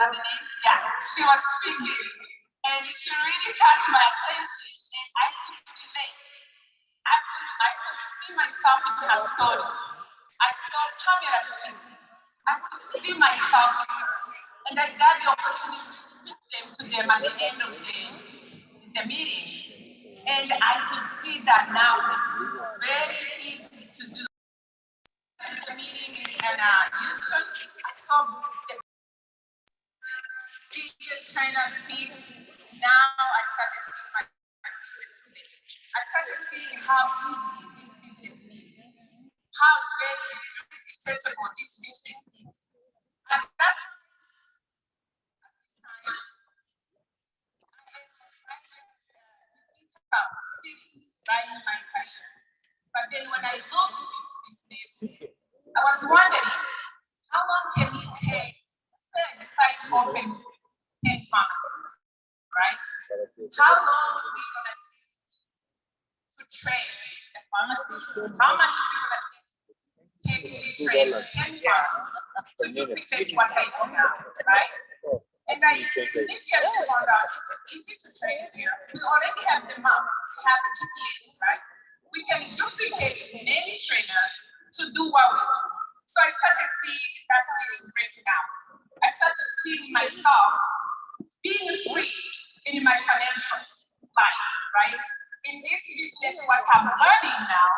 Yeah, she was speaking, and she really caught my attention, and I could relate. I could see myself in her story. I saw Pamela speaking. I could see myself in her, and I got the opportunity to speak to them at the end of the meetings. And I could see that now this is very easy to do. At the meeting in Houston, I saw the biggest China speak. Now I started seeing my vision to this. I started seeing how easy this business is, how very replicatable this business is. At this time, I think about city right in my career. But then when I look at this business, I was wondering, how long can it take? Say I decide to open 10 pharmacies, right? How long is it going to take to train the pharmacist? How much is it going to take to train 10 pharmacists to duplicate what I know now, right? And I immediately found out it's easy to train here. We already have the map, we have the GPS, right? We can duplicate many trainers to do what we do. So I started seeing that ceiling breaking out. I started seeing myself being free in my financial life, right? In this business, what I'm learning now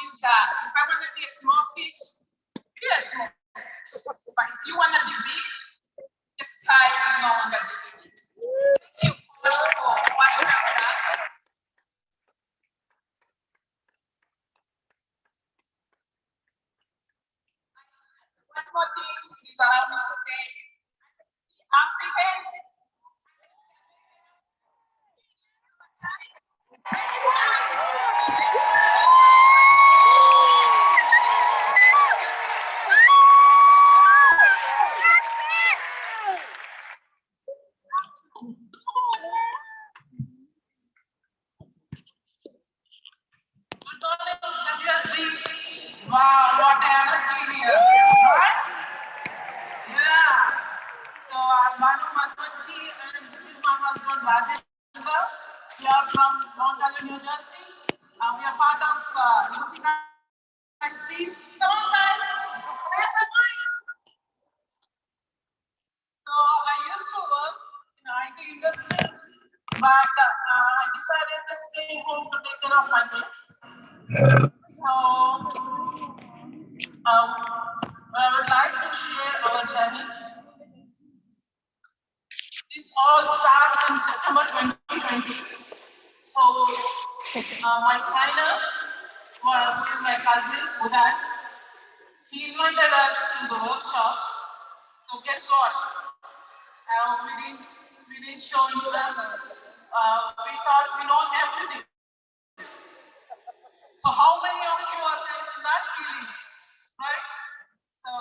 is that if I want to be a small fish, be a small fish. But if you want to be big, the sky is no longer the limit. Thank you for watching that. One more thing, please allow me to say, Africans. Wow, what energy here, right? Yeah. So I'm Manu Manmohanji, and this is my husband Rajendra. We are from Mount Island, New Jersey. We are part of Lucy team. Come on, guys. Raise the voice. So I used to work in the IT industry, but I decided to stay home to take care of my kids. So I would like to share our journey. This all starts in September 2020. So my trainer, who is my cousin, Uday, he invited us to the workshops. So guess what? We didn't show interest. We thought we know everything. So how many of you are there in that feeling, right? So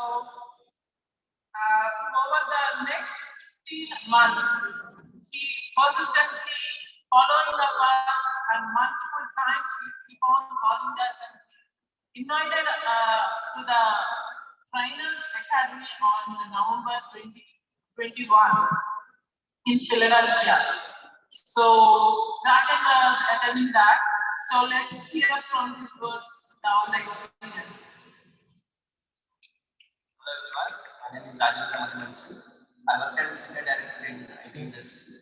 over the next 16 months, we persistently following the class, and multiple times he's keep on calling us, and he's invited to the Trainers Academy on November 2021 in Philadelphia. So Rajendra is attending that. So let's hear from his words about the experience. Hello everyone, my name is Rajendra Manmohanji. I work as a senior director in IT industry.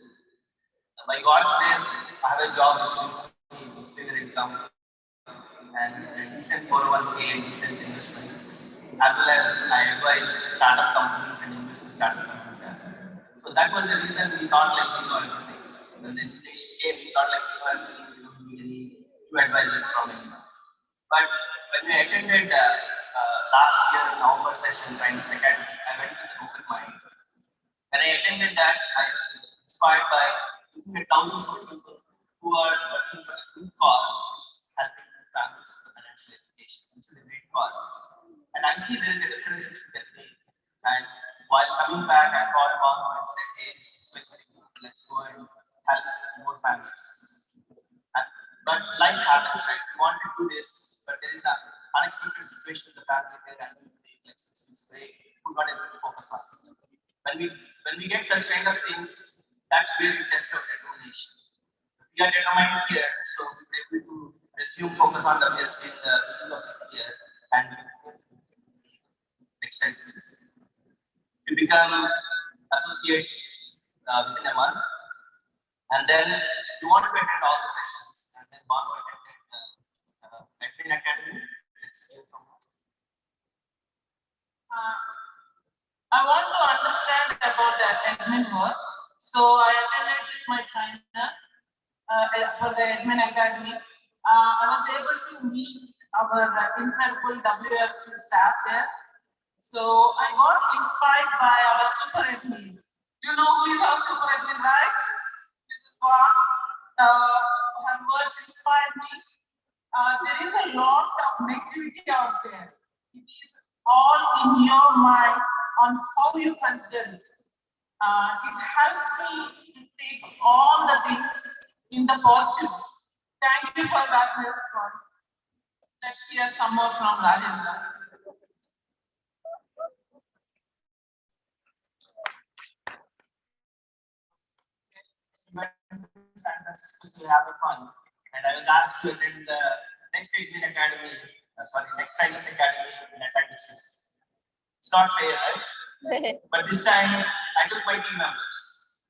By God's grace, I have a job which gives me six-figure income and a decent 401k and decent investments, as well as I advise startup companies and invest in startup companies as well. So that was the reason we thought like we know everything. And then next year we thought like we know everything, we don't need any new advices from anyone. But when we attended last year November session, 22nd, I went with an open mind. When I attended that, I was inspired by looking at thousands of people who are working for a good cause, which is helping families with financial education, which is a great cause. And I see there is a difference between that day. And while coming back, I called Bob and said, hey, this is very good. Let's go and help more families. But life happens, right? We want to do this, but there is an unexpected situation in the family where I need to take like 6 weeks break. We're not able to focus on it. When we when we get such kind of things, that's where we test our determination. We are determined here, so we're able to resume focus on WSP in the beginning of this year and extend this. We become associates within a month, and then you want to attend all the sessions, and then Banu attended Veteran Academy. Let's hear from her. I want to understand about the admin work. So I attended with my trainer for the admin academy. I was able to meet our incredible WFG staff there. So I got inspired by our super admin. You know who is our super admin, right? This is one. Her words inspired me. There is a lot of negativity out there. It is all in your mind on how you consider it. It helps me to take all the things in the positive. Thank you for that, Ms. Swan. Let's hear some more from Rajendra. San Francisco to have fun, and I was asked to attend the next Admin Academy, next Tigers Academy in Athletics. It's not fair, right? But this time I took my team members,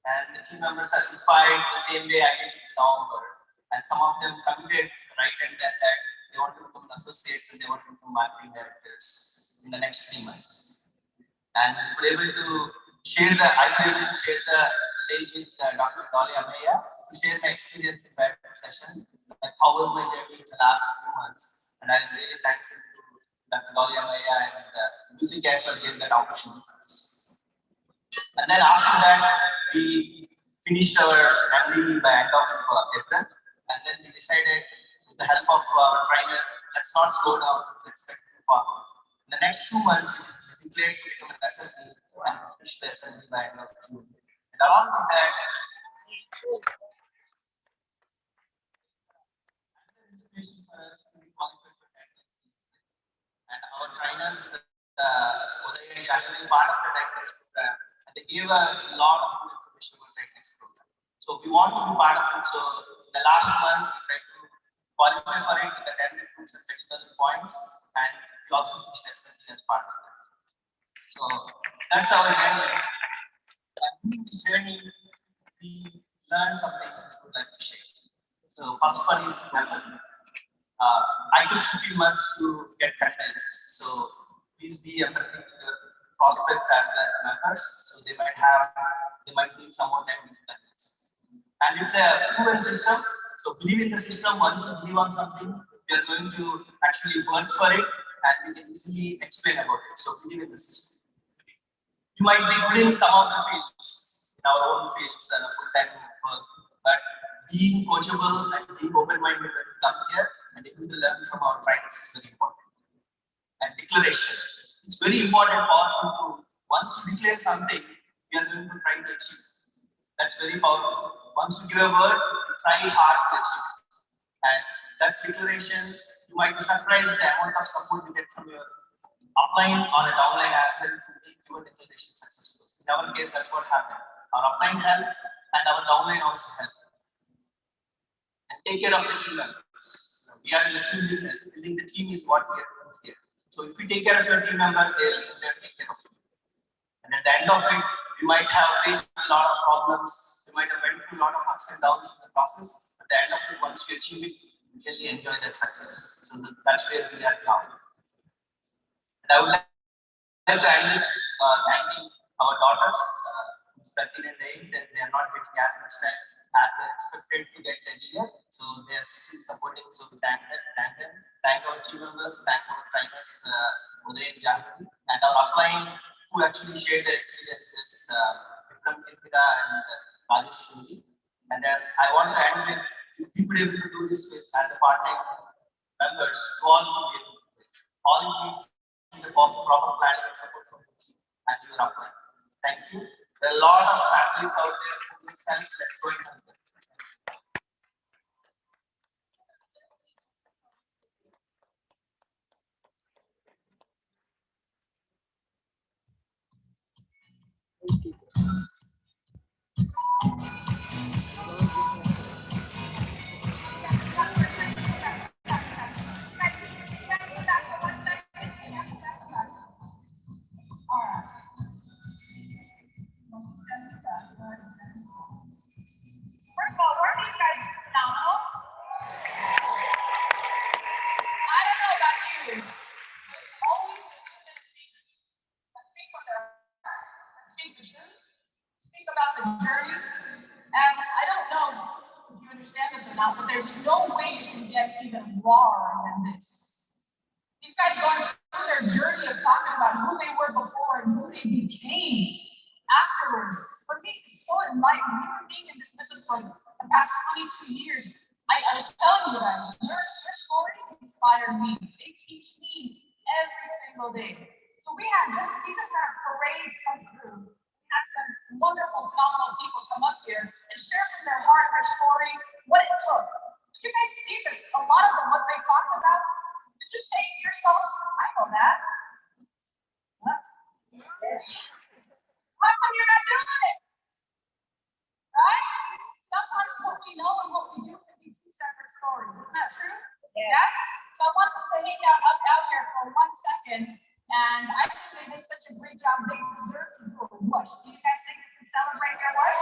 and the team members are inspired the same way I did in November, and some of them committed right and then that they want to become associates and they want to become marketing directors in the next 3 months. And we were able to share the stage with Dr. Dolly Amaya to share my experience in that session, like how was my journey in the last few months. And I'm really thankful to Dr. Dolly Amaya and Lucy Care for giving that opportunity for us. And then after that, we finished our MD by end of April, and then we decided with the help of our trainer, let's not slow down, let's continue forward. In the next 2 months, we declared to become an SSC and finish the SSC by end of June. And along with that, and our trainers, Uday and Jahani, part of the Technics program, and they gave a lot of good information about Technics program. So if you want to be part of it, so in the last month, we tried to qualify for it with the 10 recruits and 30,000 points, and we also finished SSC as part of that. So that's our journey. And in this journey, we learned some things which we would like to share. So first one is memory. I took 15 months to get convinced. So please be empathetic to your prospects as well as members. So they might need some more time to be convinced. And it's a proven system. So believe in the system. Once you believe on something, we are going to actually work for it, and we can easily explain about it. So believe in the system. You might be good in some of the fields, in our own fields and a full-time work, but being coachable and being open-minded when you come here and able to learn from our trainers is very important. And declaration. It's very important, powerful to once you declare something, we are going to try to achieve. That's very powerful. Once you give a word, you try hard to achieve it. And that's declaration. You might be surprised at the amount of support you get from your upline or a downline as well to make your declaration successful. In our case, that's what happened. Our upline helped and our downline also helped. And take care of the team members. We are in the team business. Building the team is what we are doing here. So if you take care of your team members, they'll take care of you. And at the end of it, you might have faced a lot of problems. You might have went through a lot of ups and downs in the process. At the end of it, once you achieve it, you really enjoy that success. So that's where we are now. And I would like to end this thanking our daughters, who's 13 and 8, and they are not getting as much time as they're expected to get the year. So they are still supporting. So we thank them. Thank our team members, thank our trainers, Uday and Jahani, and our upline who actually shared their experiences, Vikram Kirkira and Rajesh Shuri. And I want to end with, if people are able to do this with as a part-time members, you all will be able to do it. All it needs is a proper planning and support from the team and your upline. Thank you. There are a lot of families out there who need help. Let's go and help them. First of all, weren't these guys phenomenal? I don't know about you, but it's always the two-minute speakers that speak from their heart, that speak the truth, speak about the journey. And I don't know if you understand this or not, but there's no way you can get even rawer than this. These guys going through their journey of talking about who they were before and who they became afterwards. For me, it's so enlightening. Even being in this business for the past 22 years, I was telling you guys, your stories inspire me. They teach me every single day. So we just had a parade come through. We had some wonderful, phenomenal people come up here and share from their heart, their story, what it took. Did you guys see that a lot of them, what they talked about? Did you say to yourself, I know that? What? How come you're not doing it? Right? Sometimes what we know and what we do can be two separate stories. Isn't that true? Yes? So I want them to hang out here for 1 second. And I think they did such a great job. They deserve to do a whoosh. Do you guys think we can celebrate their whoosh?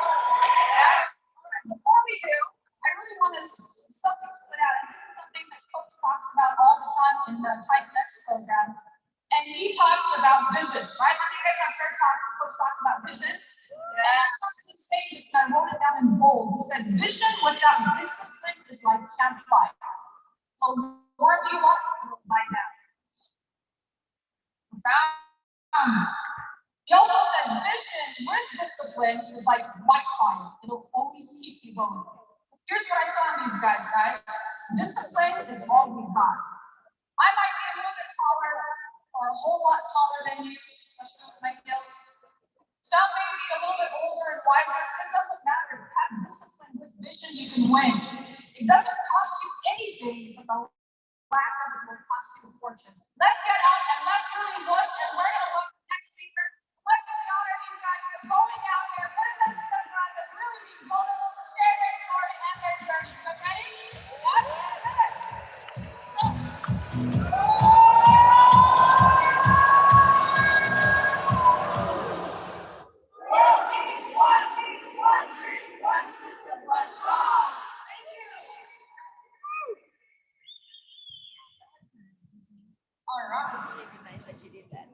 Yes? Before we do, I really want to, something stood out. And this is something that Coach talks about all the time in the Type Next program. And he talks about vision, right? How many of you guys have heard Coach talk about vision? Yeah. And I'm not going to say this, and I wrote it down in bold. He says, vision without discipline is like campfire. I'll warm you up and we'll find out. He also said vision with discipline is like wildfire. It'll always keep you going. Here's what I saw in these guys. Discipline is all we've got. I might be a little bit taller or a whole lot taller than you, especially with my heels. Some may be a little bit older and wiser. It doesn't matter. If you have discipline with vision, you can win. It doesn't cost you anything, but the lack of it will cost you a fortune. Let's get out and let's really push, and we're going to look at the next speaker. Let's really honor these guys for going out there, putting them in the front, and really being vulnerable to share their story and their journey. You guys ready? Yes, let's do it. All right. It's really nice that you did that.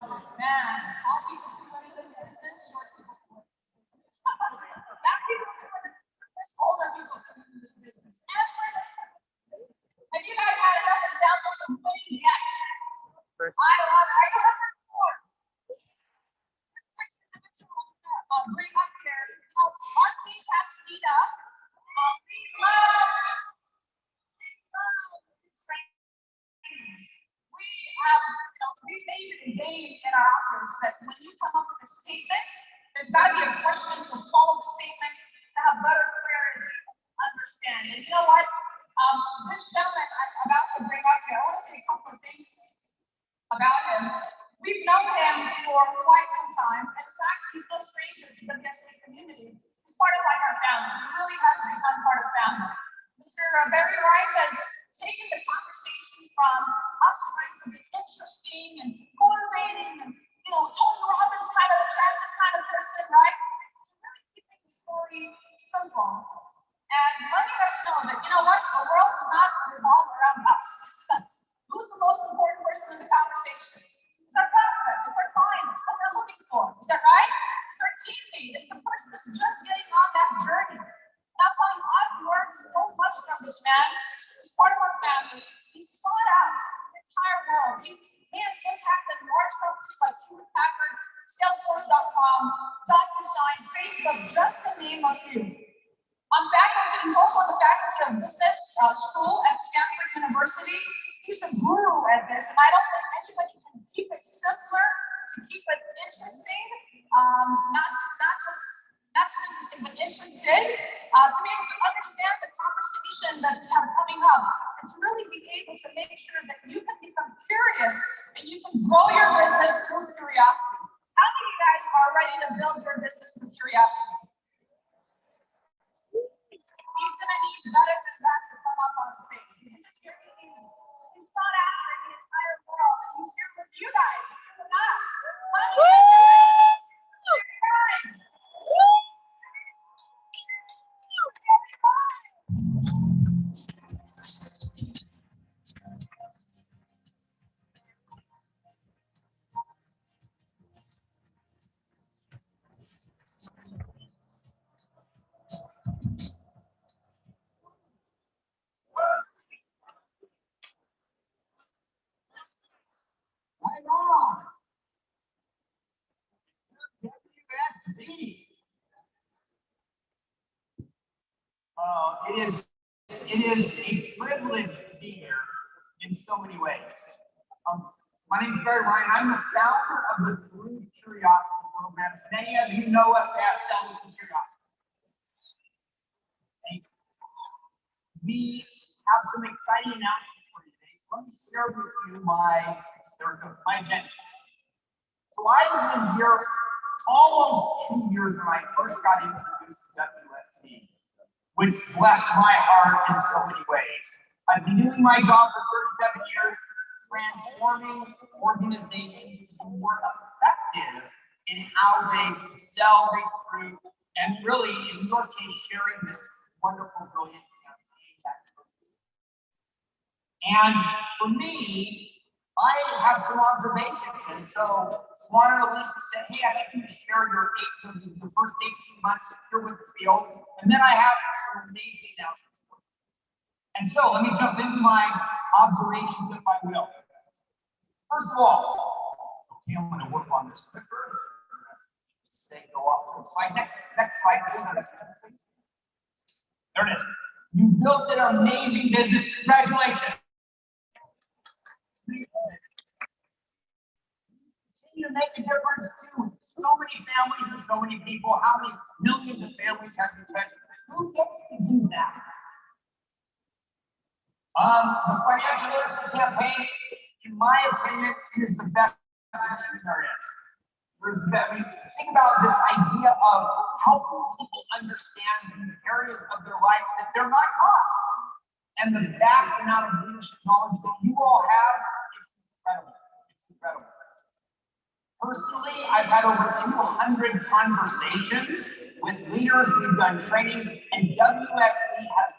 Man, tall people who run in this business, short people who run in this business. Fat people who run in this business, older people who run in this business. Have you guys had enough examples of winning yet? I love it. Are you hungry for? This next individual bring up here. Our team has speed up. We love his trainings. We made it a game in our office that when you come up with a statement, there's got to be a question to follow the statement to have better clarity to understand. And you know what? This gentleman I'm about to bring up here, I want to say a couple of things about him. We've known him for quite some time. And in fact, he's no stranger to the WSA community. He's part of our family. He really has become part of family. Mr. Barry Rice has taken the conversation from us trying to be interesting and motivating and, Tony Robbins kind of attractive kind of person, right? To really keeping the story simple and letting us know that, you know what, the world does not revolve around us. Who's the most important person in the conversation? It's our prospect, it's our client, it's what they're looking for. Is that right? It's our teammate, it's the person that's just getting on that journey. And I'll tell you, I've learned so much from this man. He's part of our family. He's sought out the entire world. He's impacted large companies like Hewlett Packard, Salesforce.com, DocuSign, Facebook, just to name a few. On faculty, he's also on the faculty of business school at Stanford University. He's a guru at this, and I don't think anybody can keep it simpler, to keep it interesting, not just interesting, but interested, to be able to understand the conversation that's coming up, and to really be able to make sure that you can become curious and you can grow your business through are ready to build your business with curiosity. He's going to need better than that to come up on stage. He's sought after in the entire world, and he's here with you guys. He's here with us. Right on. WSB. It is a privilege to be here in so many ways. My name is Barry Ryan. I'm the founder of the Through Curiosity program. Many of you know us as Selling Through Curiosity. We have some exciting announcements for you today. So let me share with you my agenda. So I've been here almost 2 years when I first got introduced to WSD, which blessed my heart in so many ways. I've been doing my job for 37 years, transforming organizations to be more effective in how they sell, they recruit, and really, in your case, sharing this wonderful, brilliant campaign that and for me, I have some observations, and so Swan and Alicia said, hey, I'd like you to share the first 18 months here with the field, and then I have some amazing announcements for you. And so let me jump into my observations, if I will. First of all, okay, I'm going to work on this quicker. Say go off to the slide. Next slide. There it is. You built an amazing business. Congratulations. To make a difference to so many families and so many people. How many millions of families have you touched? Who gets to do that? The financial literacy campaign, in my opinion, is the best there is. Think about this idea of helping people understand these areas of their life that they're not taught. And the vast amount of leadership knowledge that you all have, it's incredible. It's incredible. Personally, I've had over 200 conversations with leaders. We've done trainings, and WSB has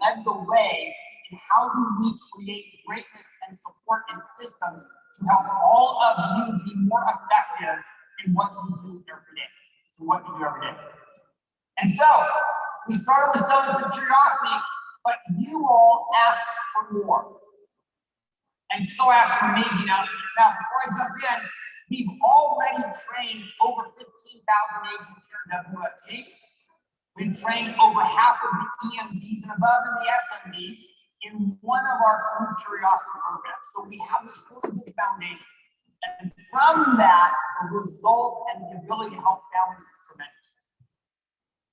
led the way in how do we create greatness and support and systems to help all of you be more effective in what you do every day. And so, we started with Selling Through Curiosity, but you all asked for more. And so asked for amazing announcements. Now, before I jump in, we've already trained over 15,000 agents here at WFG. We've trained over half of the EMDs and above in the SMDs in one of our Through Curiosity programs. So we have this really good foundation. And from that, the results and the ability to help families is tremendous.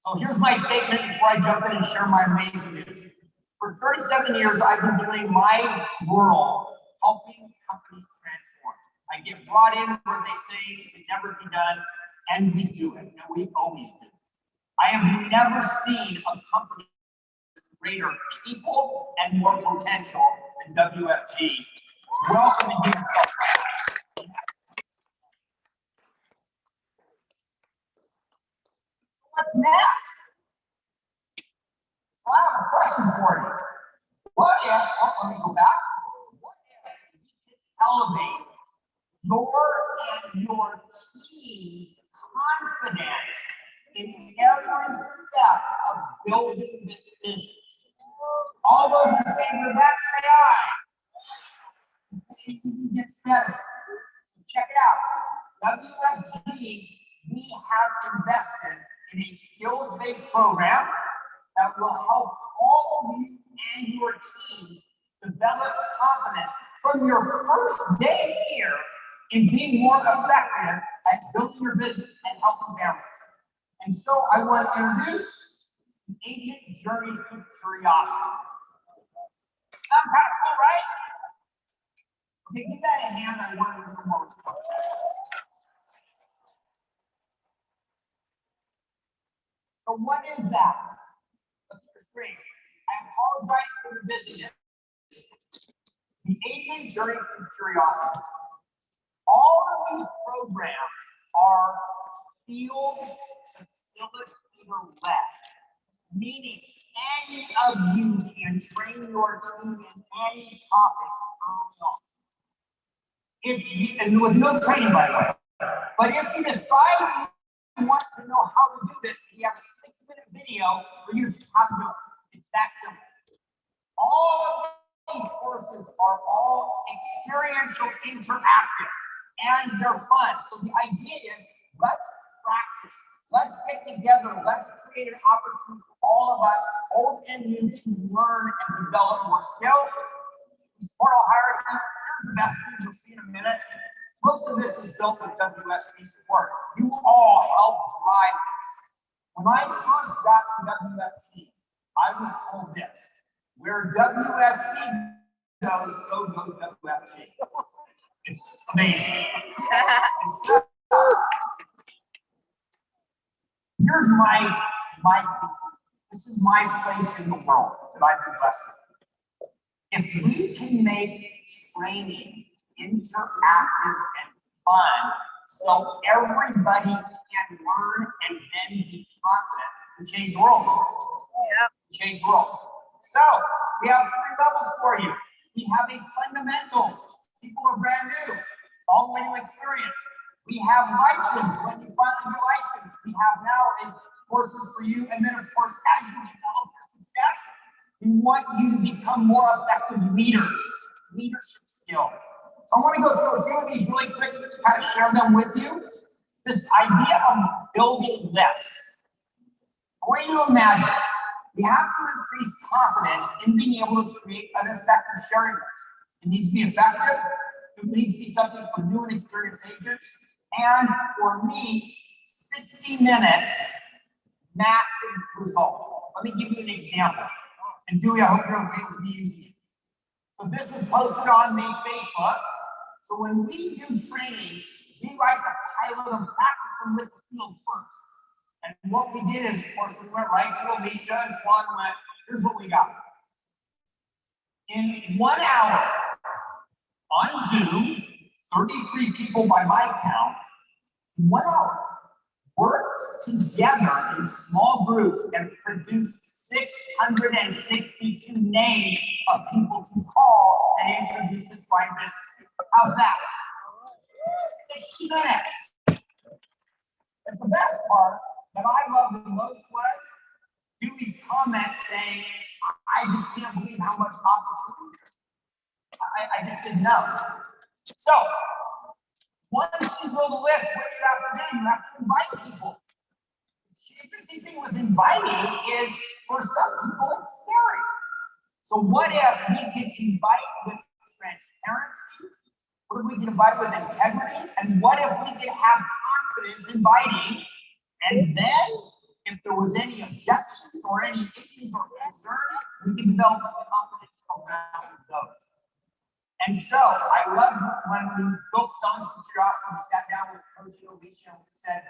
So here's my statement before I jump in and share my amazing news. For 37 years, I've been doing my world, helping companies transform. I get brought in where they say it can never be done, and we do it, and we always do. I have never seen a company with greater people and more potential than WFG. Welcome and give yourself credit. What's next? So I have a question for you. What if, let me go back. What if we can elevate your team's confidence in every step of building this business? All those in favor of that, say aye. It gets better. So check it out. WFG, we have invested in a skills-based program that will help all of you and your teams develop confidence from your first day here in being more effective at building your business and helping families. And so I want to introduce the Agent Journey Through Curiosity. Sounds kind of cool, right? Okay, give that a hand. I want a little more response. So what is that? Look at the screen. I apologize for the busyness. The agent journey through curiosity. All of these programs are field facilitator-led, meaning any of you can train your team in any topic early on. If you, and with no training, by the way, but if you decide you want to know how to do this, we have a 6-minute video for you to how to do it. It's that simple. All of these courses are all experiential, interactive, and they're fun. So the idea is, let's practice. Let's get together. Let's create an opportunity for all of us, old and new, to learn and develop more skills. We support all hierarchies. Here's the best news you'll see in a minute. Most of this is built with WSB support. You all help drive this. When I first got to WFG, I was told this: where WSB goes, so goes WFG. It's amazing. Here's my this is my place in the world that I've been blessed with. If we can make training interactive and fun, so everybody can learn and then be confident, and change the world. Yeah. Change the world. So we have 3 levels for you. We have a fundamentals. People are brand new, all the way to experience. We have license. When you finally get licensed, we have now courses for you. And then, of course, as you develop your success, we want you to become more effective leaders, leadership skills. So I want to go through a few of these really quick just to kind of share them with you. This idea of building lists. I want you to imagine we have to increase confidence in being able to create an effective sharing list. It needs to be effective. It needs to be something for new and experienced agents. And for me, 60 minutes, massive results. Let me give you an example. And Dewey, I hope you're okay with me using it. So this is posted on the Facebook. So when we do trainings, we like to pilot and practice them with the field first. And what we did is, of course, we went right to Alicia and Swan went, here's what we got. In 1 hour on Zoom, 33 people by my count, in 1 hour, worked together in small groups and produced 662 names of people to call and introduce this fine business to. How's that? 60 minutes. And the best part that I loved the most was Dewey's comment saying, I just can't believe how much opportunity. I just didn't know. So, once you build a list, what do you have to do? You have to invite people. The interesting thing with inviting is, for some people, it's scary. So what if we can invite with transparency? What if we can invite with integrity? And what if we can have confidence inviting? And then, if there was any objections or any issues or concerns, we can develop confidence around those. And so I love when we built Selling from Curiosity, sat down with Coach Alicia and we said,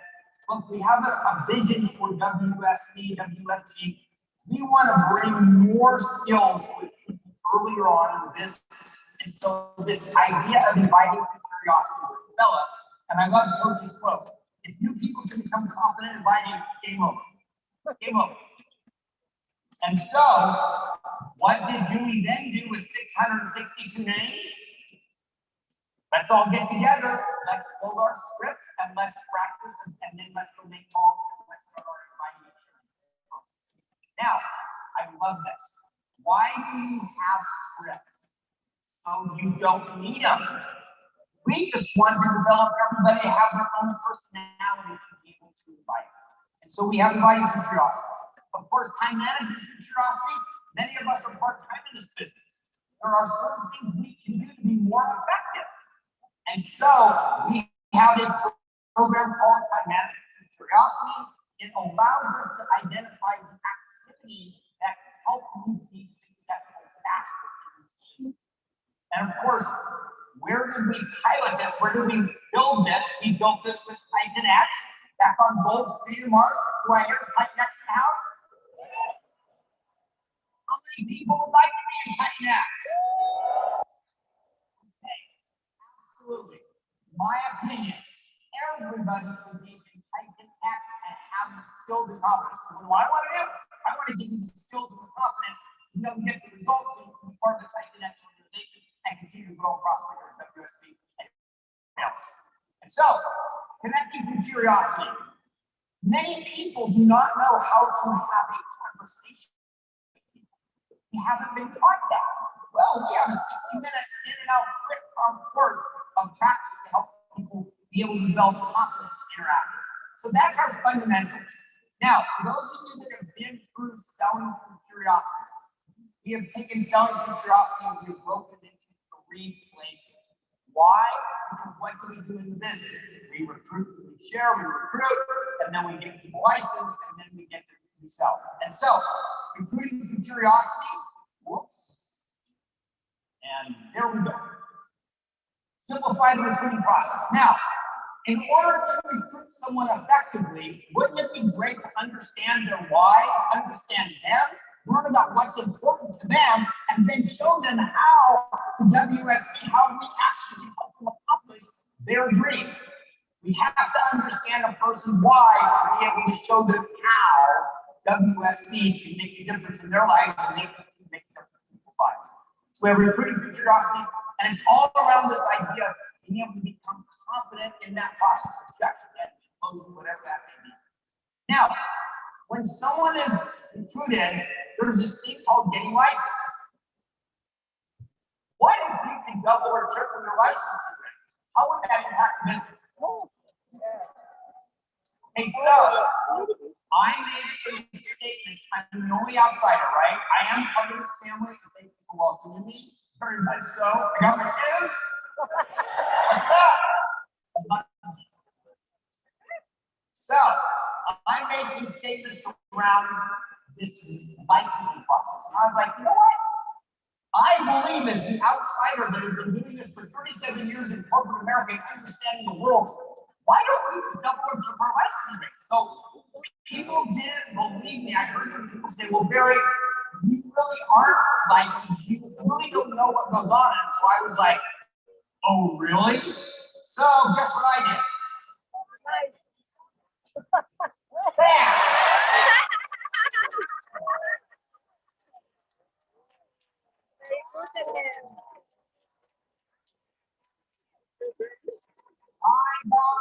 look, we have a vision for WSB, WFG. We want to bring more skills with people earlier on in the business. And so this idea of inviting from curiosity was developed. And I love Coach's quote. If new people can become confident inviting, game over. Game over. And so, what did Dewey then do with 662 names? Let's all get together, let's build our scripts, and let's practice, and then let's go make calls, and let's start our inviting process. Now, I love this. Why do you have scripts? So you don't need them. We just want to develop everybody to have their own personality to be able to invite. And so we have inviting from curiosity. Of course, time management from curiosity. Many of us are part-time in this business. There are certain things we can do to be more effective. And so we have a program called Time Management from Curiosity. It allows us to identify the activities that help you be successful faster in routines. And of course, where did we pilot this? Where did we build this? We built this with Titan X. Back on Gold Street in Mars, do I hear tight necks in the house? How many people would like to be in tight necks? Okay, absolutely. My opinion, everybody should be in tight necks and have the skills and confidence. So what do I want to do? I want to give you the skills and confidence to be able to get the results so you can be part of the tight neck organization and continue to grow and prosper your WSB and sales. And so, connecting through curiosity. Many people do not know how to have a conversation. We haven't been taught that. Well, we have a 60-minute in and out quick course of practice to help people be able to develop confidence to interact. So that's our fundamentals. Now, for those of you that have been through selling through curiosity, we have taken selling through curiosity and we've broken it into 3 places. Why? Because what do we do in the business? We recruit, we share, we recruit, and then we get people licensed, and then we get them to sell. And so, recruiting through curiosity, whoops, and there we go. Simplify the recruiting process. Now, in order to recruit someone effectively, wouldn't it be great to understand their whys, understand them, learn about what's important to them, and then show them how the WSB, how we actually help them accomplish their dreams. We have to understand a person's whys to be able to show them how WSB can make a difference in their lives and they can make a difference in people's lives. So we have recruiting through curiosity, and it's all around this idea of being able to become confident in that process of rejection and closing, whatever that may be. Now, when someone is recruited, there's this thing called getting licensed. What if you can double or triple your license rate? How would that impact business? Hey, so I made some statements. I'm the only outsider, right? I am part of this family. Thank you for welcoming me. Very much so. I got my shoes. What's up? So I made some statements around this licensing process. And I was like, you know what? I believe as the outsider that has been doing this for 37 years in corporate America and understanding the world, why don't we just double or triple our licensing rates? So people didn't believe me. I heard some people say, well, Barry, you really aren't licensed. You really don't know what goes on. And so I was like, oh, really? So guess what I did? Bam! I got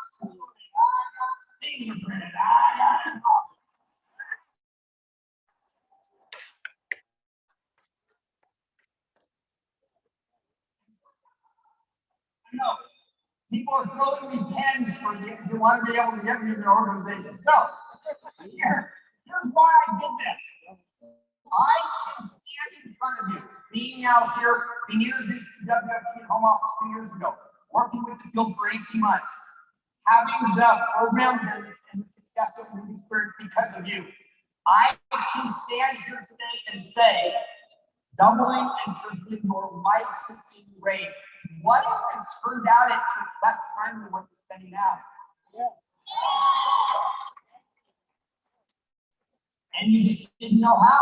fingerprinted. I got it. No, people are throwing me pens for you want to be able to get me in their organization. So here's why I did this. I can stand in front of you, being out here, being introduced to WFT home office 2 years ago, working with the field for 18 months, having the programs and the success that we've experienced because of you. I can stand here today and say, doubling and tripling your licensing rate. What if it turned out it took less time than what you're spending now? Yeah. And you just didn't know how.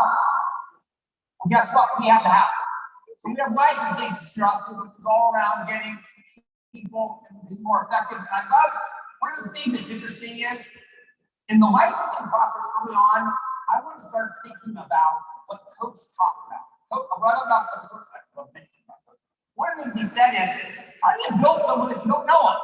Well, guess what? We have the how. So we have licensing curiosity, which is all around getting people to be more effective. And I love one of the things that's interesting is in the licensing process early on, I want to start thinking about what Coach talked about. One of the things he said is, how do you build someone if you don't know them?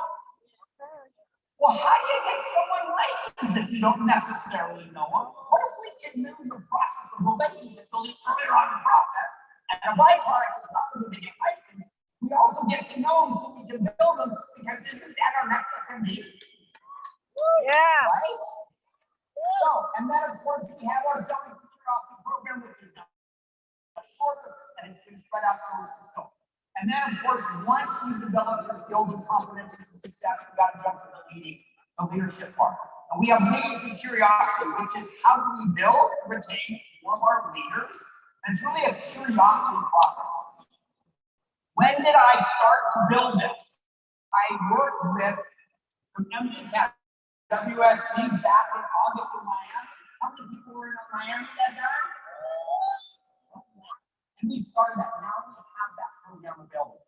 Well, how do you get someone licensed if you don't necessarily know them? What if we can move the process of relationship building earlier on in the process, and a byproduct is not only to get licensed, we also get to know them so we can build them, because isn't that our next SMB? Yeah. Right? So, and then of course we have our selling through curiosity program, which is shorter and it's been spread out so it's fulfilled. And then of course, once you develop your skills and confidence and success, we got to jump to the leadership part. And we have leading through curiosity, which is how do we build and retain more of our leaders? And it's really a curiosity process. When did I start to build this? I worked with the MD WSP back in August in Miami. How many people were in Miami that time? And we started that. Now we have that program available.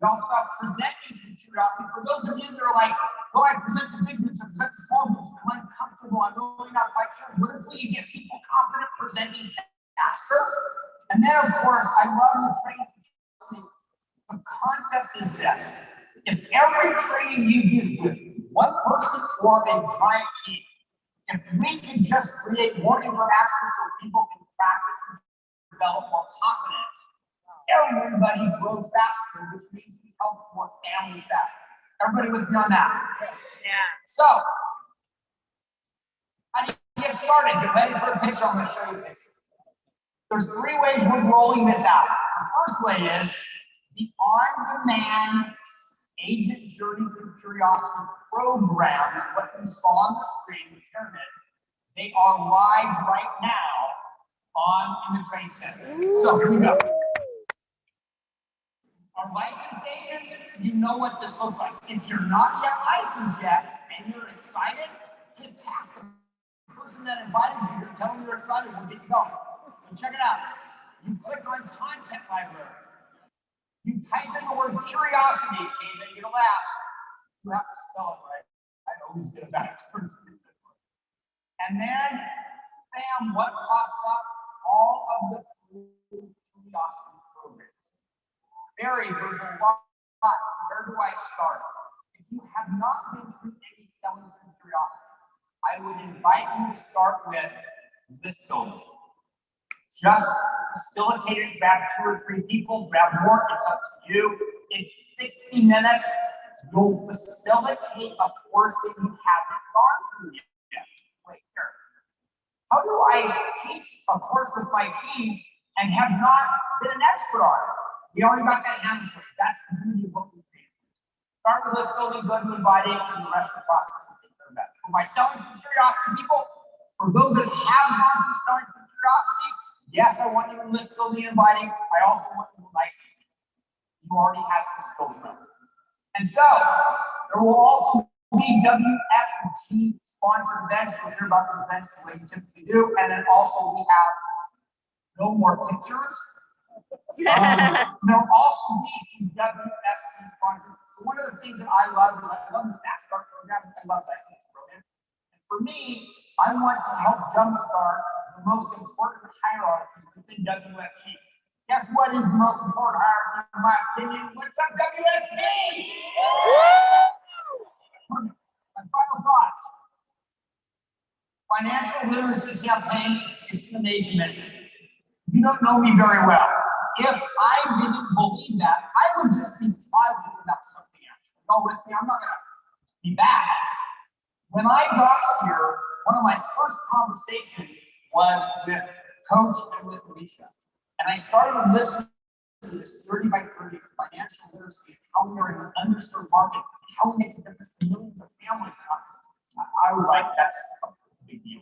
We also have presenting to curiosity. For those of you that are like, well, I present to big groups, I present to small groups, I'm uncomfortable, I'm really not quite sure. What if we get people confident presenting faster? And then, of course, I love the training. The concept is this. If every training you do with one person or a giant team, if we can just create more interaction so people can practice and develop more confidence, everybody grows faster, which means we help more families faster. Everybody with me on that? Yeah. So, how do you get started? Get ready for a picture. I'm going to show you a picture. There's 3 ways we're rolling this out. The first way is the on-demand agent journey through curiosity programs, what you saw on the screen, the pyramid, they are live right now in the training center. So here we go. Our licensed agents, you know what this looks like. If you're not yet licensed yet and you're excited, just ask the person that invited you to tell them you're excited, we'll get you going. So check it out. You click on content library. You type in the word curiosity, and then you're gonna laugh. You have to spell it right. I always get it backwards. And then, bam, what pops up? All of the curiosity programs. Barry, there's a lot. Where do I start? If you have not been through any selling through curiosity, I would invite you to start with list building. Just facilitate it, grab 2 or 3 people, grab more, it's up to you. It's 60 minutes. You'll facilitate a course that you haven't gone through yet. Wait, here. How do I teach a course with my team and have not been an expert on it? We already got that handle for you. That's the beauty of what we do. Start with list building, go to inviting, and the rest of the process will take care of that. For my selling through curiosity people, for those that have gone through selling through curiosity, yes, I want you to list building and inviting. I also want you to license. You already have some skills now. And so, there will also be WFG sponsored events. You'll hear about these events the way you typically do. And then also we have no more pictures. There'll also be some WFG sponsored. So one of the things that I love is I love the Fast Start program. I love that program. And for me, I want to help jumpstart the most important hierarchies within WFG. Guess what is the most important hierarchy in my opinion? What's up, WSB? And final thoughts. Financial literacy campaign, it's an amazing mission. You don't know me very well. If I didn't believe that, I would just be positive about something else. Go with me, I'm not gonna be bad. When I got here, one of my first conversations was with Coach and with Alicia. And I started listening to this 30 by 30 of financial literacy, how we are in an underserved market, how we make a difference to millions of families. I was like, that's a big deal.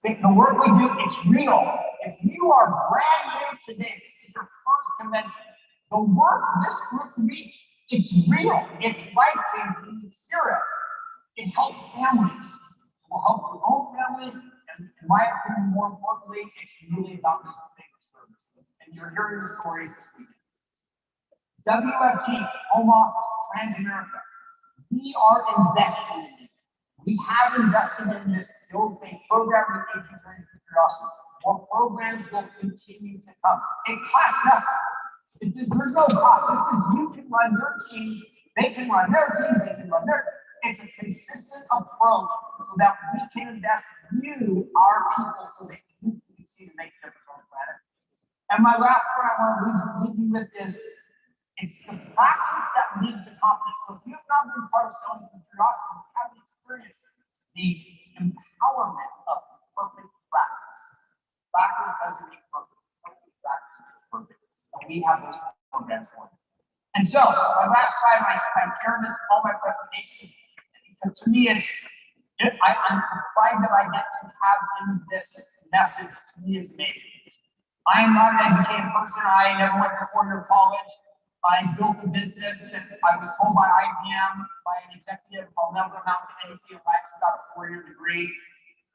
The work we do, it's real. If you are brand new today, this is your first convention, the work this group meets, it's real. It's life-changing. You hear it. It helps families. It will help your own family. And in my opinion, more importantly, it's really about this big service. And you're hearing the stories this week. WFG, Home Office, Transamerica, we are investing in it. We have invested in this skills-based program with Agent Journey through Curiosity. More programs will continue to come. It costs nothing. There's no cost. This is you can run your teams, they can run their teams, they can run their. It's a consistent approach so that we can invest in you, our people, so that you can continue to make a difference on the planet. And my last one I want to leave you with is it's the practice that leads to confidence. So if you have not been part of selling through curiosity, you haven't experienced the empowerment of perfect practice. Practice doesn't make perfect. Perfect practice makes perfect. And we have those programs for you. And so, my last slide, I share this in all my presentations. And to me, I'm pride that I get to have in this message. To me, is amazing. I am not an educated person. I never went to 4-year college. I built a business that I was told by IBM, by an executive, I'll never amount to anything in life without a 4-year degree.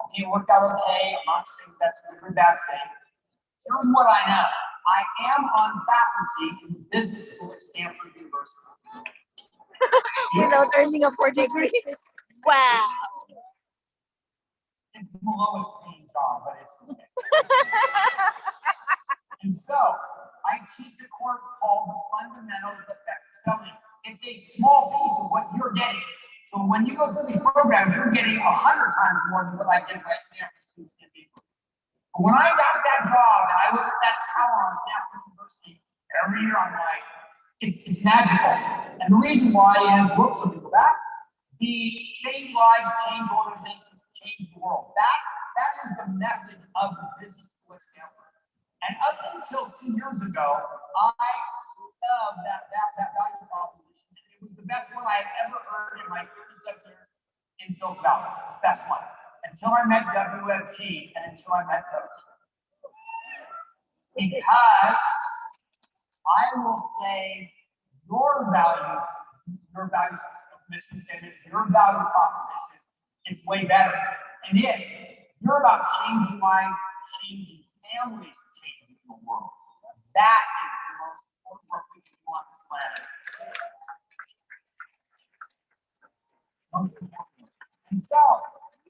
Okay, it worked out okay. I'm not saying that's a good bad thing. Here's what I know. I am on faculty in the business school at Stanford University. Without earning a 4 degree. Wow. It's the lowest paying job, but it's okay. And so I teach a course called The Fundamentals of Effective Selling. It's a small piece of what you're getting. So when you go through these programs, you're getting 100 times more than what I did by Stanford students. But when I got that job and I was at that tower on Stanford University every year, I'm like, it's magical. And the reason why is, whoops, let me go back. The change lives, change organizations, change the world. That is the message of the business school at Stanford. And up until 2 years ago, I loved that value proposition. It was the best one I had ever heard in my 37 years in Silicon Valley. Best one. Until I met WFG and until I met Coach. Because I will say your value mission statement, your value proposition, it's way better. And if you're about changing lives, changing families, changing the world, that is the most important work we can do on this planet. Most important. And so,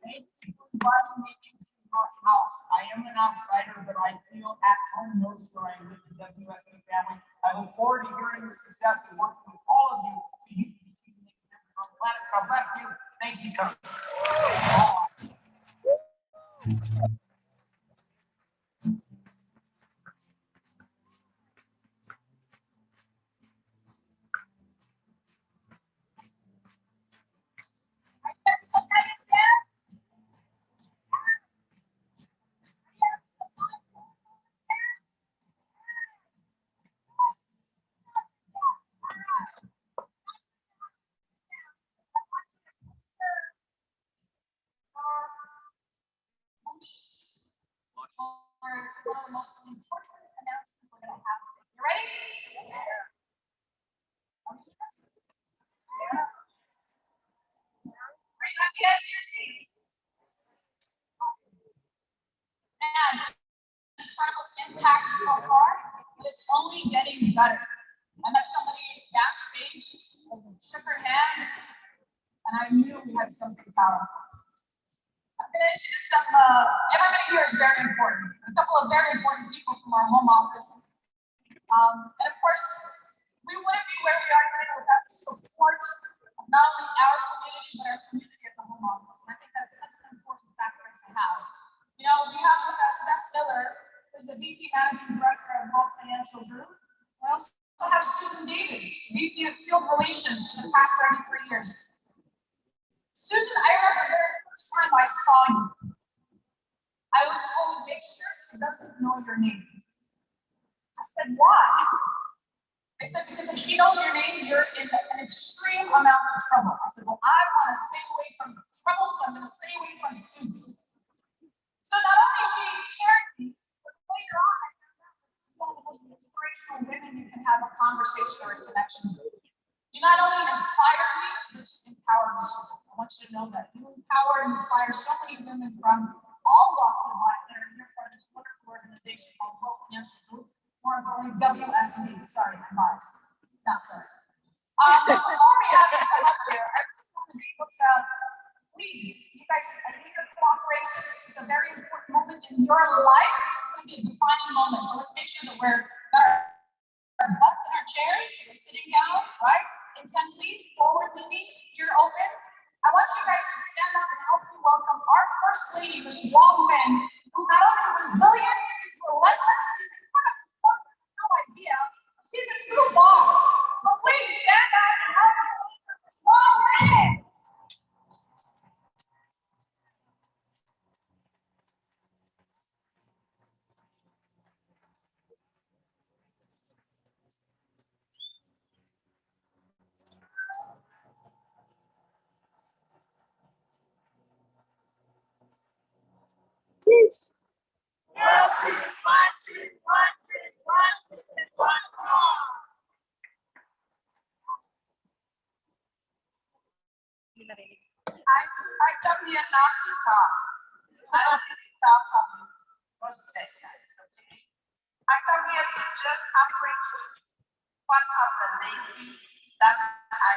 thank you for inviting me into your house. I am an outsider, but I feel at home most where I live in the WSA family. I look forward to hearing the success and working with all of you so you can continue to make a difference on the planet. God bless you. Thank you, Coach. One of the most important announcements we're going to have today. You ready? Yeah. Are we doing this? Yeah. Are you on the edge of your seat? Awesome. And incredible impact so far, but it's only getting better. I met somebody backstage, shook her hand, and I knew we had something powerful. I'm going to introduce some, everybody here is very important. A couple of very important people from our home office. And of course, we wouldn't be where we are today without the support of not only our community, but our community at the home office. And I think that's such an important factor to have. You know, we have with us Seth Miller, who's the VP Managing Director of World Financial Group. We also have Susan Davis, VP of Field Relations for the past 33 years. Susan, I remember the very first time I saw you. I was told, make sure she doesn't know your name. I said, why? I said, because if she knows your name, you're in an extreme amount of trouble. I said, well, I want to stay away from trouble, so I'm going to stay away from Susan. So not only she scared me, but later on, I found out that this is one of the most inspirational women you can have a conversation or a connection with. You not only inspire me, but you empower me, Susan. I want you to know that you empower and inspire so many women from all walks of life that are here for this wonderful organization called World Financial Group, or importantly, WSB. Sorry, I'm biased. Not sorry. But before we have you come up there, I just want to be able to, please, you guys, I need your cooperation. This is a very important moment in your life. This is going to be a defining moment. So let's make sure that we're our butts in our chairs, we're sitting down, right? Intently, forward leaning, ear open. I want you guys to stand up and help me welcome our First Lady, Ms. Wong Win, who's not only resilient, she's relentless, she's incredible, no idea. She's a true boss. So please stand up and help me welcome Ms. Wong Win. I come here not to talk. I don't really talk on first day. Okay? I come here to just appreciate one of the ladies that I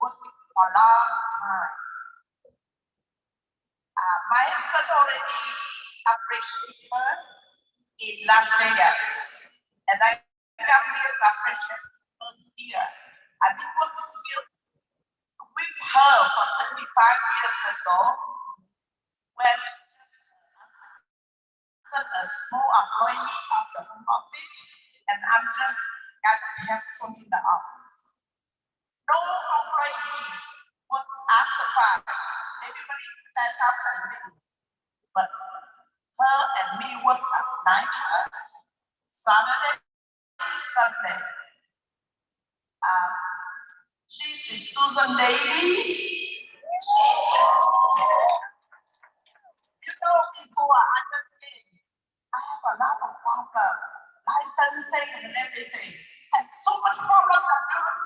working for a long time. My husband already appreciated her in Las Vegas, and I come here to appreciate her here. I've been working with her for 35 years ago when she was a small employee of the home office, and I'm just at hands-on in the office. No employee work after 5. Everybody stand up and leave. But her and me work at night, Saturday, Sunday. She's the Susan lady. You know, people are underpaid. I have a lot of problems, licensing and everything, and so much problem I'm doing.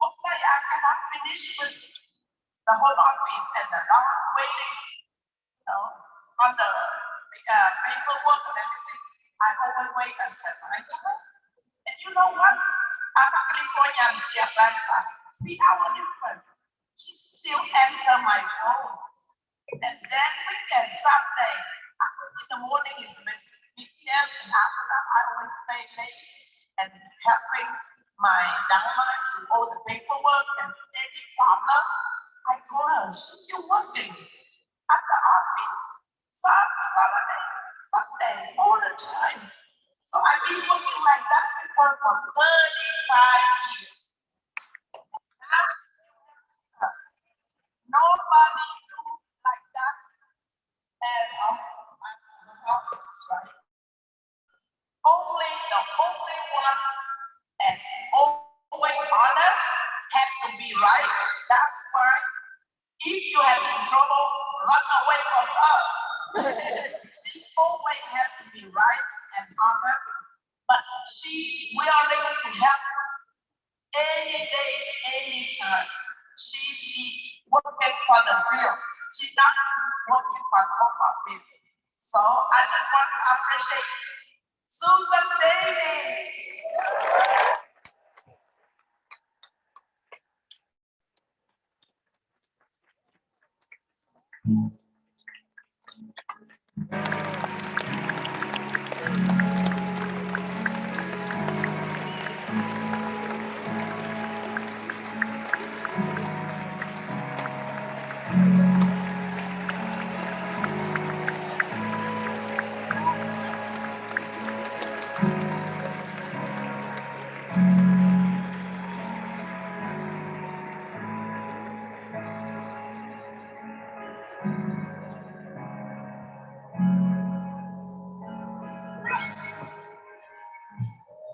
Okay, I cannot finish with the whole office and the long waiting, on the paperwork and everything. I always wait until my time. And you know what? I'm a Californian, she Atlanta. 3 hours different. She still answer my phone. And then weekend, Sunday, in the morning is PM, and after that I always stay late and helping my downline to all the paperwork and any problem. I call her, she's still working at the office, Saturday, Sunday, all the time. So I've been working like that with her for 35 years. Now, nobody do like that at the office, right? Only the only one and always honest have to be right. That's why if you have been trouble, run away from her. She always has to be right and honest, but she's willing to help any day, any time. She is working for the field. She's not working for the home office. So I just want to appreciate Susan Davis.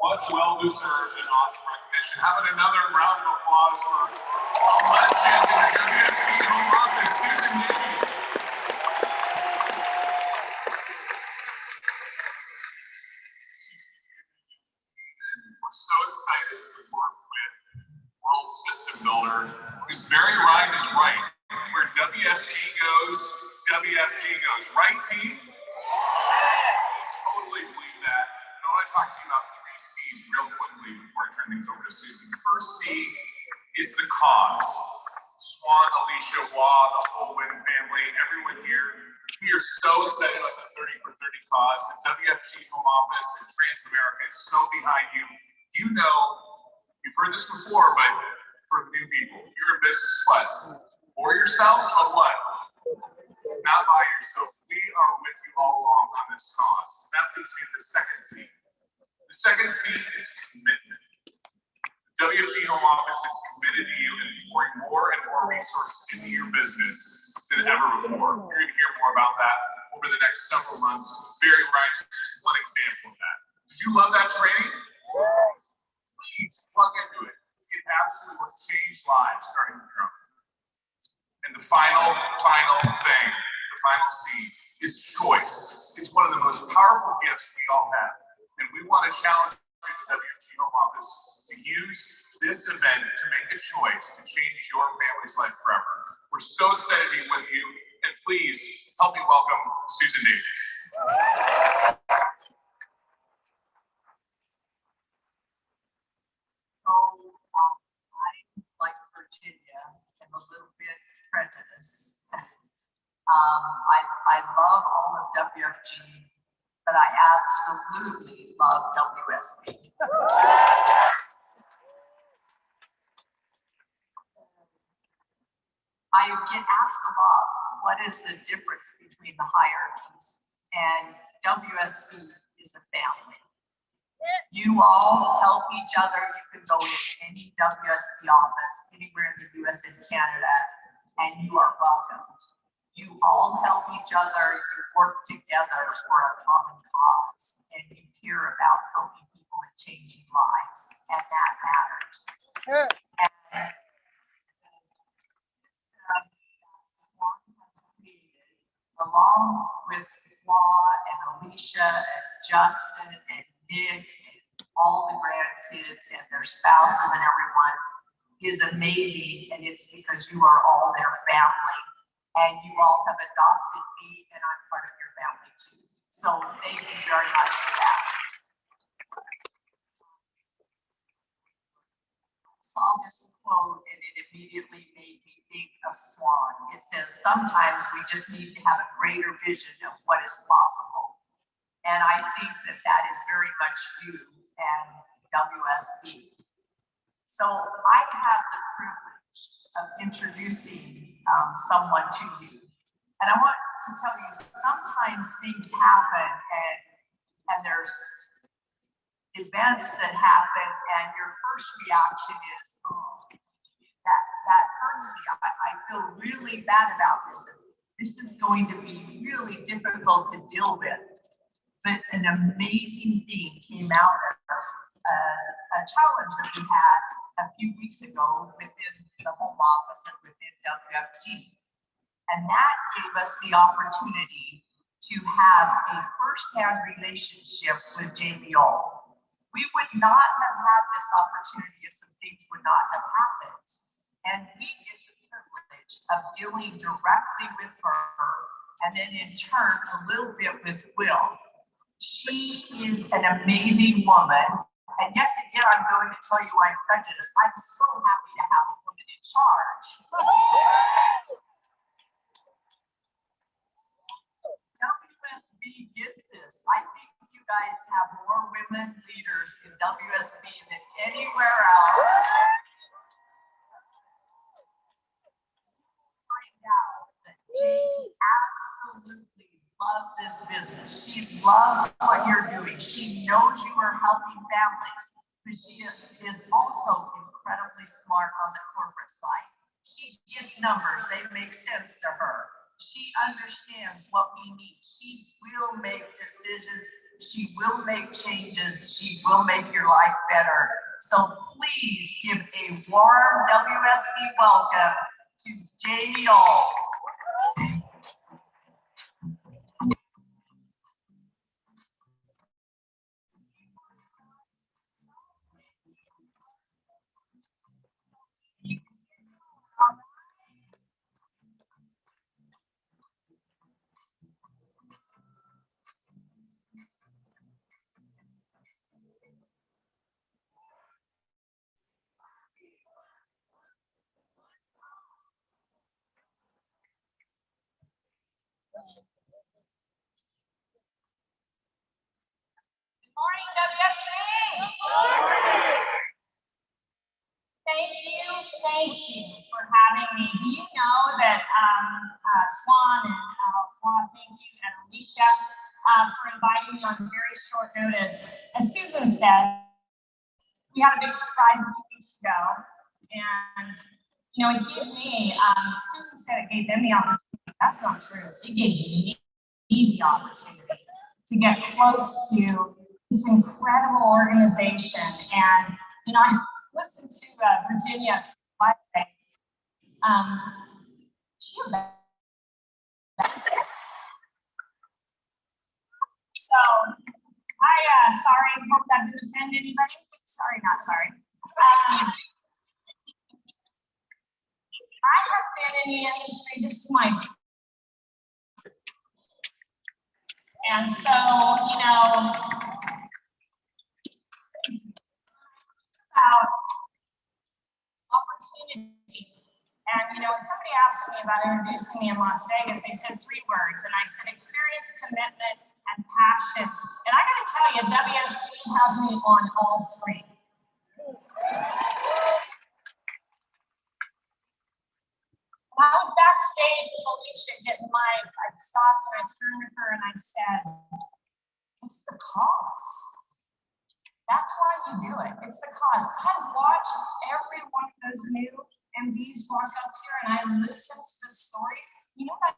What's well-deserved and awesome recognition. How about another round of applause for a legend in the WFG home office, Susan Davis. We're so excited to work with World System Builder, who's very right is right. Where WSP goes, WFG goes. Right, team? I totally believe that. I want to talk to you about 3 C's real quickly before I turn things over to Susan. The first C is the cause. Swan, Alicia, Wah, the whole Wynn family, everyone here, we are so excited about the 30 for 30 cause. The WFG home office and Trans-America is so behind you. You know, you've heard this before, but for new people, you're in business what? For yourself or what? Not by yourself. We are with you all along on this cause. That leads me to the second C. The second C is commitment. The WFG Home Office is committed to you and pouring more and more resources into your business than ever before. You're going to hear more about that over the next several months. Barry Ryan is just one example of that. Did you love that training? Please plug into it. It absolutely will change lives starting with your own. And the final thing, the final C, is choice. It's one of the most powerful gifts we all have. And we want to challenge the WFG Home Office to use this event to make a choice to change your family's life forever. We're so excited to be with you, and please help me welcome Susan Davies. So I'm like Virginia, and a little bit prejudiced. I love all of WFG, but I absolutely love WSB. I get asked a lot, what is the difference between the hierarchies? And WSB is a family. You all help each other. You can go to any WSB office anywhere in the US and Canada, and you are welcome. You all help each other. You work together for a common cause, and you care about helping people and changing lives, and that matters. And Swan has created, along with Juan and Alicia and Justin and Nick and all the grandkids and their spouses and everyone, is amazing. And it's because you are all their family, and you all have adopted me, and I'm part of your family too. So thank you very much for that. I saw this quote and it immediately made me think of Swan. It says, sometimes we just need to have a greater vision of what is possible. And I think that that is very much you and WSB. So I have the privilege of introducing someone to you. And I want to tell you, sometimes things happen and there's events that happen and your first reaction is, oh, that hurts me. I feel really bad about this. This is going to be really difficult to deal with. But an amazing thing came out of a challenge that we had a few weeks ago within the home office and within WFG. And that gave us the opportunity to have a firsthand relationship with Jamie O. We would not have had this opportunity if some things would not have happened. And we get the privilege of dealing directly with her, and then in turn, a little bit with Will. She is an amazing woman. And yes, again, I'm going to tell you I'm prejudiced. I'm so happy to have a woman in charge. WSB gets this. I think you guys have more women leaders in WSB than anywhere else. Find out that Jamie absolutely loves this business. She loves what you're doing. She knows you are helping families, but she is also incredibly smart on the corporate side. She gets numbers, they make sense to her. She understands what we need. She will make decisions. She will make changes. She will make your life better. So please give a warm WSB welcome to Jamie O. Good morning, WSB. Thank you for having me. Do you know that Swan and I want to thank you and Alicia for inviting me on very short notice. As Susan said, we had a big surprise a few weeks ago, and you know, it gave me. Susan said it gave them the opportunity. That's not true. It gave me the opportunity to get close to this incredible organization. And you know, I listened to Virginia. So sorry, hope that didn't offend anybody. Sorry, not sorry. I have been in the industry, this is my, and so, you know, about opportunity. And, you know, when somebody asked me about introducing me in Las Vegas, they said 3 words, and I said experience, commitment, and passion. And I got to tell you, WSB has me on all 3. When I was backstage with Alicia getting mic'd, I stopped and I turned to her and I said, it's the cause. That's why you do it. It's the cause. I watched every one of those new MDs walk up here and I listened to the stories. You know what?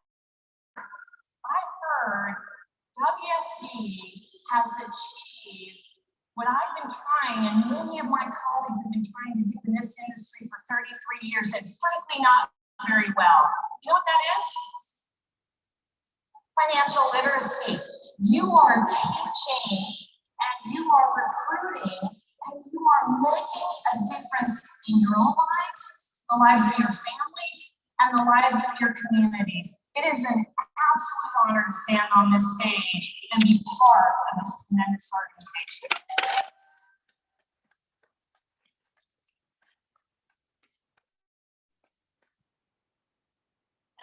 I heard WSB has achieved what I've been trying, and many of my colleagues have been trying to do in this industry for 33 years, and frankly not very well. You know what that is? Financial literacy. You are teaching and you are recruiting and you are making a difference in your own lives, the lives of your families, and the lives of your communities. It is an absolute honor to stand on this stage and be part of this tremendous organization.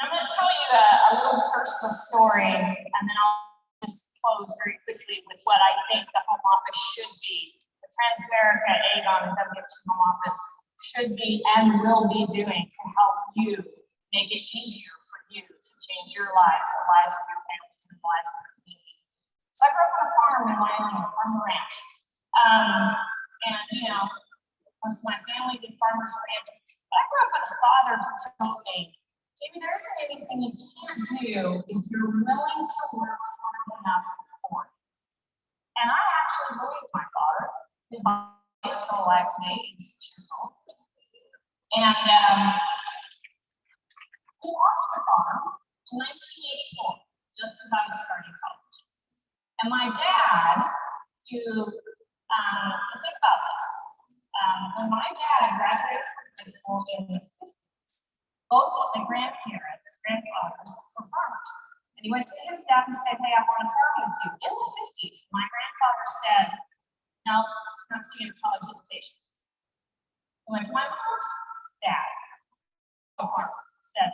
I'm going to tell you a little personal story, and then I'll just close very quickly with what I think the home office should be. The Transamerica, Aegon, and WSB home office should be and will be doing to help you make it easier for you to change your lives, the lives of your families, and the lives of your communities. So I grew up on a farm in Wyoming, farm and ranch. And, you know, most of my family did farmers and ranchers. But I grew up with a father who told me, Jamie, there isn't anything you can't do if you're willing to work hard enough for it. And I actually believe my father, who is still alive today, he's 6 years old. And he lost the farm in 1984, just as I was starting college. And my dad, who, think about this, when my dad graduated from high school in the 50s, both of my grandfathers were farmers. And he went to his dad and said, hey, I want to farm with you. In the 50s, my grandfather said, no, not to get a college education. He went to my mom's dad, a farmer, said,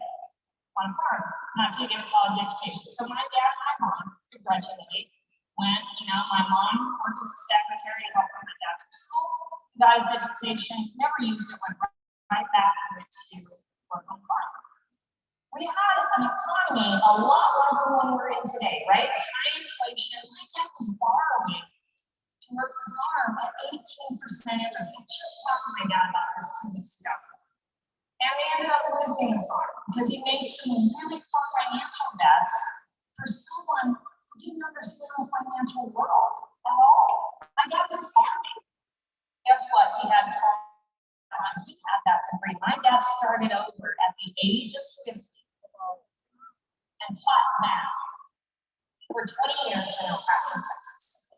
on a farm, not to get a college education. So my dad and my mom begrudgingly went, you know, my mom worked as a secretary to help my dad through school, got his education, never used it, went right back and went to work on farm. We had an economy a lot like the one we're in today, right? High inflation. My dad was borrowing to work the farm at 18% interest. I just talked to my dad about this 2 weeks ago. And they ended up losing the farm because he made some really poor financial bets for someone who didn't understand the financial world at all. My dad was farming. Guess what? He had farm. He had that degree. My dad started over at the age of 50 and taught math for 20 years in El Paso, Texas.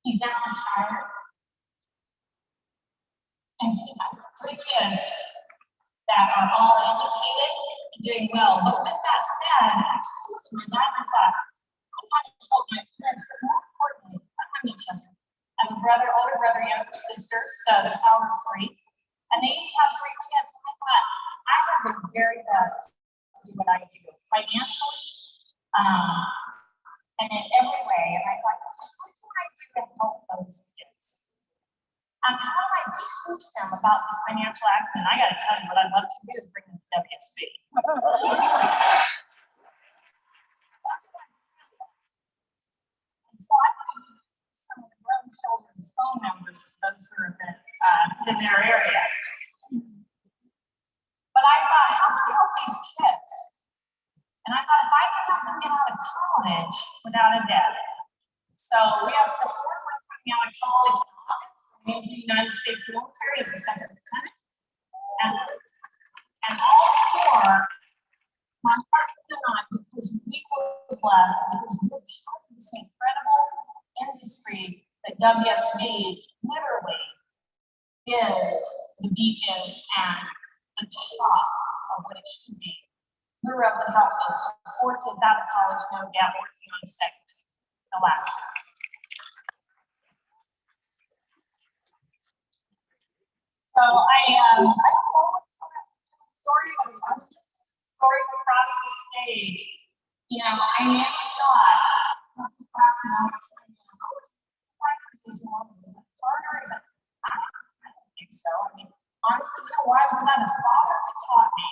He's now retired, and he has 3 kids that are all educated and doing well. But with that said, actually, my dad and I thought, I'm not to help my parents, but more importantly, I have each other. I have a brother, older brother, younger sister, so the power of 3. And they each have 3 kids. And I thought, I have the very best to do what I do, financially, and in every way. And I thought, what can I do to help those kids? And how do I teach them about this financial acumen? I got to tell you, what I'd love to do is bring them to WSB. And so I gave some of the grown children's phone numbers to those who have been in their area. But I thought, how can I help these kids? And I thought, if I can help them get out of college without a debt. So we have the 4th one coming out of college in August. Into the United States military as a second lieutenant. And all 4, my husband and I, because we were blessed, because we're trying to this incredible industry that WSB literally is the beacon and the top of what it should be. We were able to help those 4 kids out of college, no doubt, working on the second team, the last two. So I don't know what to tell that story, but some of the stories across the stage. You know, I never thought last moment, oh, it's like for these women, is it harder? Is it? I don't think so. I mean, honestly, you know why? Because I had a father who taught me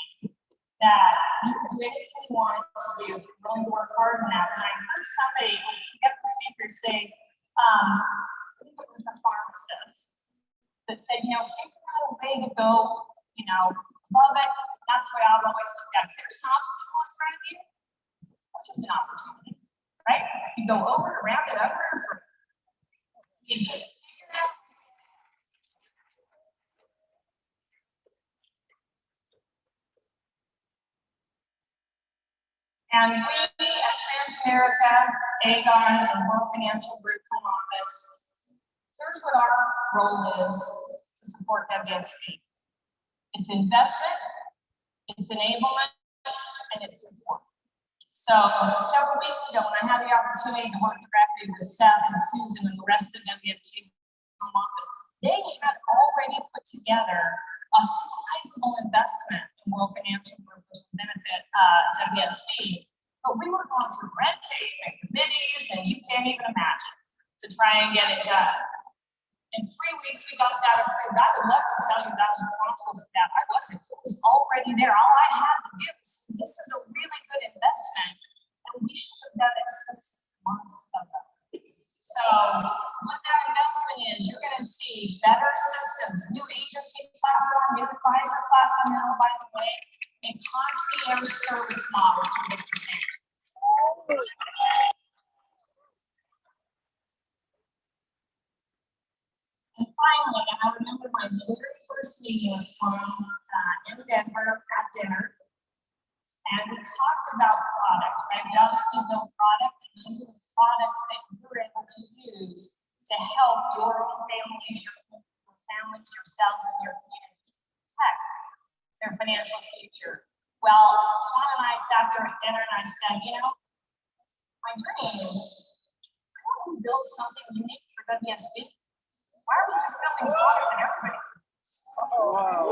that you could do anything you wanted to do if you're willing to work hard on that. And I heard somebody, I forget the speaker, say, I think it was the pharmacist, that said, you know, figure out a way to go, you know, above it. That's the way I've always looked at it. If there's an obstacle in front of you, that's just an opportunity, right? You go over it, around it, over and through. You just figure it out. And we at Transamerica, Aegon, and World Financial Group Home Office, here's what our role is to support WSP. It's investment, it's enablement, and it's support. So several weeks ago, when I had the opportunity to work directly with Seth and Susan and the rest of the WFG home office, they had already put together a sizable investment in World Financial Group, which would benefit WSP. But we were going through red tape and committees, and you can't even imagine, to try and get it done. In 3 weeks, we got that approved. I would love to tell you that I was responsible for that. I wasn't. It was already there. All I had to do was, this is a really good investment, and we should have done it 6 months ago. So what that investment is, you're going to see better systems, new agency platform, new advisor platform now, by the way, and concierge service model to make decisions. And finally, I remember my very first meeting was in Denver at dinner, and we talked about product, right? We obviously build product, and those are the products that you're able to use to help your own families, your families, yourselves, and your communities to protect their financial future. Well, Swan and I sat there at dinner, and I said, you know, my dream, why don't we build something unique for WSB? Why are we just building product that everybody can use? Oh, wow.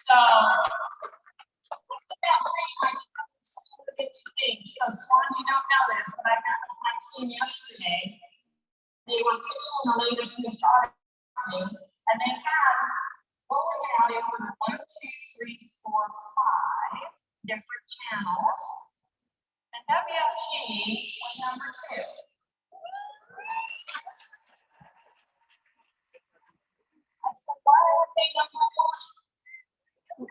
So, what's the bad thing? I can see the big things. So, Swan, you don't know this, but I met with my team yesterday. They were pitching the latest new product to me, and they had rolling out over 1, 2, 3, 4, 5 different channels, and WFG was number 2. I said, why are they number 1?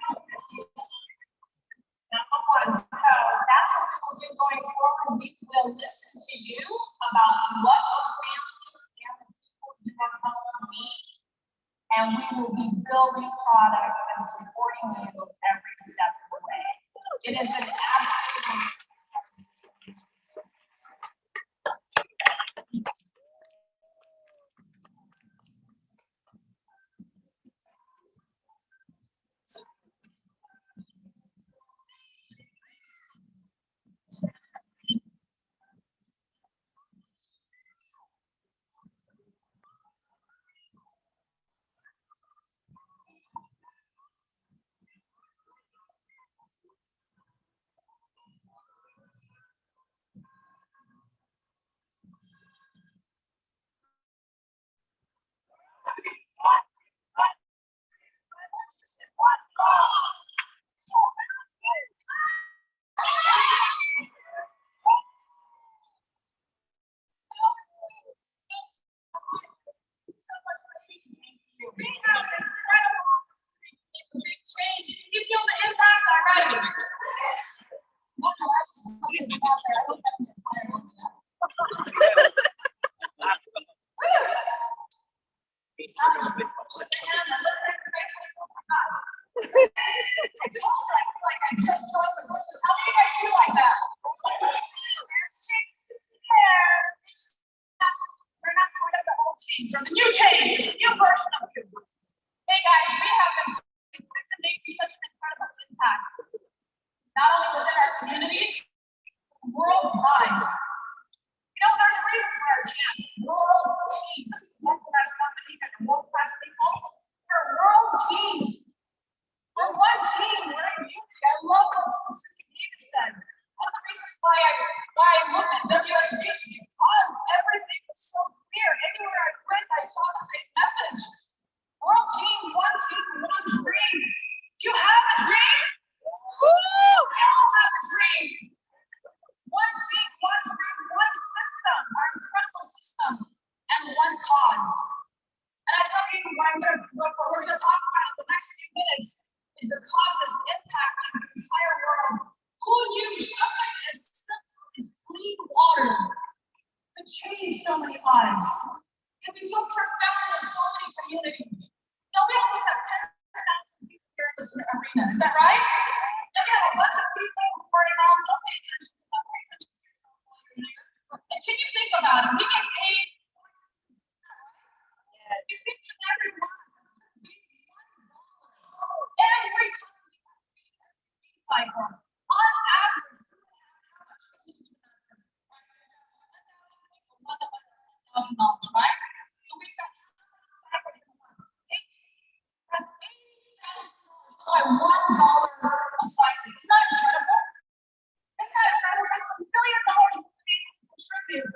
Number 1. So that's what we will do going forward. We will listen to you about what your families and the people you are helping meet, and we will be building product and supporting you every step of the way. It is an absolute change, or the new change, the new version of you. Hey guys, we have been quick to make such an incredible impact, not only within our communities, worldwide. You know, there's a reason for our chant, world team. This is a world-class company and world-class people. We're a world team. We're one team. We're a unity. I love what specific David said. One of the reasons why I looked at WSB is because everything was so clear. Anywhere I went, I saw the same message. World team, one dream. Do you have a dream? Woo! We all have a dream. One team, one dream, one system, our incredible system, and one cause. And I tell you, what we're gonna talk about in the next few minutes is the cause that's impacting the entire world. Who knew something as simple as clean water could change so many lives? Can be so profound in so many communities. Now we almost have 10,000 people here in this arena. Is that right? Then we have a bunch of people who are around. Don't pay attention to them. Pay attention to yourself while you're here. And can you think about it? We get paid. If each and every one of us just gave $1 every time we have a cycle, on average, $1,000, right? So we've got that's $80,000 by $1 a cycle. Isn't that incredible? Isn't that incredible? That's $1 million we're able to contribute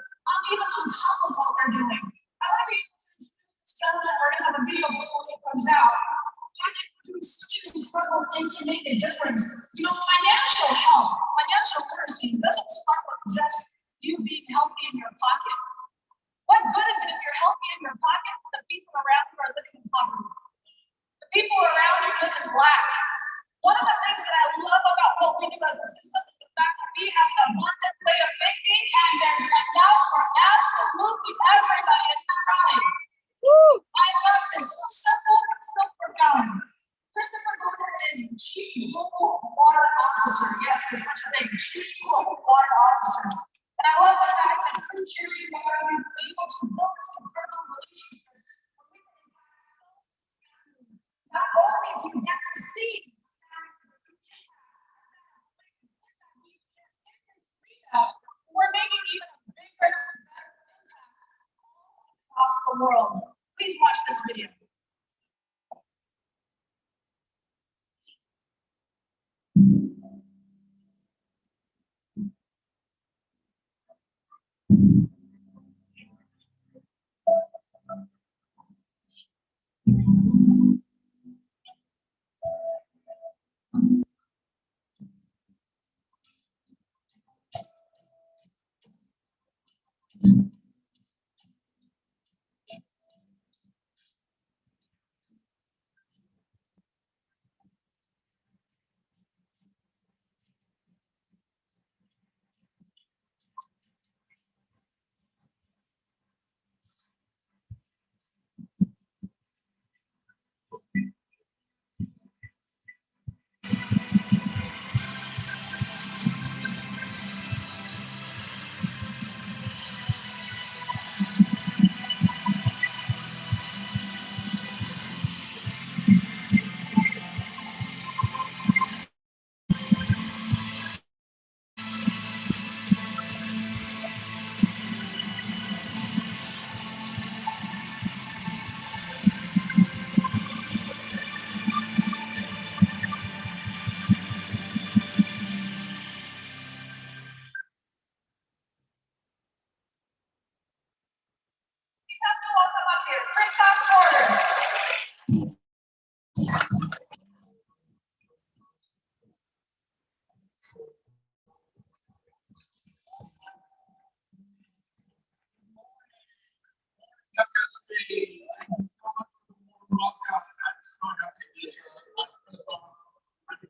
even on top of what we're doing. I want to be able to introduce this gentleman. We're going to have a video before he comes out. I think we're doing such an incredible thing to make a difference. You know, financial health, financial literacy doesn't start with just you being healthy in your pocket. What good is it if you're healthy in your pocket when the people around you are living in poverty? The people around you live in lack. One of the things that I love about what we do as a system is the fact that we have an abundant way of thinking, and there's enough for absolutely everybody. Is that right? Woo! I love this. So simple, but so profound. Christopher Gordon is the Chief Global Water Officer. Yes, there's such a thing, Chief Global Water Officer. And I love the fact that through Charity Water, we've been able to build this incredible relationship. Not only do you get to see we're making even a bigger impact across the world. Please watch this video.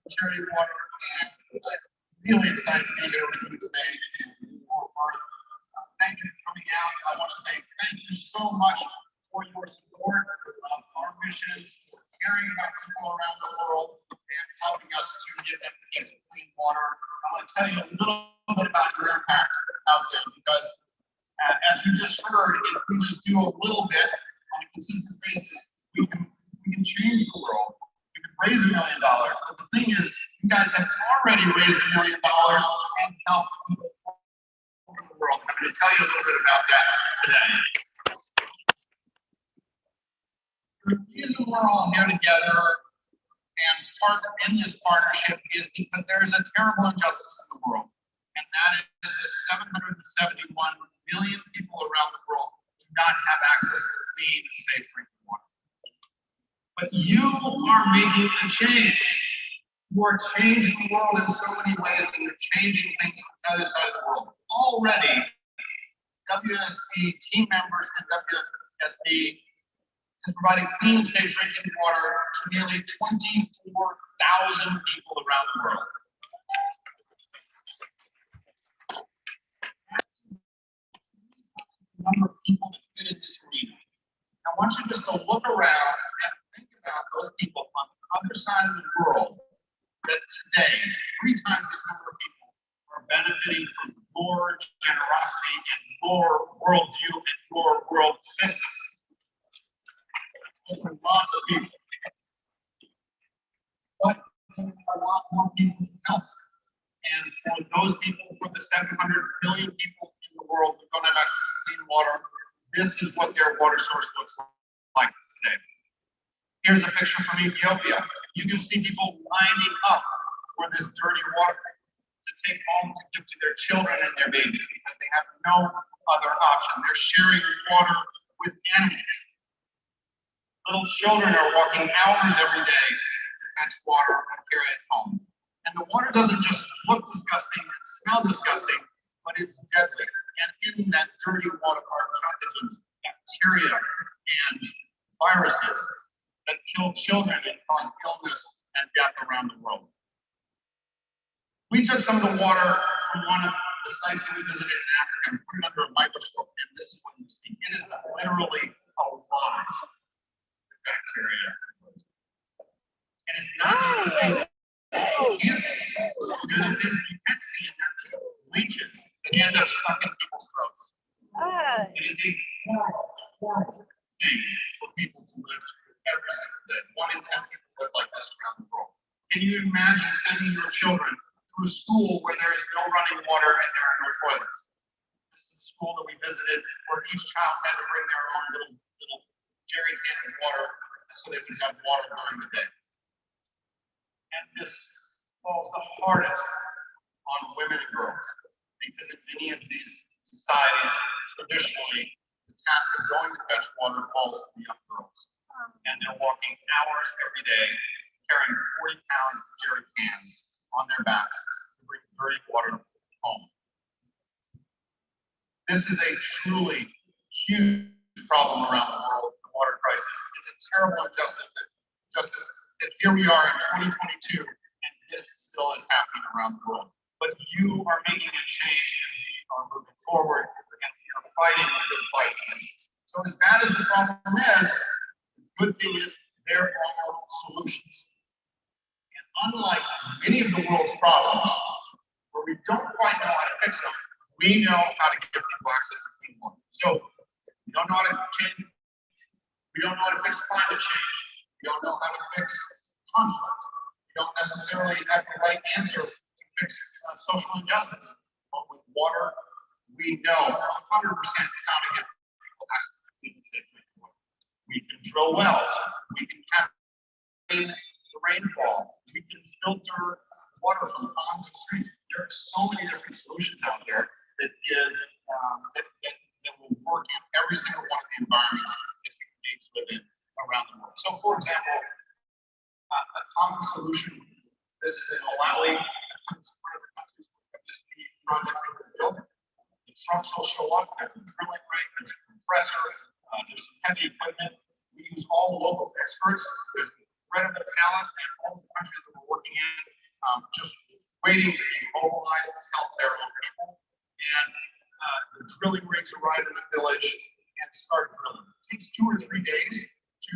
Charity Water, and I'm really excited to be here with you today in Fort Worth. Thank you for coming out. I want to say thank you so much for your support of our mission, for caring about people around the world, and helping us to give them clean water. I want to tell you a little bit about your impact out there, because As you just heard, if we just do a little bit on a consistent basis, we can change the world. We can raise $1 million. But the thing is, you guys have already raised $1 million and helped people all over the world. And I'm going to tell you a little bit about that today. The reason we're all here together and part in this partnership is because there is a terrible injustice in the world. And that is that 771 million people around the world do not have access to clean and safe drinking water. But you are making a change. You are changing the world in so many ways, and you're changing things on the other side of the world. Already, WSP team members and WSP is providing clean and safe drinking water to nearly 24,000 people around the world. The number of people that fit in this arena. I want you just to look around and think about those people on the other side of the world that today, 3 times this number of people are benefiting from your generosity and your worldview and your world system. That's a lot of people. But a lot more people to help. And for those people, for the 700 million people in the world who don't have access to clean water, this is what their water source looks like today. Here's a picture from Ethiopia. You can see people lining up for this dirty water to take home to give to their children and their babies because they have no other option. They're sharing water with animals. Little children are walking hours every day to fetch water and carry it home. And the water doesn't just look disgusting and smell disgusting, but it's deadly. And in that dirty water are pathogens, bacteria, and viruses that kill children and cause illness and death around the world. We took some of the water from one of the sites that we visited in Africa and put it under a microscope, and this is what you see. It is literally alive with bacteria. And it's not just the things that you can't see. There's the things that you can see in there too. Leeches that end up stuck in people's throats. It is a horrible, horrible thing for people to live through every single day. 1 in 10 people live like this around the world. Can you imagine sending your children to a school where there is no running water and there are no toilets? This is a school that we visited where each child had to bring their own little jerry can of water so they would have water during the day. And this falls the hardest on women and girls because in many of these societies, traditionally, the task of going to fetch water falls to the young girls. And they're walking hours every day, carrying 40-pound jerry cans on their backs to bring dirty water home. This is a truly huge problem around the world, the water crisis. It's a terrible injustice that here we are in 2022, and this still is happening around the world. But you are making a change, and we are moving forward, and we are fighting a good fight against this. So as bad as the problem is, the good thing is there are solutions. And unlike many of the world's problems, where we don't quite know how to fix them, we know how to give people access to clean water. So we don't know how to change. We don't know how to fix climate change. We don't know how to fix conflict. We don't necessarily have the right answer to fix social injustice. But with water, we know 100% how to give people access to clean and safe drinking water. We can drill wells. We can capture the rainfall. We can filter water from ponds and streams. There are so many different solutions out there that give that will work in every single one of the environments that human beings live in around the world. So, for example, a common solution. This is in Malawi, one of the countries where this projects that were built. The trucks will show up. There's a drilling rig. There's a compressor. There's some heavy equipment. We use all local experts. There's incredible talent in all the countries that we're working in, just waiting to be mobilized to help their own people. And the drilling rigs arrive in the village and start drilling. It takes 2 or 3 days to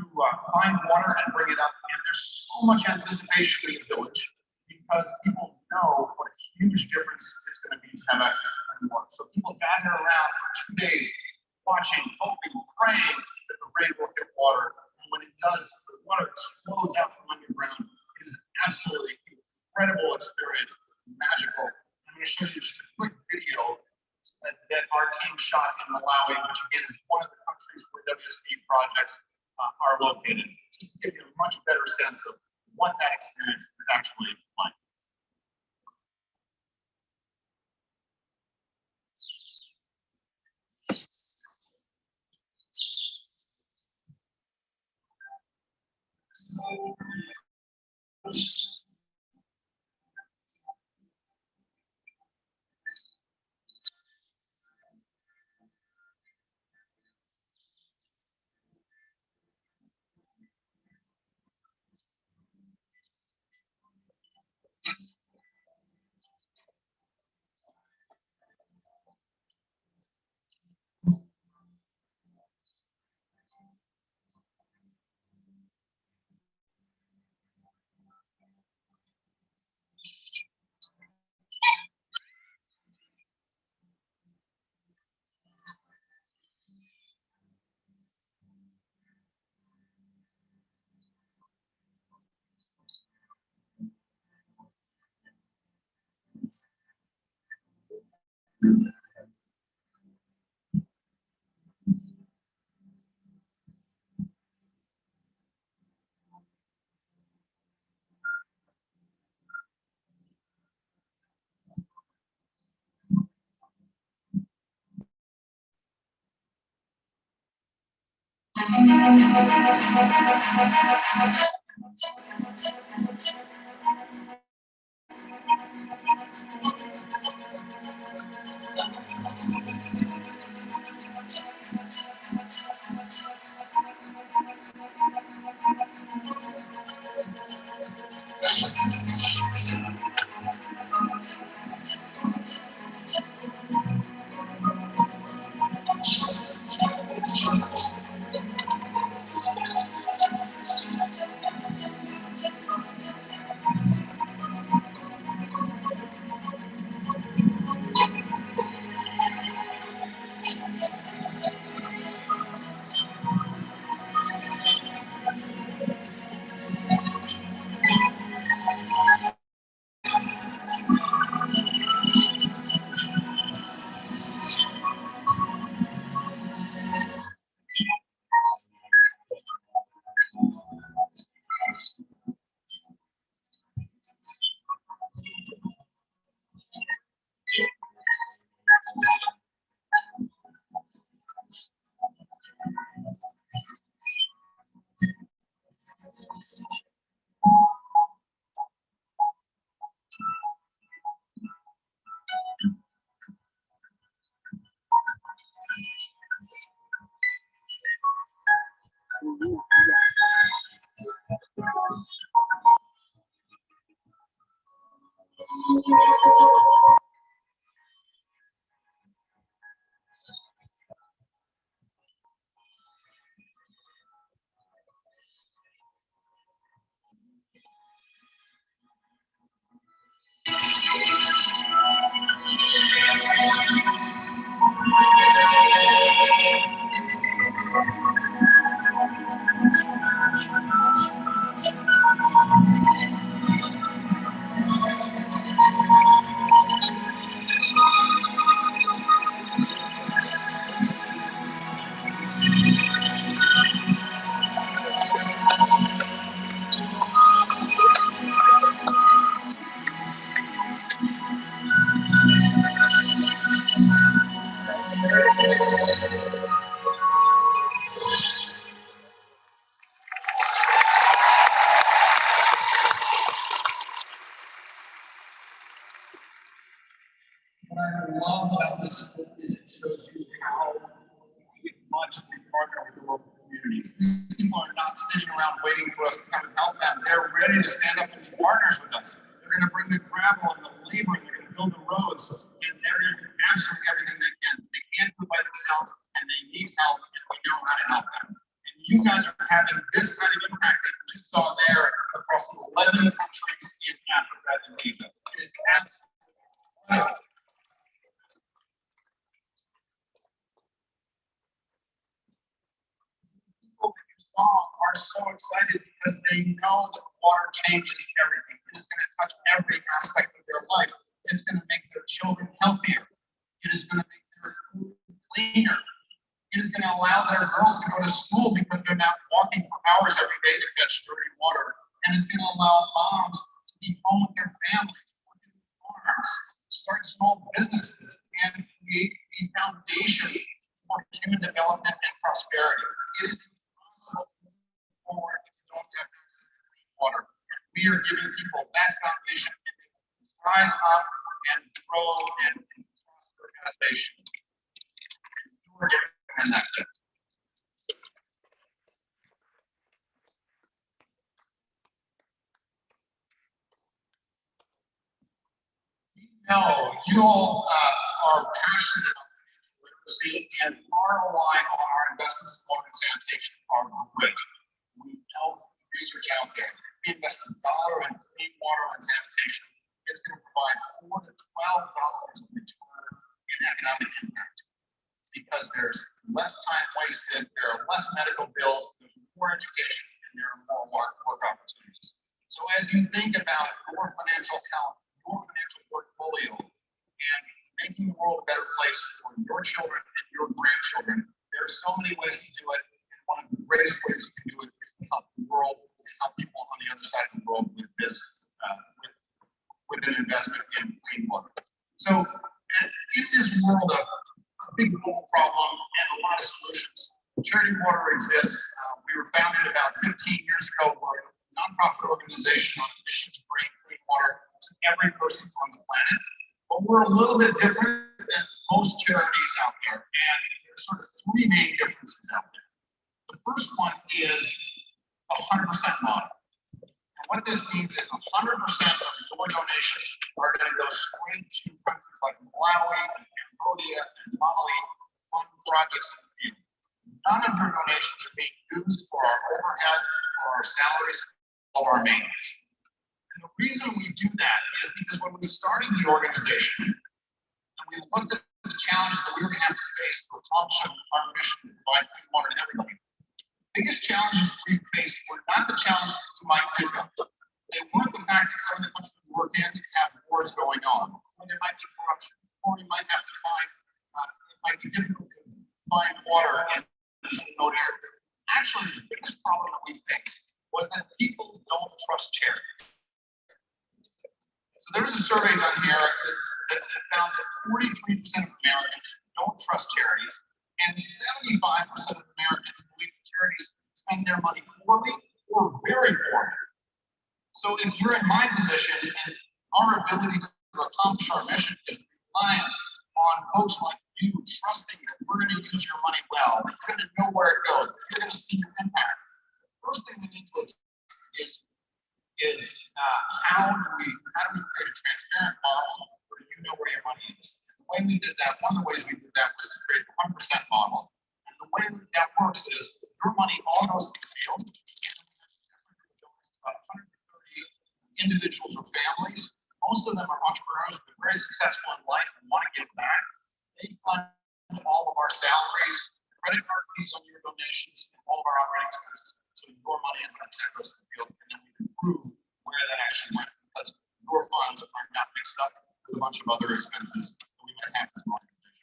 find water and bring it up. And there's so much anticipation in the village because people know what a huge difference it's going to be to have access to clean water. So people gather around for 2 days praying that the rain will hit water. And when it does, the water explodes out from underground. It is an absolutely incredible experience. It's magical. I'm going to show you just a quick video that our team shot in Malawi, which again is one of the countries where WSP projects are located, just to give you a much better sense of what that experience is actually like. What I love about this is it shows you how much we partner with the local communities. These people are not sitting around waiting for us to come and help them. They're ready to stand up and be partners with us. They're going to bring the gravel and the labor, and they're going to build the roads, and they're going to do absolutely everything they can. They can't do it by themselves, and they need help, and we know how to help them. And you guys are having this kind of impact that you just saw there across 11 countries in Africa and Asia. It is absolutely incredible. mom are so excited because they know that water changes everything. It is going to touch every aspect of their life. It's going to make their children healthier. It is going to make their food cleaner. It is going to allow their girls to go to school because they're not walking for hours every day to fetch dirty water. And it's going to allow moms to be home with their families, work in farms, start small businesses, and create a foundation for human development and prosperity. It is impossible to move forward if you don't have access to clean water. And we are giving people that foundation and they will rise up and grow and prosper as they should. We're giving them that gift. No, you all are passionate about financial literacy and ROI on our investments in water and sanitation are great. We know from the research out there, if we invest $1 in clean water and sanitation, it's going to provide $4 to $12 in return in economic impact. Because there's less time wasted, there are less medical bills, there's more education, and there are more work opportunities. So as you think about your financial health, your financial portfolio, and making the world a better place for your children and your grandchildren, there are so many ways to do it. And one of the greatest ways you can do it is to help the world and help people on the other side of the world with this, with an investment in clean water. So in this world of a big global problem and a lot of solutions, Charity Water exists. We were founded about 15 years ago. We're a nonprofit organization on a mission to bring clean water to every person on the planet. But we're a little bit different than most charities out there. And there's sort of three main differences out there. The first one is a 100% model. And what this means is 100% of your donations are going to go straight to countries like Malawi and Cambodia and Mali to fund projects in the field. None of your donations are being used for our overhead, for our salaries, or our maintenance. And the reason we do that is because when we started the organization and we looked at the challenges that we were going to have to face to accomplish our mission to provide clean water to everybody, the biggest challenges we faced were not the challenges that you might think of. They weren't the fact that some of the countries we work in have wars going on, or there might be corruption, or you might have to find, it might be difficult to find water in these remote areas. Actually, the biggest problem that we faced was that people don't trust charity. So there was a survey done here that found that 43% of Americans don't trust charities, and 75% of Americans believe that charities spend their money poorly or very poorly. So if you're in my position and our ability to accomplish our mission is reliant on folks like you trusting that we're going to use your money well, that you're going to know where it goes, that you're going to see your impact, the first thing we need to address is how do we create a transparent model where you know where your money is. And the way we did that, one of the ways we did that was to create the 100% model. And the way that works is your money all goes to the field. About 130 individuals or families. Most of them are entrepreneurs who are very successful in life and want to give back. They fund all of our salaries, credit card fees on your donations, and all of our operating expenses. So your money 100% goes to the field, and then we can prove where that actually went because your funds are not mixed up with a bunch of other expenses that we might have as an organization.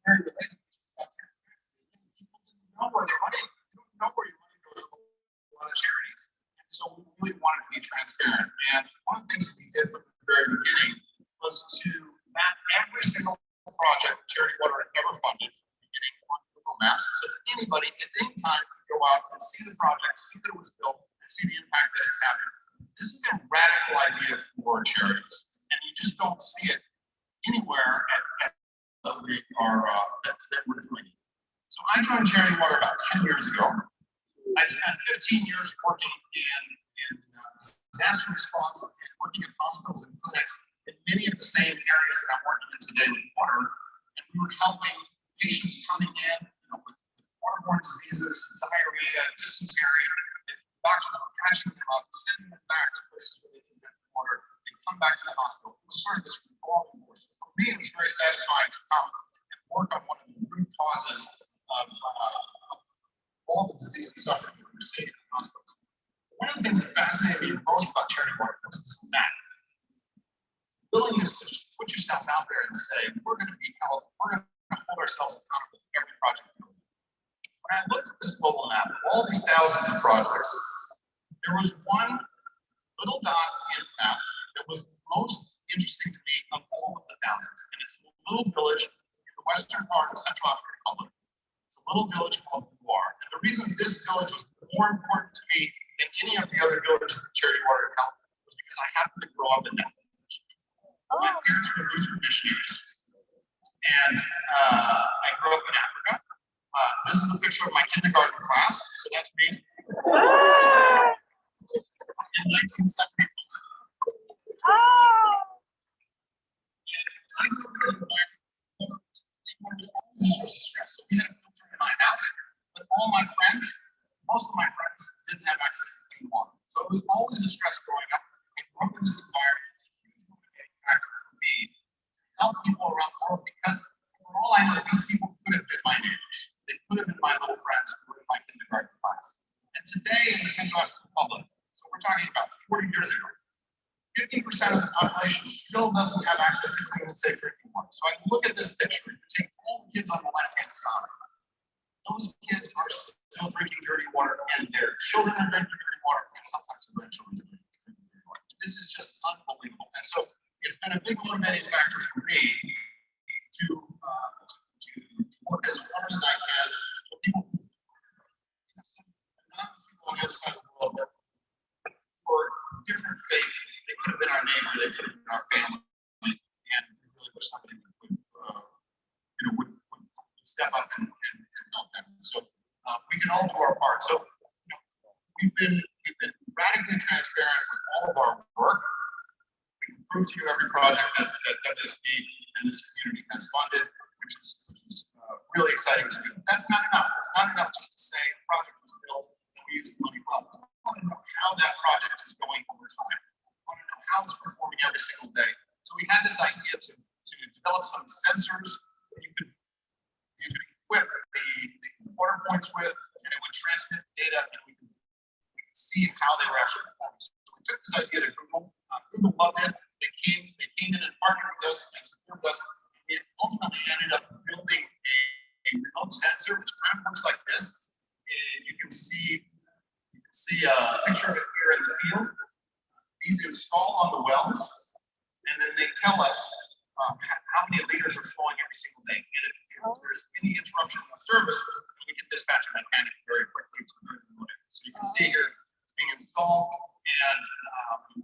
Very related to transparency. People didn't know where their money, you don't know where your money goes to a lot of charities. And so we really wanted to be transparent. And one of the things that we did from the very beginning was to map every single project Charity Water had ever funded from the beginning on Google Maps, so that anybody at any time could go out and see the project, see that it was built, and see the impact that it's having. This is a radical idea for charities, and you just don't see it anywhere that we are that we're doing. So I joined Charity Water about 10 years ago. I spent 15 years working in disaster response and working in hospitals and clinics in many of the same areas that I'm working in today with water. And we were helping patients coming in, with waterborne diseases, diarrhea, dysentery. Doctors were catching them up, sending them back to places where they didn't get water. They come back to the hospital. It was sort of this revolving door. So from me, it was very satisfying to come and work on one of the root causes of all the disease and suffering that we're seeing in hospitals. One of the things that fascinated me most about charity work was this willingness to just put yourself out there and say, we're going to be held, we're going to hold ourselves accountable for every project. When I looked at this global map of all these thousands of projects, there was one little dot in the map that was the most interesting to me of all of the thousands. And it's a little village in the western part of Central African Republic. It's a little village called Loire. And the reason this village was more important to me than any of the other villages that Charity Water helped was because I happened to grow up in that village. My parents were Lutheran missionaries. And I grew up in Africa. This is a picture of my kindergarten class. So that's me. In 1974. I grew up in an environment where there was always a source of stress. So we had a filter in my house, but all my friends, most of my friends didn't have access to clean water. So it was always a stress growing up. I grew up in this environment. It was a huge motivating factor for me to help people around the world because for all I know, these people could have been my neighbors. They could have been my little friends who were in my kindergarten class. And today in the Central African Republic, so we're talking about 40 years ago, 50% of the population still doesn't have access to clean and safe drinking water. So I look at this picture and take all the kids on the left-hand side. Those kids are still drinking dirty water, and their children are drinking dirty water, and sometimes their grandchildren are drinking dirty water. This is just unbelievable. And so it's been a big motivating factor for me to work as hard as I can for people on the other side of the world for different faith. They could have been our neighbor, they could have been our family, and we really wish somebody would step up and help them. So we can all do our part. So we've been radically transparent with all of our work. We can prove to you every project that WSB and this community has funded, which is really exciting to do. That's not enough. It's not enough just to say the project was built and we used the money well. We want to know how that project is going over time. We want to know how it's performing every single day. So we had this idea to develop some sensors that you could equip the water points with, and it would transmit data, and we could see how they were actually performing. So we took this idea to Google. Google loved it. They came in and partnered with us and supported us. It ultimately ended up building a remote sensor, which kind of looks like this. And you can see a picture of it here in the field. These install on the wells, and then they tell us how many liters are flowing every single day. And if there's any interruption in service, we can dispatch a mechanic very quickly to the unit. So you can see here it's being installed, and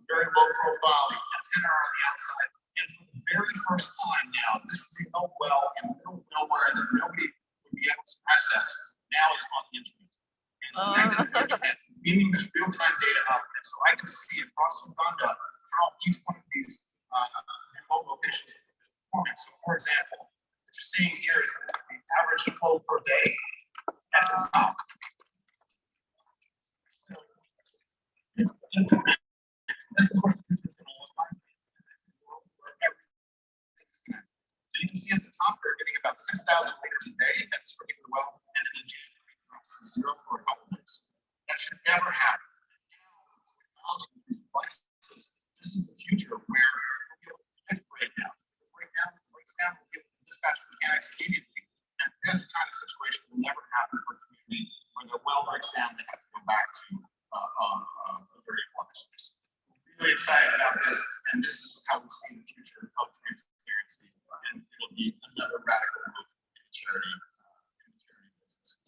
very low profile, the antenna on the outside. And for the very first time now, this remote well in the middle of nowhere that nobody would be able to access now is on the internet. And it's connected to the internet, beaming this real-time data up. And so I can see across Uganda how each one of these remote locations is performing. So for example, what you're seeing here is the average flow per day at the top. This is what the future is going to look like. So you can see at the top, they're getting about 6,000 liters a day at this particular well, and then in January, it drops to zero for a couple months. That should never happen. Technology with these devices, this is the future where we'll be able to break down. Breaks down, we'll get dispatch mechanics immediately. And this kind of situation will never happen for a community where their well breaks down, they have to go back to a dirty water source. We're really excited about this, and this is how we see the future of transparency, and it'll be another radical move in the charity business.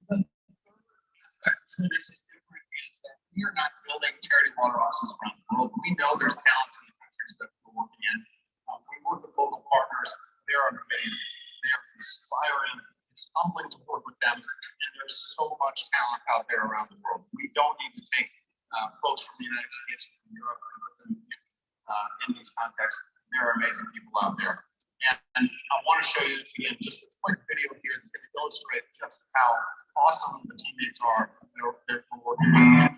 The third aspect to this is different is that we are not building charity water offices around the world. We know there's talent in the countries that we're working in. We work with local partners. They're amazing. They're inspiring. It's humbling to work with them. And there's so much talent out there around the world. We don't need to take folks from the United States or from Europe and put them in these contexts. There are amazing people out there. And I want to show you again just a quick video here that's going to illustrate just how awesome the teammates are that we're working with.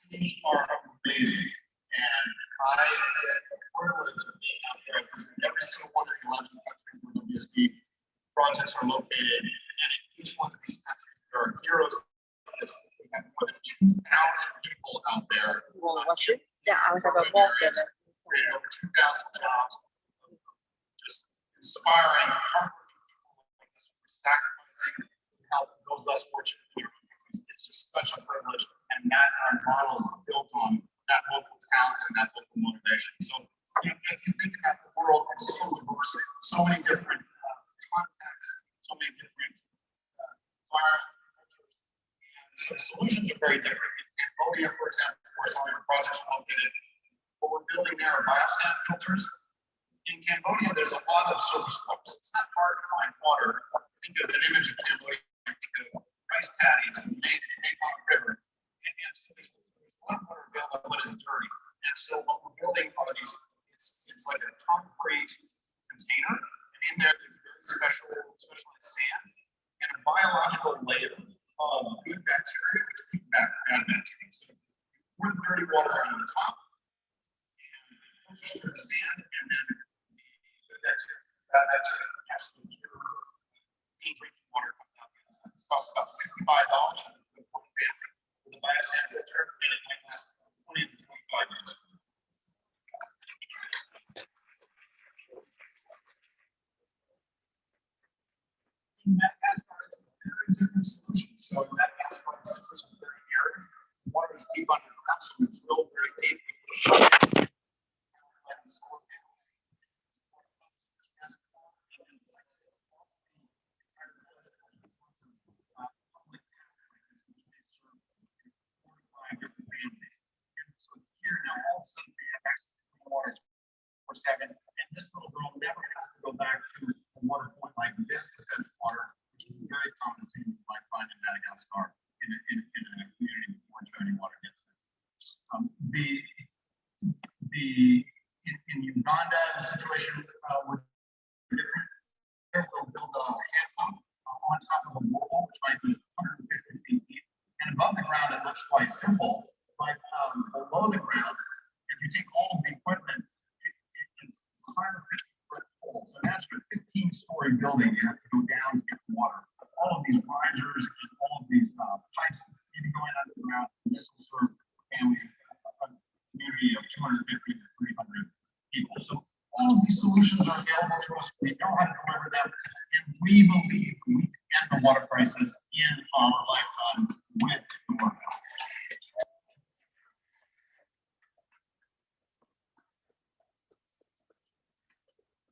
These are amazing, and I get the privilege of being out there visiting every single one of the 11 countries where WSP projects are located, and in each one of these countries there are heroes like this. We have more than 2,000 people out there. Yeah, I have a walk in it. Created over 2,000 jobs, just inspiring, hardworking people like this who are sacrificing to help those less fortunate people. It's just such a privilege, and that our model is built on that local talent and that local motivation. So, you know, if you think about the world, it's so diverse, so many different contexts, so many different environments, cultures, and so the solutions are very different. In Cambodia, for example, where some of the projects are located, what we're building there are biosand filters. In Cambodia, there's a lot of surface slopes. It's not hard to find water. Think of an image of Cambodia, think of rice paddies and Mekong River. And so there's a lot of water available, but it's dirty. And so what we're building are these, it's like a concrete container, and in there there's very specialized sand and a biological layer of good bacteria which keep back bad bacteria. So pour the dirty water on the top, and filters through the sand, and then the bacteria, bad bacteria absolutely pure, clean drinking water comes out. It costs about $65 for one family with a biosand filter, and it might last 20 to 25 years. In Madagascar, it's a very different solution. So in Madagascar, the situation is very arid. Water is deep underground, so we drill very deep. Here now, all of a sudden, we have access to clean water 24/7, and this little girl never has to go back to a water point like this to fetch water, which is a very common scene you might find in Madagascar in a community before dirty water gets there. In Uganda, the on top of a wall, which might be 150 feet deep. And above the ground, it looks quite simple. But below the ground, if you take all of the equipment, it's 150-foot pole. So imagine a 15-story building you have to go down to get the water. All of these risers and all of these pipes need to go in underground. This will serve a family, a community of 250 to 300 people. So all of these solutions are available to us. We know how to deliver them, and we believe we can end the water crisis in our lifetime with the water.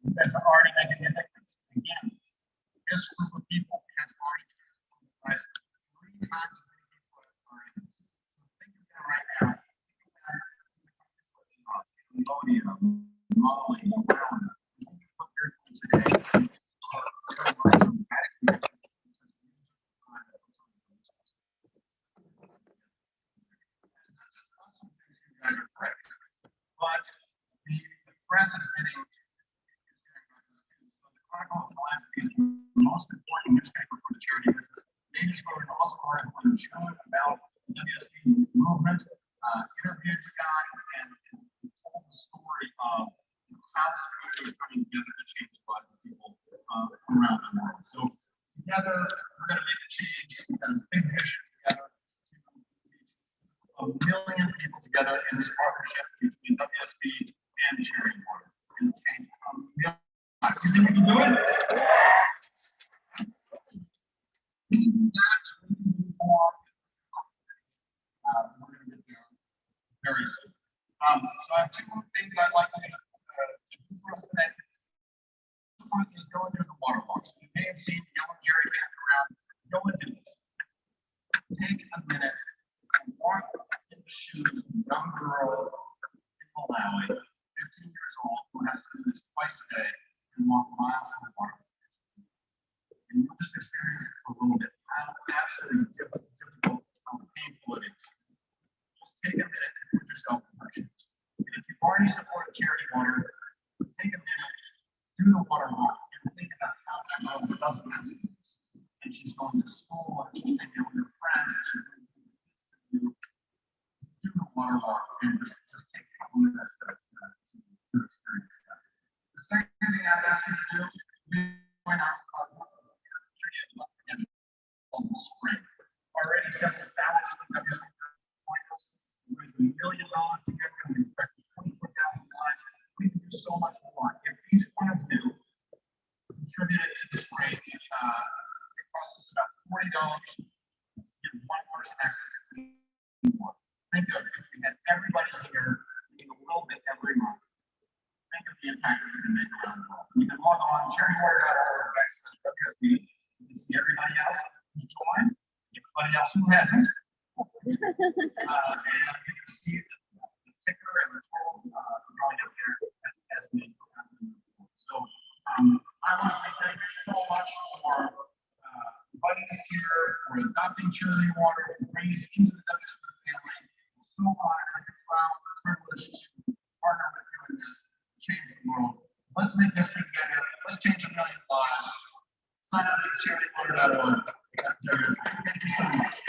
You guys are already making a difference. Again, this group of people has already transformed 3 times as many people as already. So think of that right now. Think of Cambodia, Mali, Maryland. Think of what they're doing today. But the press is getting the most important newspaper for the charity business. They just wrote an awesome article in June about the WSP movement, interviewed the guys, and told the story of how this community is coming together to change the lives of people around the world. So together, we're going to make a change. We've got a big vision together to reach 1 million people together in this partnership between WSP and Charity Water. And change from million. Do you think we can do it? We're going to get there very soon. So I have 2 things I'd like to do for us today. One is go into the water walk. So you may have seen yellow jerry cans around. Go into this. Take a minute and walk in the shoes of a young girl in Malawi, 15 years old, who has to do this twice a day and walk miles from the water. And you'll just experience it for a little bit. How absolutely difficult, how painful it is. Just take a minute to put yourself in her shoes. And if you've already supported Charity Water, take a minute, do the water walk, and think about how that girl doesn't have to do this. And she's going to school, and she's hanging out with her friends, and she's doing things to do the water walk, and just take a couple minutes to experience that. The second thing I'd ask you to do, point out on the spring. Already several thousand points, raised $1 million together, and we affected 24,000 lives. We can do so much more. If each one of you contributed to the spring, it costs us about $40 to give one person access to clean water. Think of it, if we had everybody here doing a little bit every month. Think of the impact we can make around the world. You can log on charitywater.org/WSB. You can see everybody else who's joined, everybody else who hasn't. And you can see the ticker and the total going up there as we go down the board. So I want to say thank you so much for inviting us here, for adopting Charity Water, for bringing us into the WSB family. I'm so honored and proud and privileged to partner with you in this. Change the world. Let's make history together. Let's change 1 million lives. Sign up at charitywater.org. Thank you so much.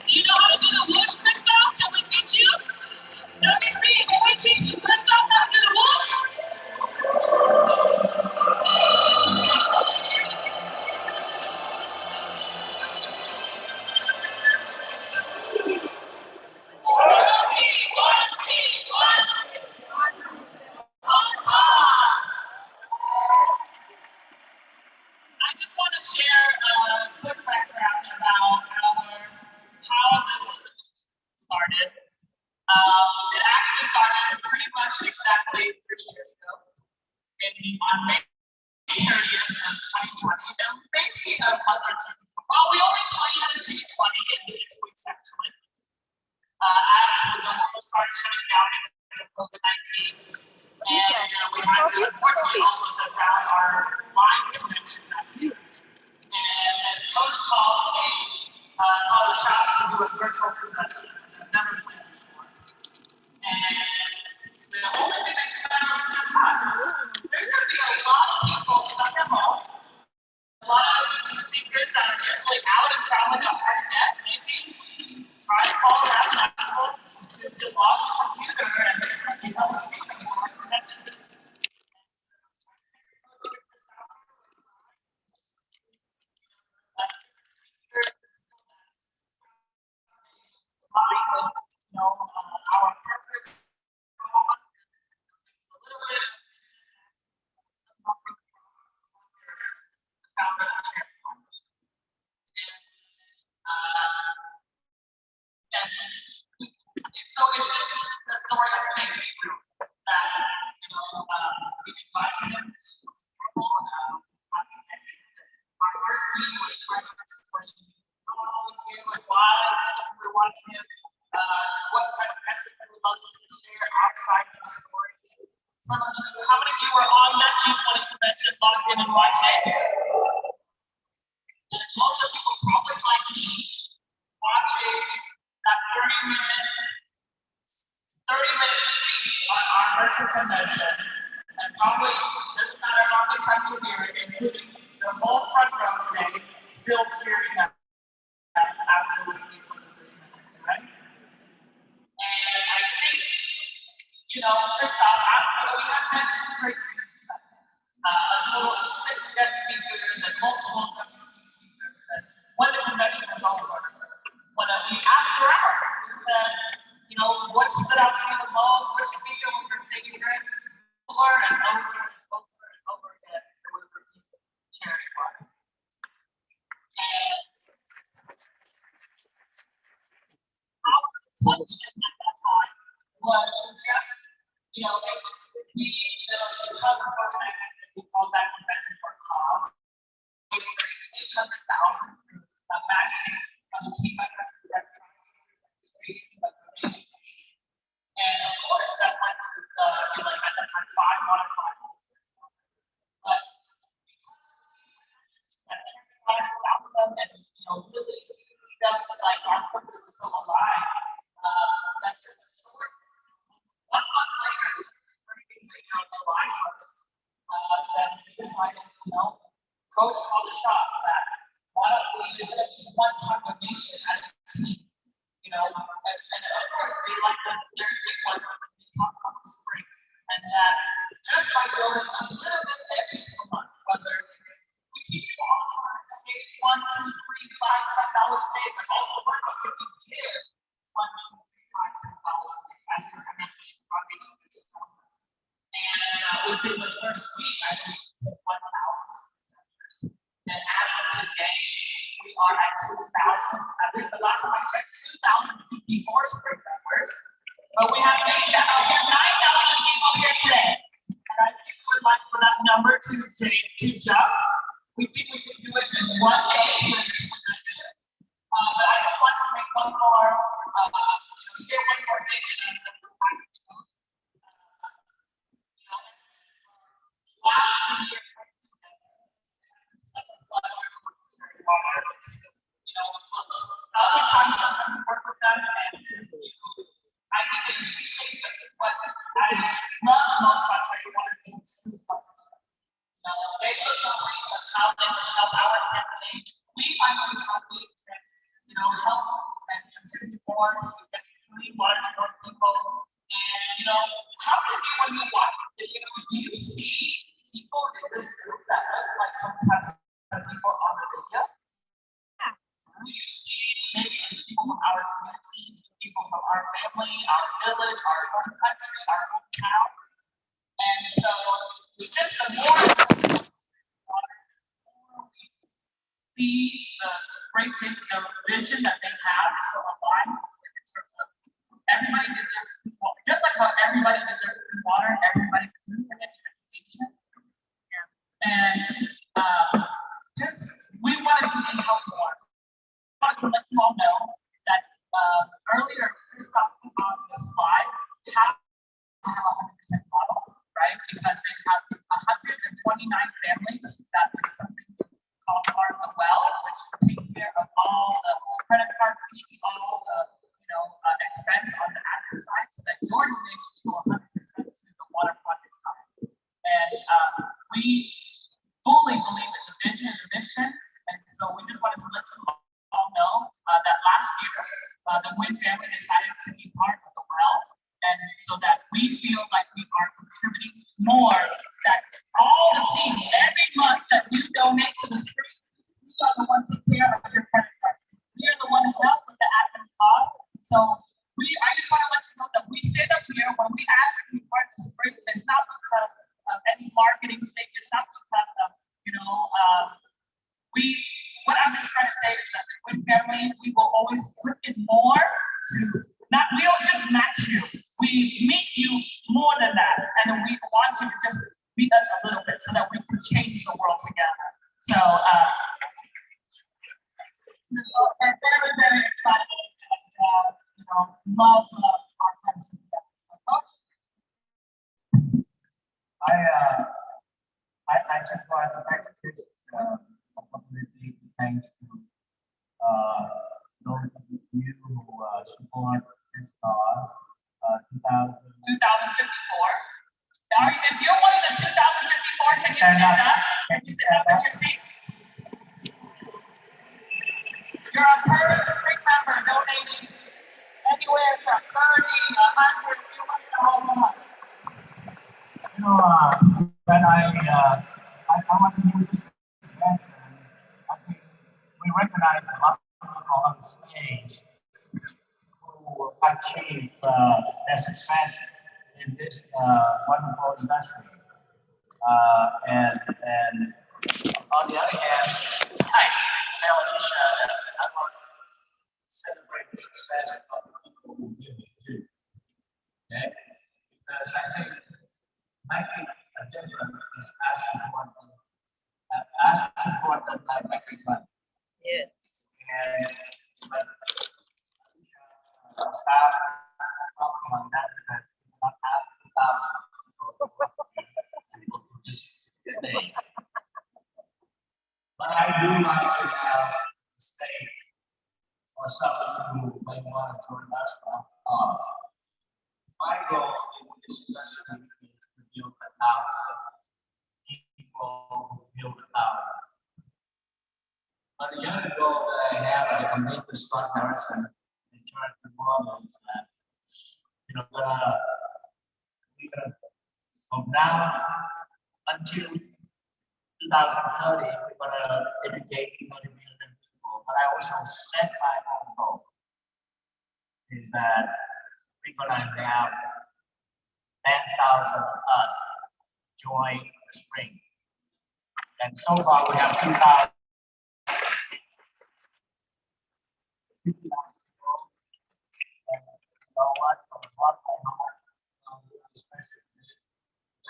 You know how to do the whoosh, Crystal? Can we teach you? WSP, can we teach Crystal how to do the whoosh? I just want to share a quick background about how this started. It actually started pretty much exactly 30 years ago, on May 30th of 2020, and maybe a month or two before. Well, we only planned G20 in 6 weeks, actually. as the world started shutting down because of COVID-19. And we had to unfortunately also shut down our live convention that year. And Coach calls a shot to do a virtual convention, which I've never planned before. And the only thing that came out of this time, there's going to be a lot of people stuck at home. A lot of speakers that are usually out and traveling a hard net, maybe try to call that people to just log on the computer and become a speaker for a convention. Our purpose, a little bit so it's just the story of faith that we invited him. Our first meeting was trying to explain what we do and why we want him, to what kind of message we would love him to share outside the story. Some of you, how many of you were on that G20 convention, logged in and watching? And most of you were probably like me, watching that 30-minute speech on our virtual convention, and probably doesn't matter how many times you hear it, including the whole front row today, still tearing up after listening for the 30 minutes, right? And I think, Christoph, we have had some great speakers, a total of 6 guest speakers and multiple WSP speakers. And when the convention was over, when we asked around, we said, what stood out to you the most? Which speaker was your favorite? Over and over and over and over again, it was repeated. Charity Water. And our intention at that time was to just, because of COVID-19, we called that convention for a cause, which raised $800,000 through matching of the team members who had registration of donation fees. And of course, that went to the, at that time, 5 water projects. But because that charity water stood out to them and, really felt like our purpose was so alive, that just a short 1 month later, 30 days later, on July 1st, then we decided, Coach called a shot that why don't we, instead of just one-time donation as a team, and of course, there's big one when we talk about the spring, and that just by donating a little bit every single month, whether it's, we teach people all the time, save $1, $2, $3, $5, $10 a day, but also learn what can we give $1, $2, $3, $5, $10 a day as your financial foundation is strong. And within the first week, I believe we hit 1,000 members. And as of today, we are at 2,000. At least the last time I checked, 2,054 spring members. But we have 9,000 people here today. And I think we would like for that number to jump. We think we can do it in 1 day for this convention. But I just want to make one more, share one more thing. Last 3 years, it's such a pleasure to work with Charity Water. Other times sometimes we work with them, and I think they really shape what I love the most about Charity Water is its true partnership. They look for ways of how they can help our campaign. We find ways how we can, help and contribute more to get clean water to more people. And how can you, when you watch the video, do you see people in this group that look like sometimes people on the video? Yeah. Do you see maybe it's people from our community, people from our family, our village, our home country, our hometown? And so the more we see the great vision that they have is so aligned in terms of everybody deserves clean water. Just like how everybody deserves clean water, everybody deserves education. And we wanted to help more. I want to let you all know that earlier, Christoph because they have 129 families that is something called Part of the Well, which take care of all the credit card fee, all the expense on the active side, so that your donations go 100% to the water project side. And we fully believe in the vision and the mission, and so we just wanted to let you all know that last year the Wynn family decided to be part of the well, and so that we feel like we are contributing more, that all the team, every month that you donate to the spring, we are the ones to take care of your credit card. We are the ones to help with the admin cost. So I just want to let you know that we stand up here when we ask you to be part of the spring. It's not because of any marketing thing. It's not because of what I'm just trying to say is that the Wynn family, we will always put in more to we don't just match you. We meet you more than that. And then we want you to just meet us a little bit so that we can change the world together. So we're very, very excited and love our friendship. I just want to thank this opportunity, thanks to those of you who support this cause. 2054. Now, if you're one of the 2054, can you stand up? Can you sit up in your seat? You're a current spring member donating anywhere from 30, 100, you want to know how much. When I want to use this to mention, I think we recognize a lot of people on the stage who achieve their success in this wonderful industry. And on the other hand, I tell Alicia that I want to celebrate the success of the people who give it too. Okay? Because I think making a difference is as important like making money. Yes. And staff talking on that because not ask 2,000 people to this stage. But I do like to have a stage for someone who may want to join us off. My goal in this lesson is to build a house of people who build a house. But the other goal that I have, I can make the Scott Harrison in charge of the world is that, we're gonna, from now until 2030, we're gonna educate 30 million people. But I also set my own goal is that we're gonna have 10,000 of us join the spring. And so far we have 2,000.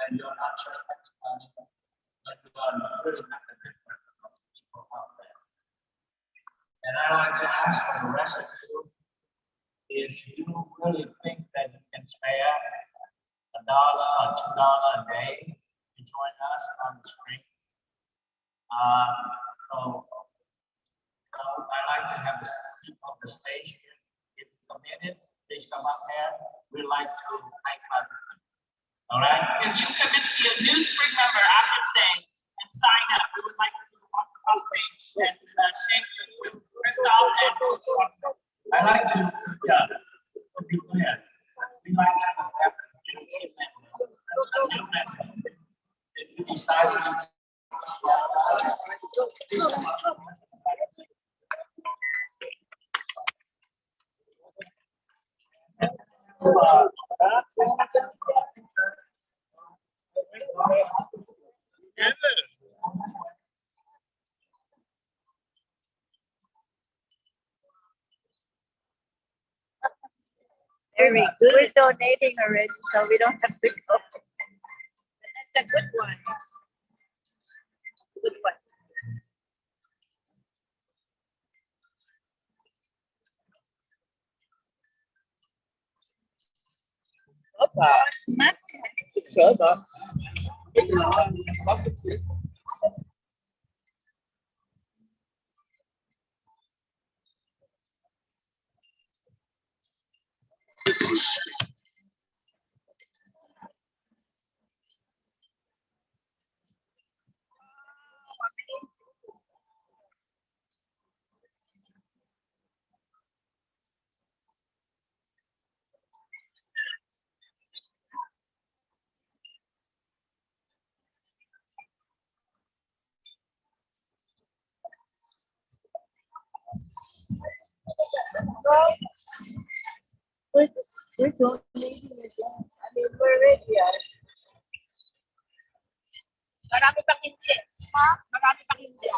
And you're not just making money, but you are really making a difference for people out there. And I like to ask for the rest of you, if you really think that you can spare $1 or $2 a day to join us on the screen. I like to have the people on the stage here. If you committed, please come up there. We like to high five. All right. If you commit to be a new spring member after today and sign up, we would like you to walk across stage and shake with Christoph and Coach. I like to, to be clear, we like to have a new team member, a new member. If you decide to Very good. We're donating already, so we don't have to go. That's a good one. Good one. Opa. Coba. We're donating again. I mean, we're ready. Marami pang hindi. Ha? Marami pang hindi.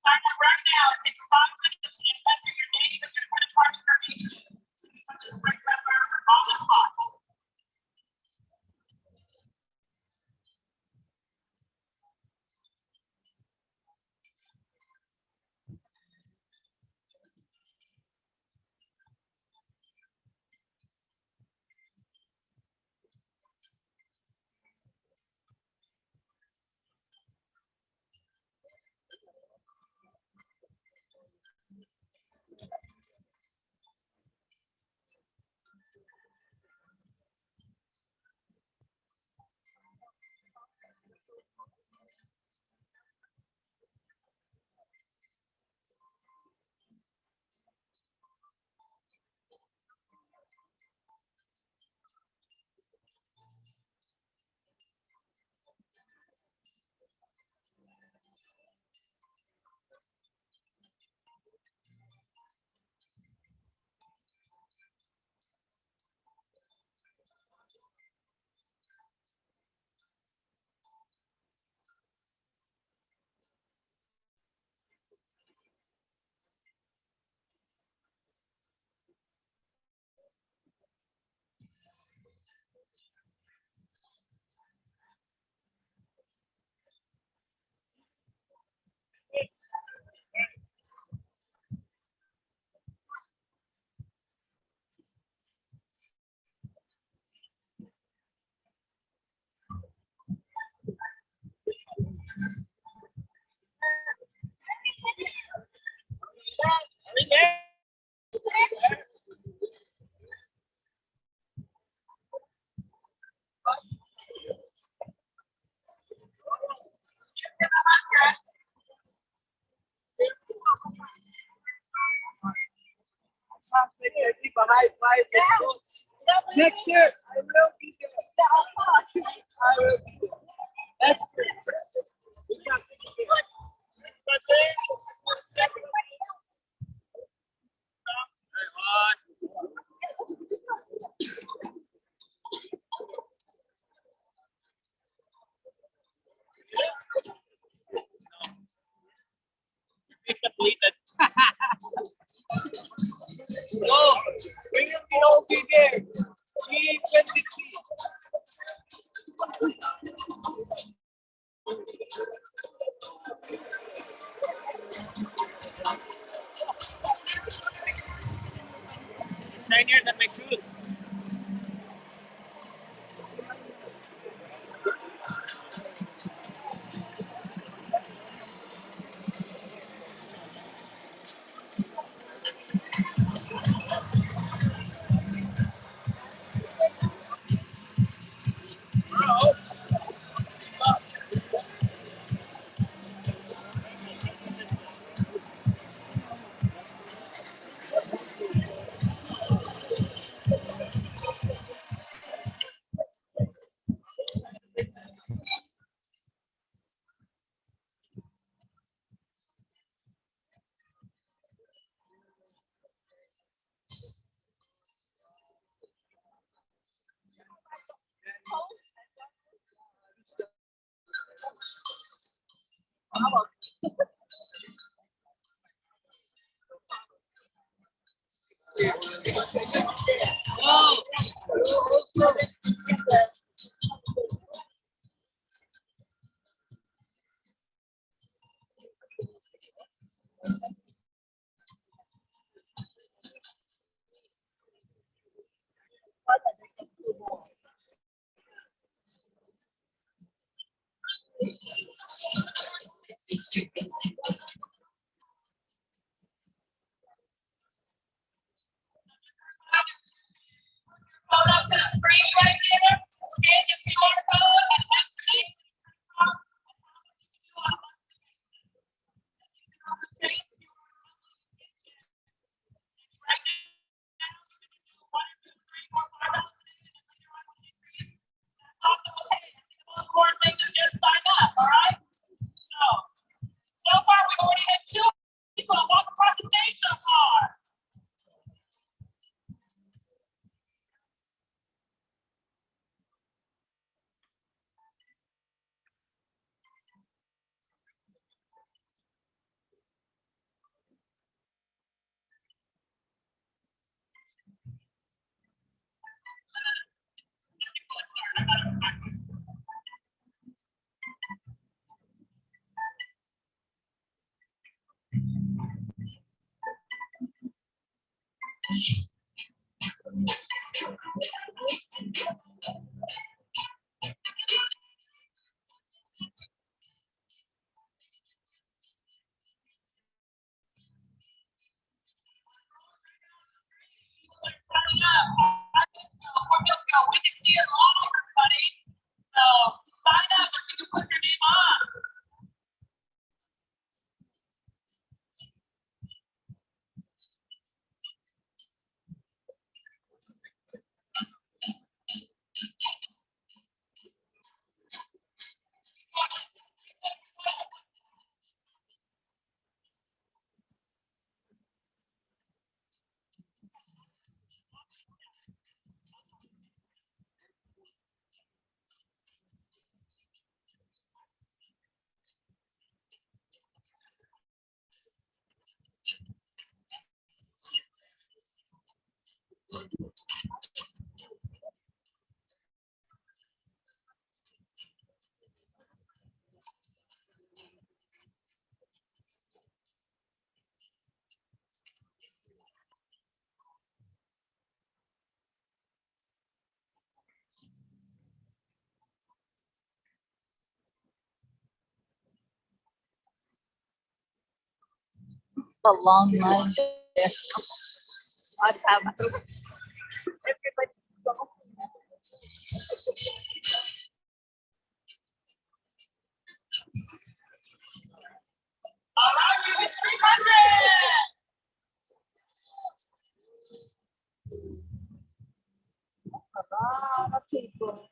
Sign up right now. It takes 5 minutes and it's enter your name and your credit card information. So you put the spring pepper on the spot. Next year, I will be there. I will be there. That's good. No, we will all be there. G23. Years and my shoes. Hold up to the screen right there. Scan your QR code and enter in. Important thing to just sign up, all right? So far we already had 2 people walk across the stage so far. Let's go. We can see it all, everybody. So sign up and you can put your name on. A long line there. I have everybody go. All right, you get 300. A lot of people.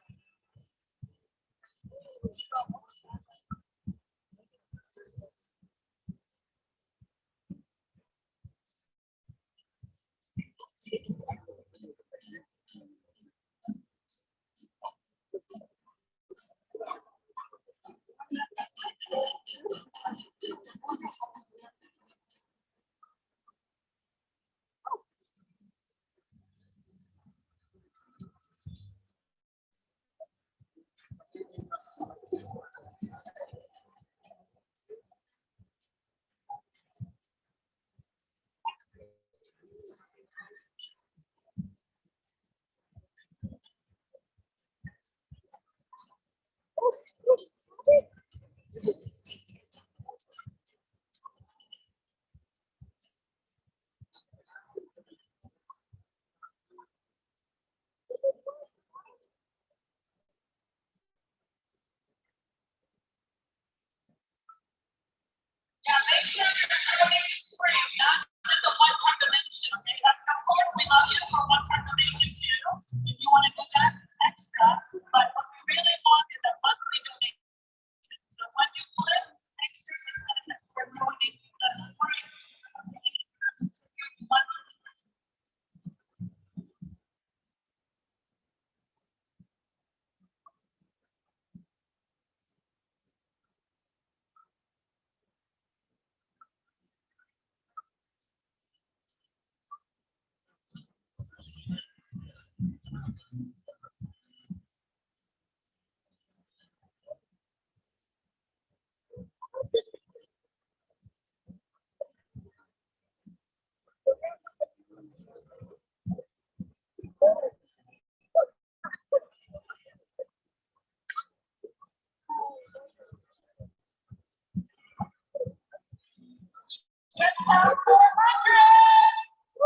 Let's go 400. Woo!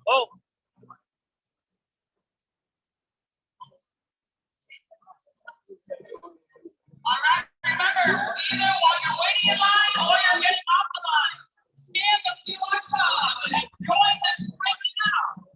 Oh. All right, remember, either while you're waiting in line or you're getting off the line, scan the QR code and join the sprint now.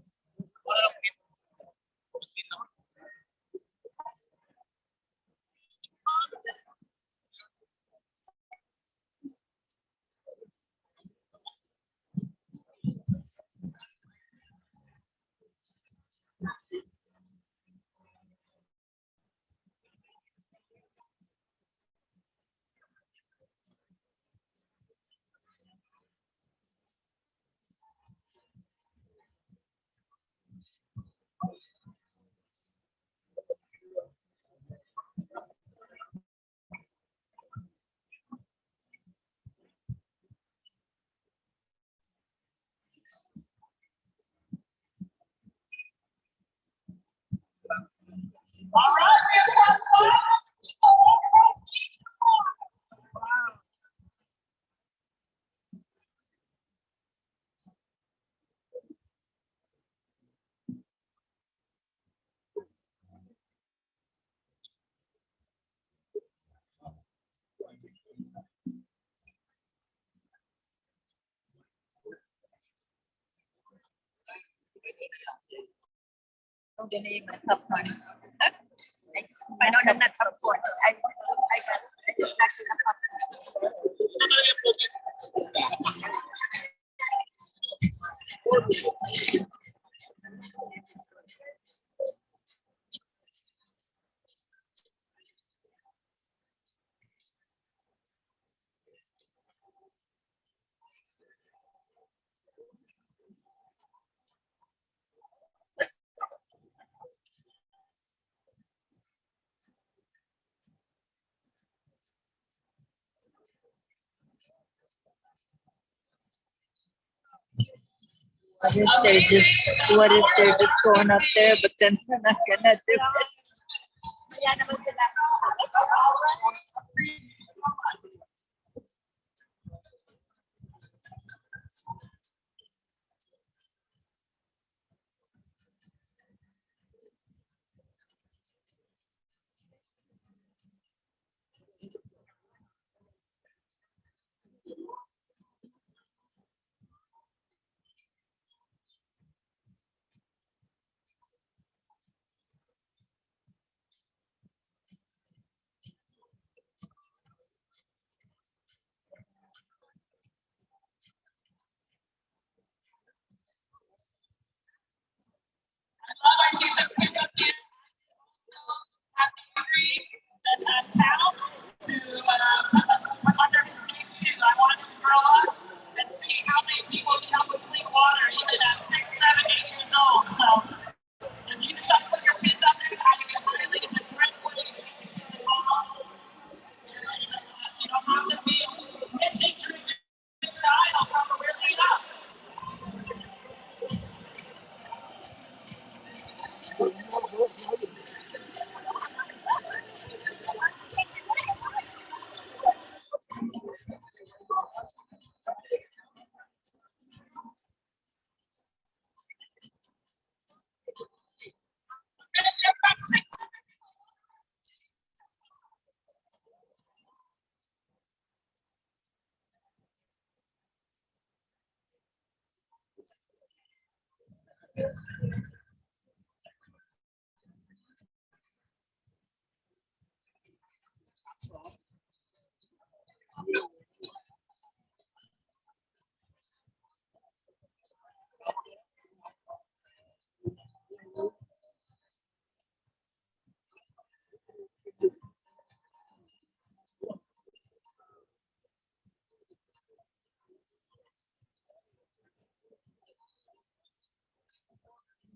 All right, we have 500 people across each one. Wow. I'm gonna eat my popcorn. I know that's not popcorn. I just snacked on popcorn. What if they're just going up there, but then they're not gonna do it? I see some kids up here. So happy free that panel to put under his name too. I wanted to grow up and see how many people can help with clean water even at 6, 7, 8 years old. So if you decide to put your kids up there, I think it's a great way to get your kids involved. You don't have to be mission driven child from really up.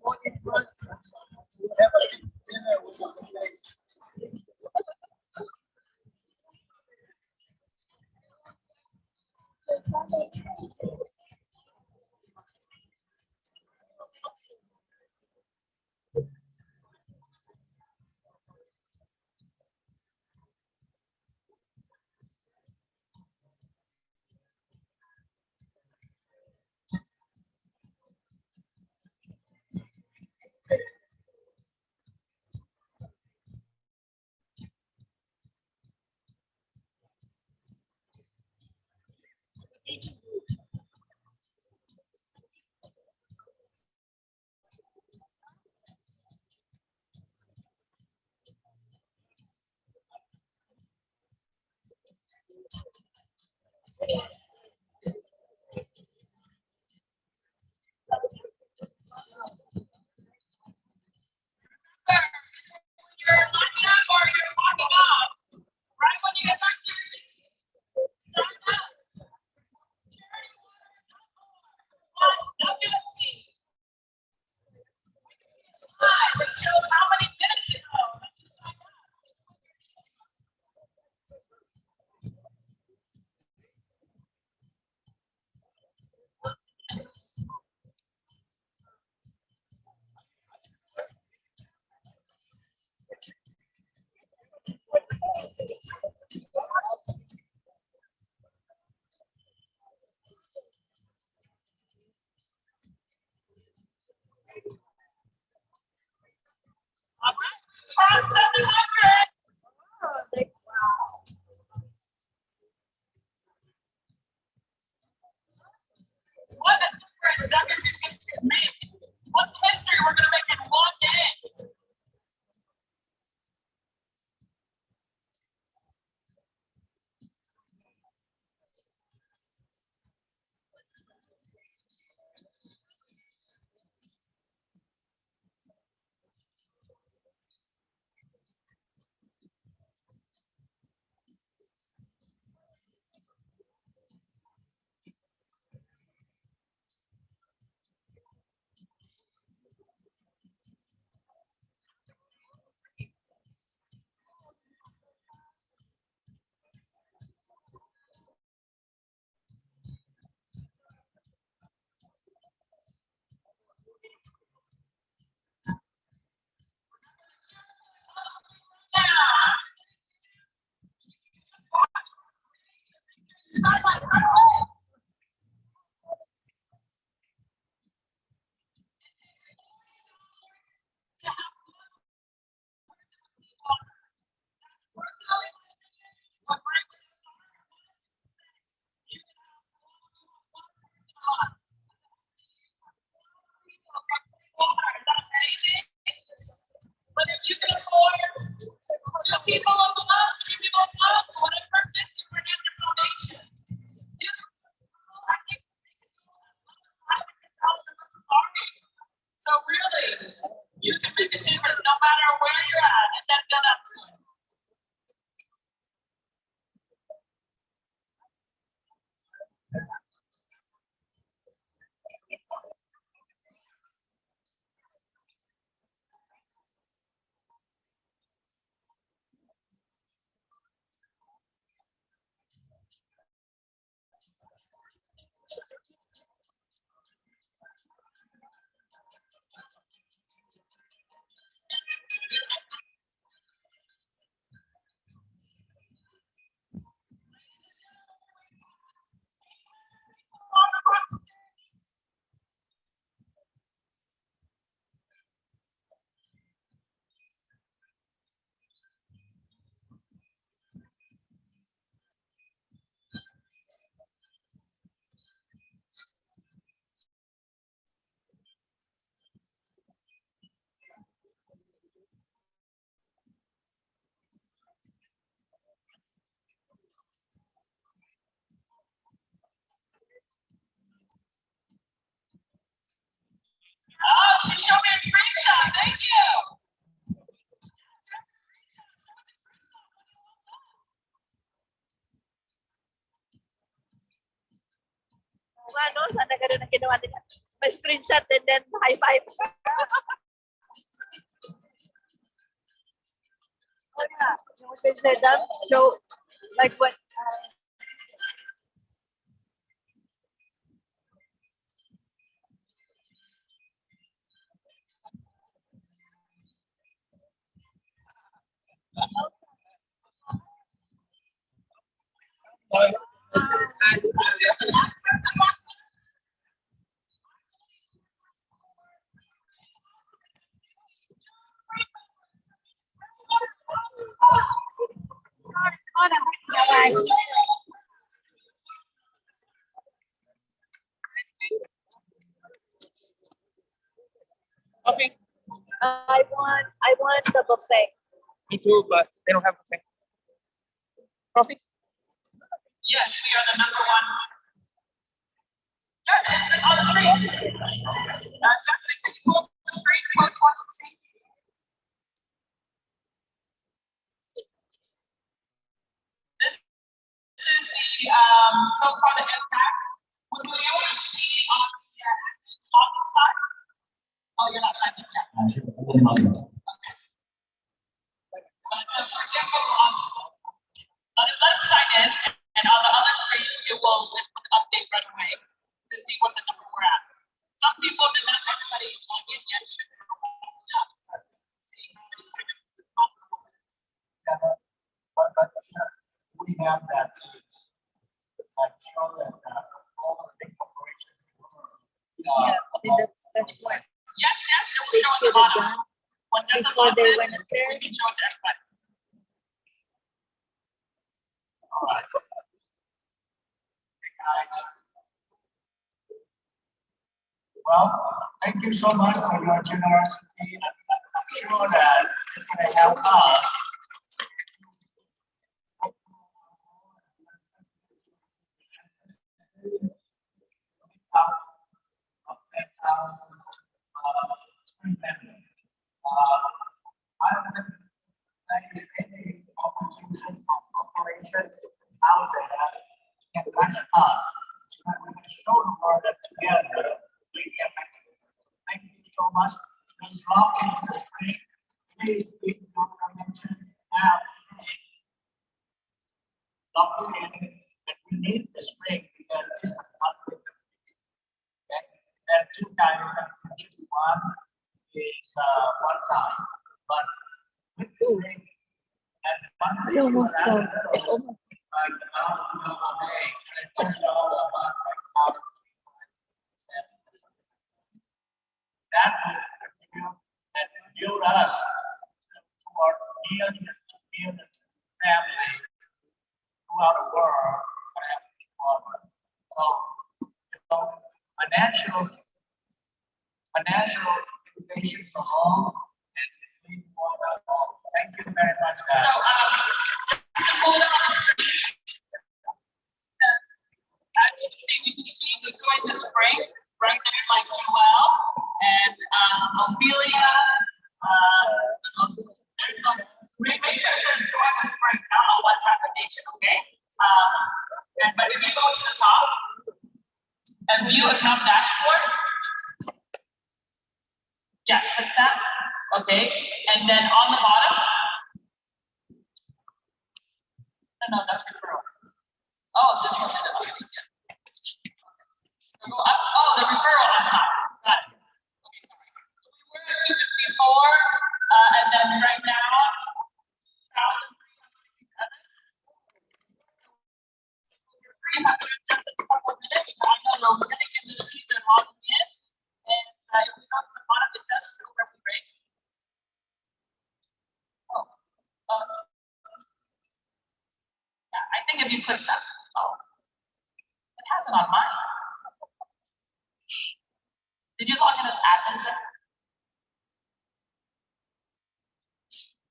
You're lucky or you're walking off. Right when you get back to your seat, sign up. Charity water.org/WFP. Live and show how many minutes ago that you signed up. All right, cross 700. What a difference that is going to make. What history we're going to make in one day. But if you can afford 2 people a month, 3 people a month, whatever it is, you bring in your donation. I think so really, you can make a difference no matter where you're at and then get up to it. screenshot and then high five. Oh yeah, they said that. So, like what? Okay. I want the buffet. Me too, but they don't have buffet. Coffee? Yes, we are the number one. Yes, it's on the screen. Jackson, can you pull up the screen? Coach wants to see. This is the so far the impacts. Would we be able to see on the side? Oh, you're not signing yet. Okay. But for example, let it sign in, and on the other screen, it will update right away to see what the number we're at. Some people did not everybody log in yet. See how many seconds is possible. But we have that piece. I'm sure that all the big corporations. That's what Yes, it will they show at should the have bottom. done When there's a before they button, went up there. we can show it to everybody. All right. Hey, guys. Well, thank you so much for your generosity. I'm sure that it's going to help us. I don't think there is any opposition or corporation out there that can match us. And we can show the world that together we can make it. Thank you so much. This law is the screen. Please keep your attention now. That we need the spring because this is not the future. Okay? There are two kinds of confusion. One is one time, but with the spring and one thing almost like saw. that will continue and build us to our near family throughout the world. So, financial education for all and clean water for all. Thank you very much, guys. So, to hold on the screen. As you can see, we joined the spring. Right there's like Joelle and Ophelia. There's some. Make sure it says join the spring, not a one-time donation, okay? But if you go to the top and view account dashboard, yeah, click that. Okay, and then on the bottom. No, that's referral. Oh, this one is update. Go up. Oh, the referral on top. Got it. Okay, sorry. So we were at 254, and then right now, 1,367. Just a couple of minutes. I know we're going to get the season logged in, and if we go to the bottom, it does show where we rate. Oh, yeah, I think if you click that, it has it on mine. Did you log in as admin, Jessica?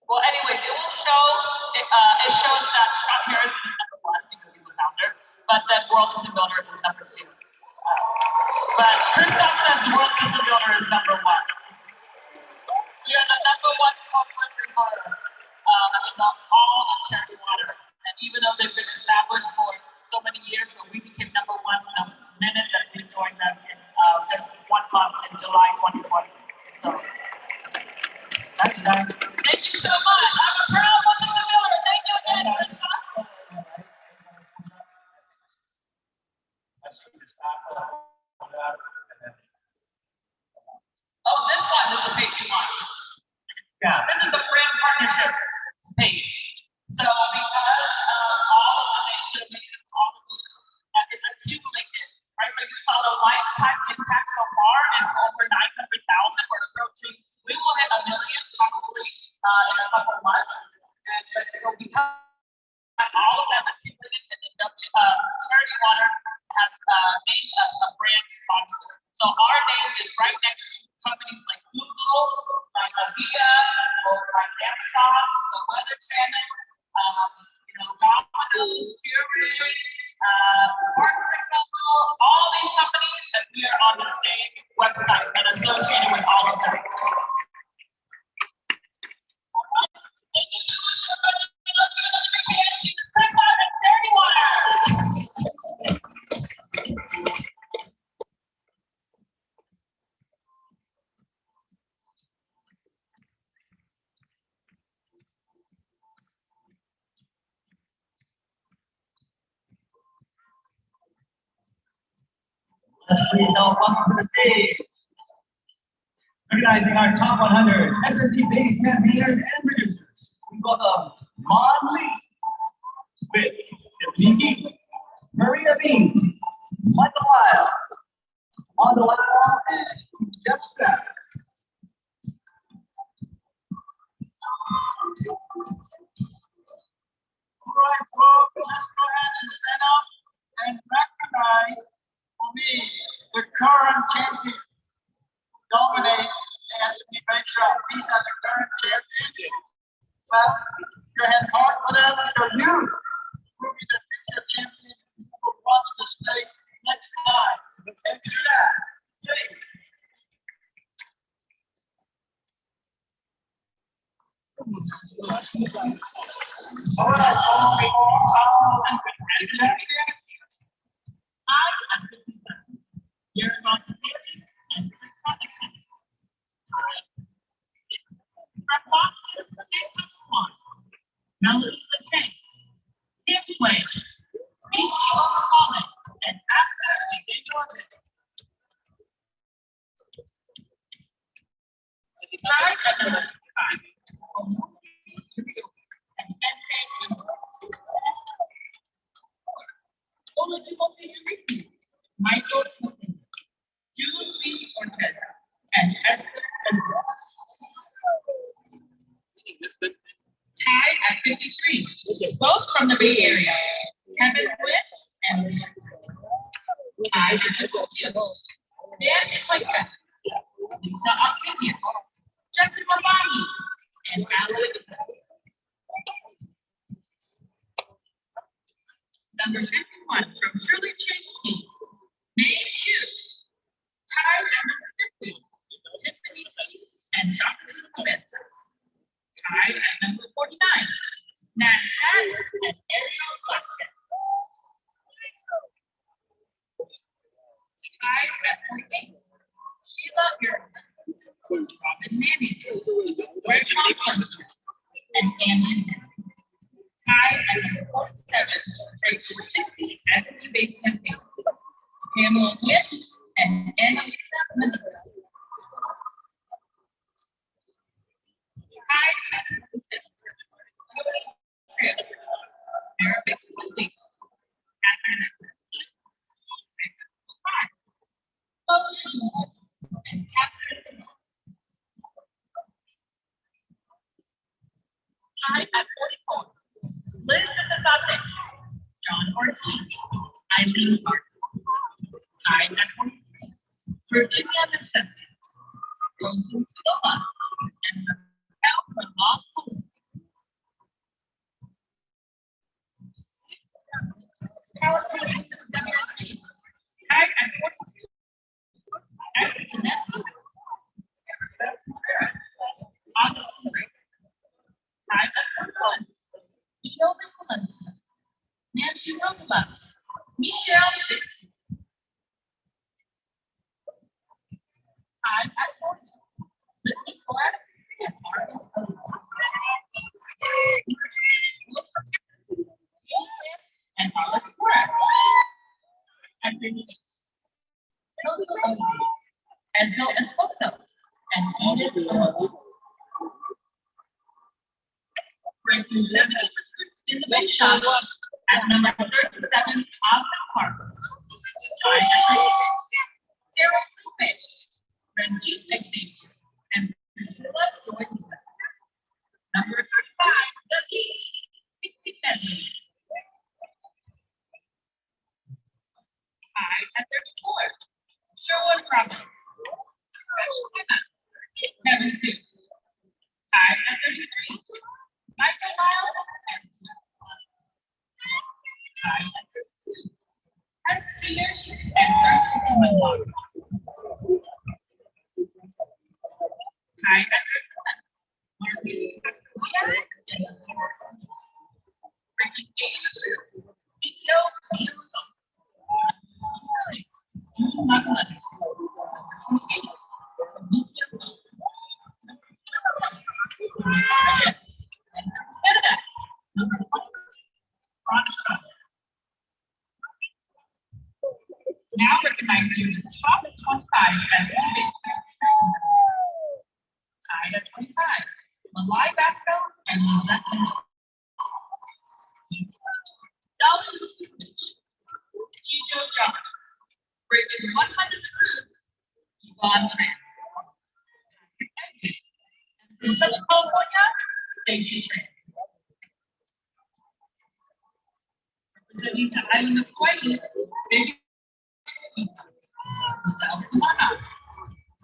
Well, anyways, it will show, it shows that Scott Harris is #1 because he's the founder, but that World System Builder is #2. But Christoph says World System Builder is #1. We are the #1 corporate referrer in all of Cherry Water. And even though they've been established for so many years, but we became #1 the minute that we joined them in just 1 month in July 2020. So That's done. thank you so much. I'm a proud Mr. Miller. Thank you again. Oh, this one is the page you want. Yeah. This is the brand partnership page. So because all of the donations, all of that is accumulated, right? So you saw the lifetime impact so far is over 900,000. We're approaching, we will hit 1 million probably in a couple months. But so because all of them accumulated in the Charity Water has named us a brand sponsor. So our name is right next to companies like Google, like Avia, or like Amazon, the Weather Channel, Domino's, Keurig, Park Signal, all these companies, and we are on the same website and associated with all of them. Thank you so much, everybody. Let's give another big hand to Chris and Charity Water. Let's please all welcome to the stage. Recognizing our top 100 SMT-based campaigners and producers. We welcome Mon Lee with Tiffany Keith, Maria Bean, Michael Lyle, Wanda Lyle, and Jeff Stack. All right, folks, let's go ahead and stand up and recognize for me the current champion. Dominate the S&P Bank Shop. These are the current champions. Well, your hand hard for them. So you will be the future champion who will run to the stage next time. And do that, please. All right, all and champion. I am 57. Your responsibility and responsibility. Melody LeChain, Kim Wayne, BC Overhauling, and after we get your visit. Charge at number 5. And Michael June B. Ortega, and Esther Ezra. Tie at 53, both from the Bay Area. Kevin Witt and Lisa. Tie at 52. Dan Schleicher, Lisa Octavia, Justin Mabani, and Alec. Number 51 from Shirley Chase team, May Chu. Tie at number 50, Tiffany and Socrates Smith. Tie at number 49, Nat Hatt and Ariel Glasgow. Ties at 48, Sheila Harrison, Robin Manning, Greg Conklin, and Andy. Tied at number 47, Rachel 60 SMT-based campaign, Pamela Witt and Annalisa Mendoza. Tied at number 6, Arabic Willie, Catherine and Catherine. Tied at 44, Liz Sasate, John Ortiz, Eileen Clark. Tied at 43, Virginia Vicente, Rosen Silva, and Raquel from Law School. Tied at 42, Ashley Vanessa, August Ray. Tied at 41, Miguel Nicholas, Nancy Rosela, Michelle Dick. Time at 40. Lifting correct and arms up. And Alex correct. And Brittany. Choso only. Enzo Esposo. And Edith Alonso. Ranking 70 in the big shot at number 37, Oscar Park. Sarah Lupe, Ranjit Xavier, and Priscilla Jordan. Number 35, The Heat, 60 Bentley. Tied at 34, Sherwood Roberts. Kevin 2. Tied at 33, Michael Miles and tied at 32. And Spears and Mark. Tied at 31. Marcus Castillas and Ricky Davis. Vito Miro. Now recognizing the top 25 best innovation tied at 25. Malai Basco and Lizette Mendel. Dalton Stupich. Chijo John. Breaking 100 crews. Yvonne Tran. And from Southern California, Stacy Tran. Representing the island of Hawaii, Baby South Carolina,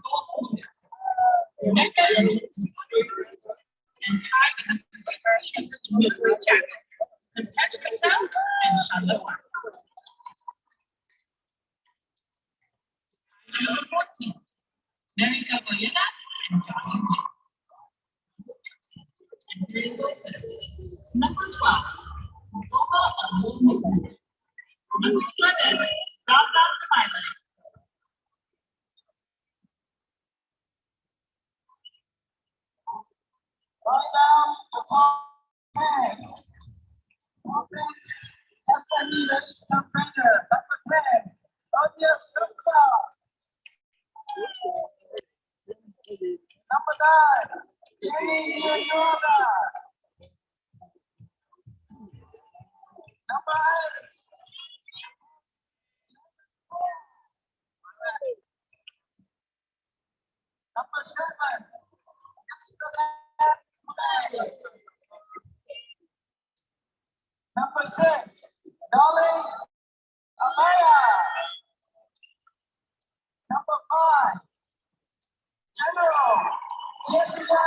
Gold Soldier, Mecca, and Kai and the jacket, Protect Yourself, and Shonda Park. Number 14, Mary Saboyena and Johnny Wynn. And Three Wilson. Number 12, Nova Alumni. Number 11, Rob Down the Pilot. Right now, the ball hands. Open. That's the leader. Number 10. Oh, yes, good job. Number 9. Jenny Yoga. Number 8. Number 7. Number 6, Dolly Amaya. Number 5, General Jessica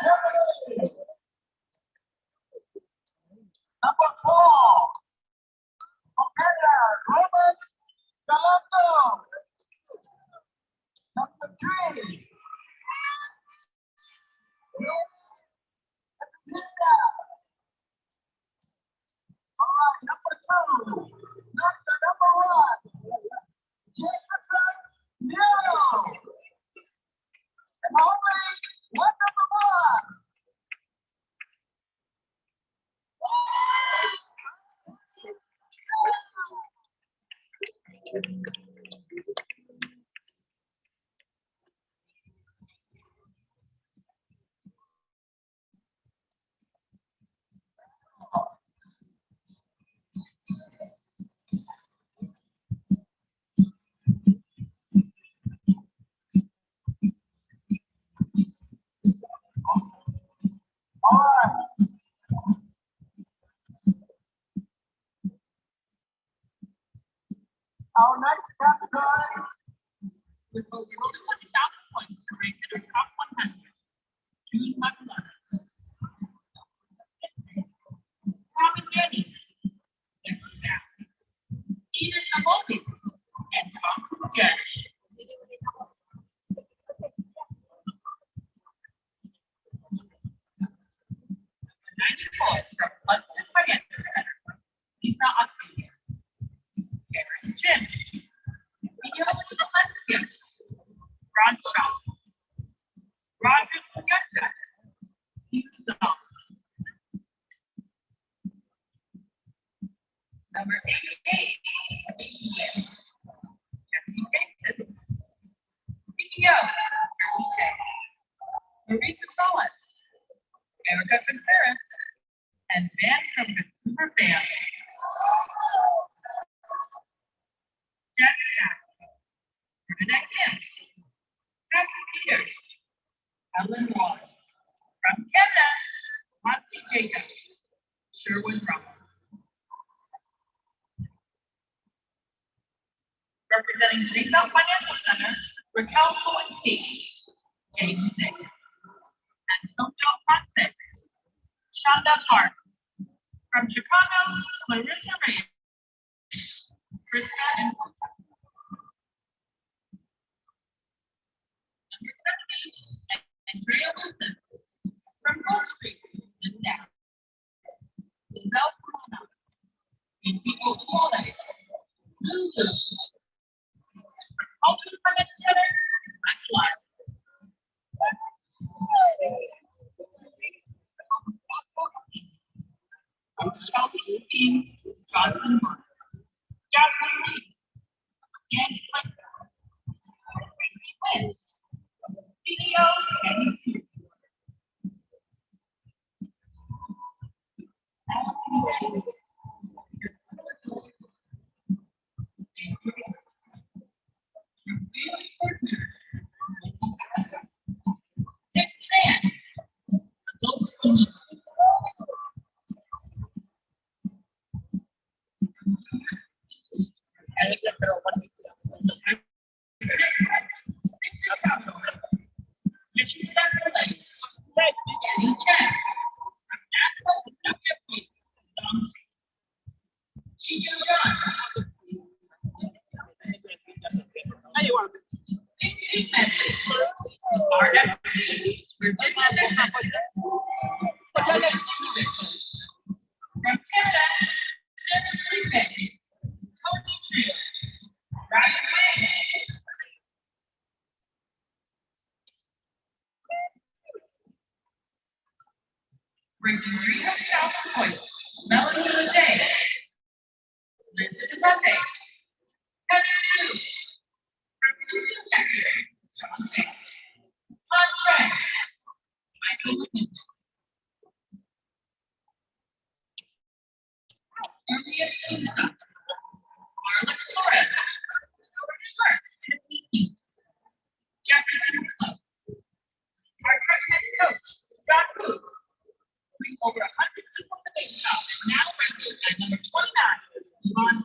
Tiffany. Number 4, Commander Robert Galando. Number 3, all right, number 2, number 1, Jefferson Nero. And only one number 1. All right. Our next Okay. Marika Mullen, Erica Contreras, and Ben from the Cooper family. Jack Jack, Bernadette Kim, Patsy Peters, Ellen Ward. From Canada, Monty Jacob, Sherwin Roberts. Representing Greenbelt Financial Center, Raquel Lewinsky, James Nixon, Antonio Ponce, Shonda Park. From Chicago, Clarissa Reyes, Krista and Number 70, Andrea Wilson. From Gold Street, Linda. Isabel Corona, Ezekiel Quality, Lulu. From Ultimate Financial Center, Actualize. From Shelby Team, Johnson Mark. Jasmine Lee, Angie Fletcher, Tracy Wynn, CEO Kenny Hughes. Dick Chan, adult only. Breaking 300,000 points, Melanie Lejay, Linda DeSante, Heather Chu, from Houston, Texas, John Fay, Todd Trent, Michael Whittington, Maria Sousa, Marla Flores, Clark, Tiffany King, Jefferson Club, our head coach, John Booth, bring over 100 people to base shop and now ranking at number 29, Yvonne.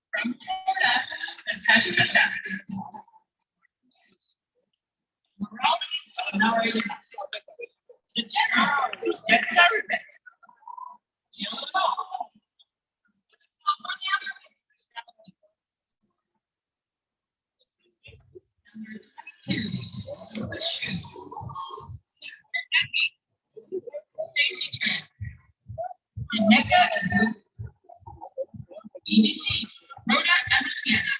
From Florida, Natasha Jackson. Morale, the general, Jeff Sarabek. Jill Paul. Number 22, Stacy Trent. Nneka and EDC, Rhoda and Tiana.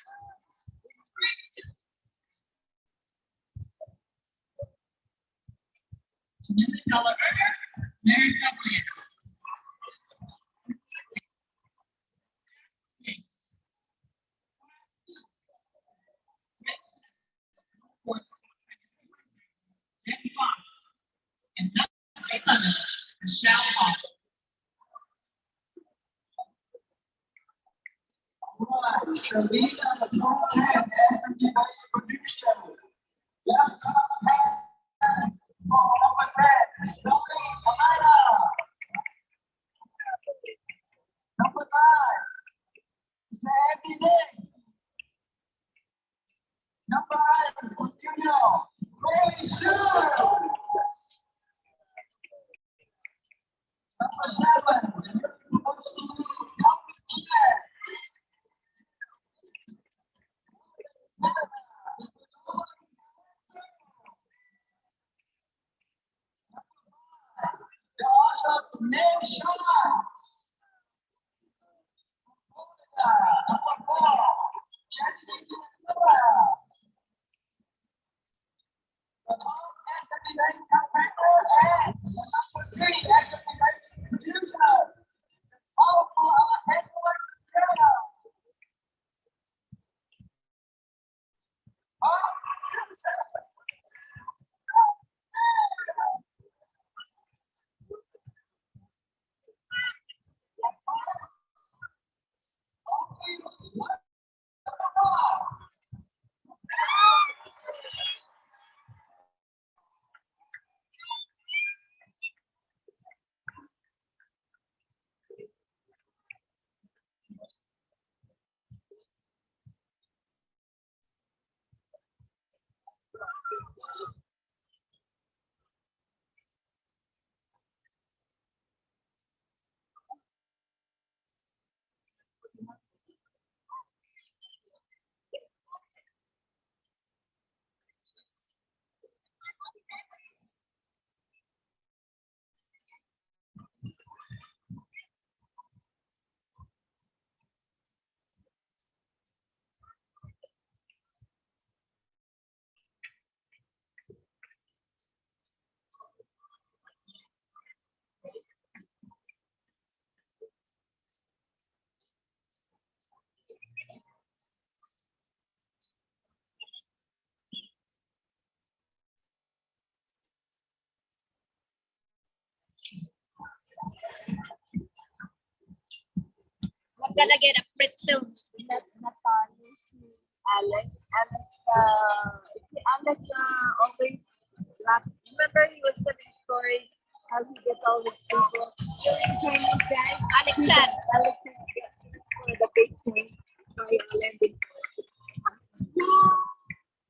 $1 million earner, Mary Sutherland. And number 11, Michelle Hall. Right, so these are the top 10 SMD-based producers. Let's talk about number 10, Melanie Amanda. Number 9, Mr. Andy Nick. Number 8, Junior, Ray Sue. Number 7, the awesome Nick Shaw. Number 4, Jenny Miller. The and number 3, SMD producer. I'm gonna get a pretzel. Not Alex. Alex always laugh. Remember he was telling a story how he gets all the people during Chinese guys. Alex Chan. Alex Chan for the big thing. Landing.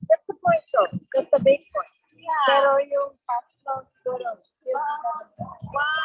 That's the point though. That's the big point. Yeah. Pero yung pastel siguro. Wow.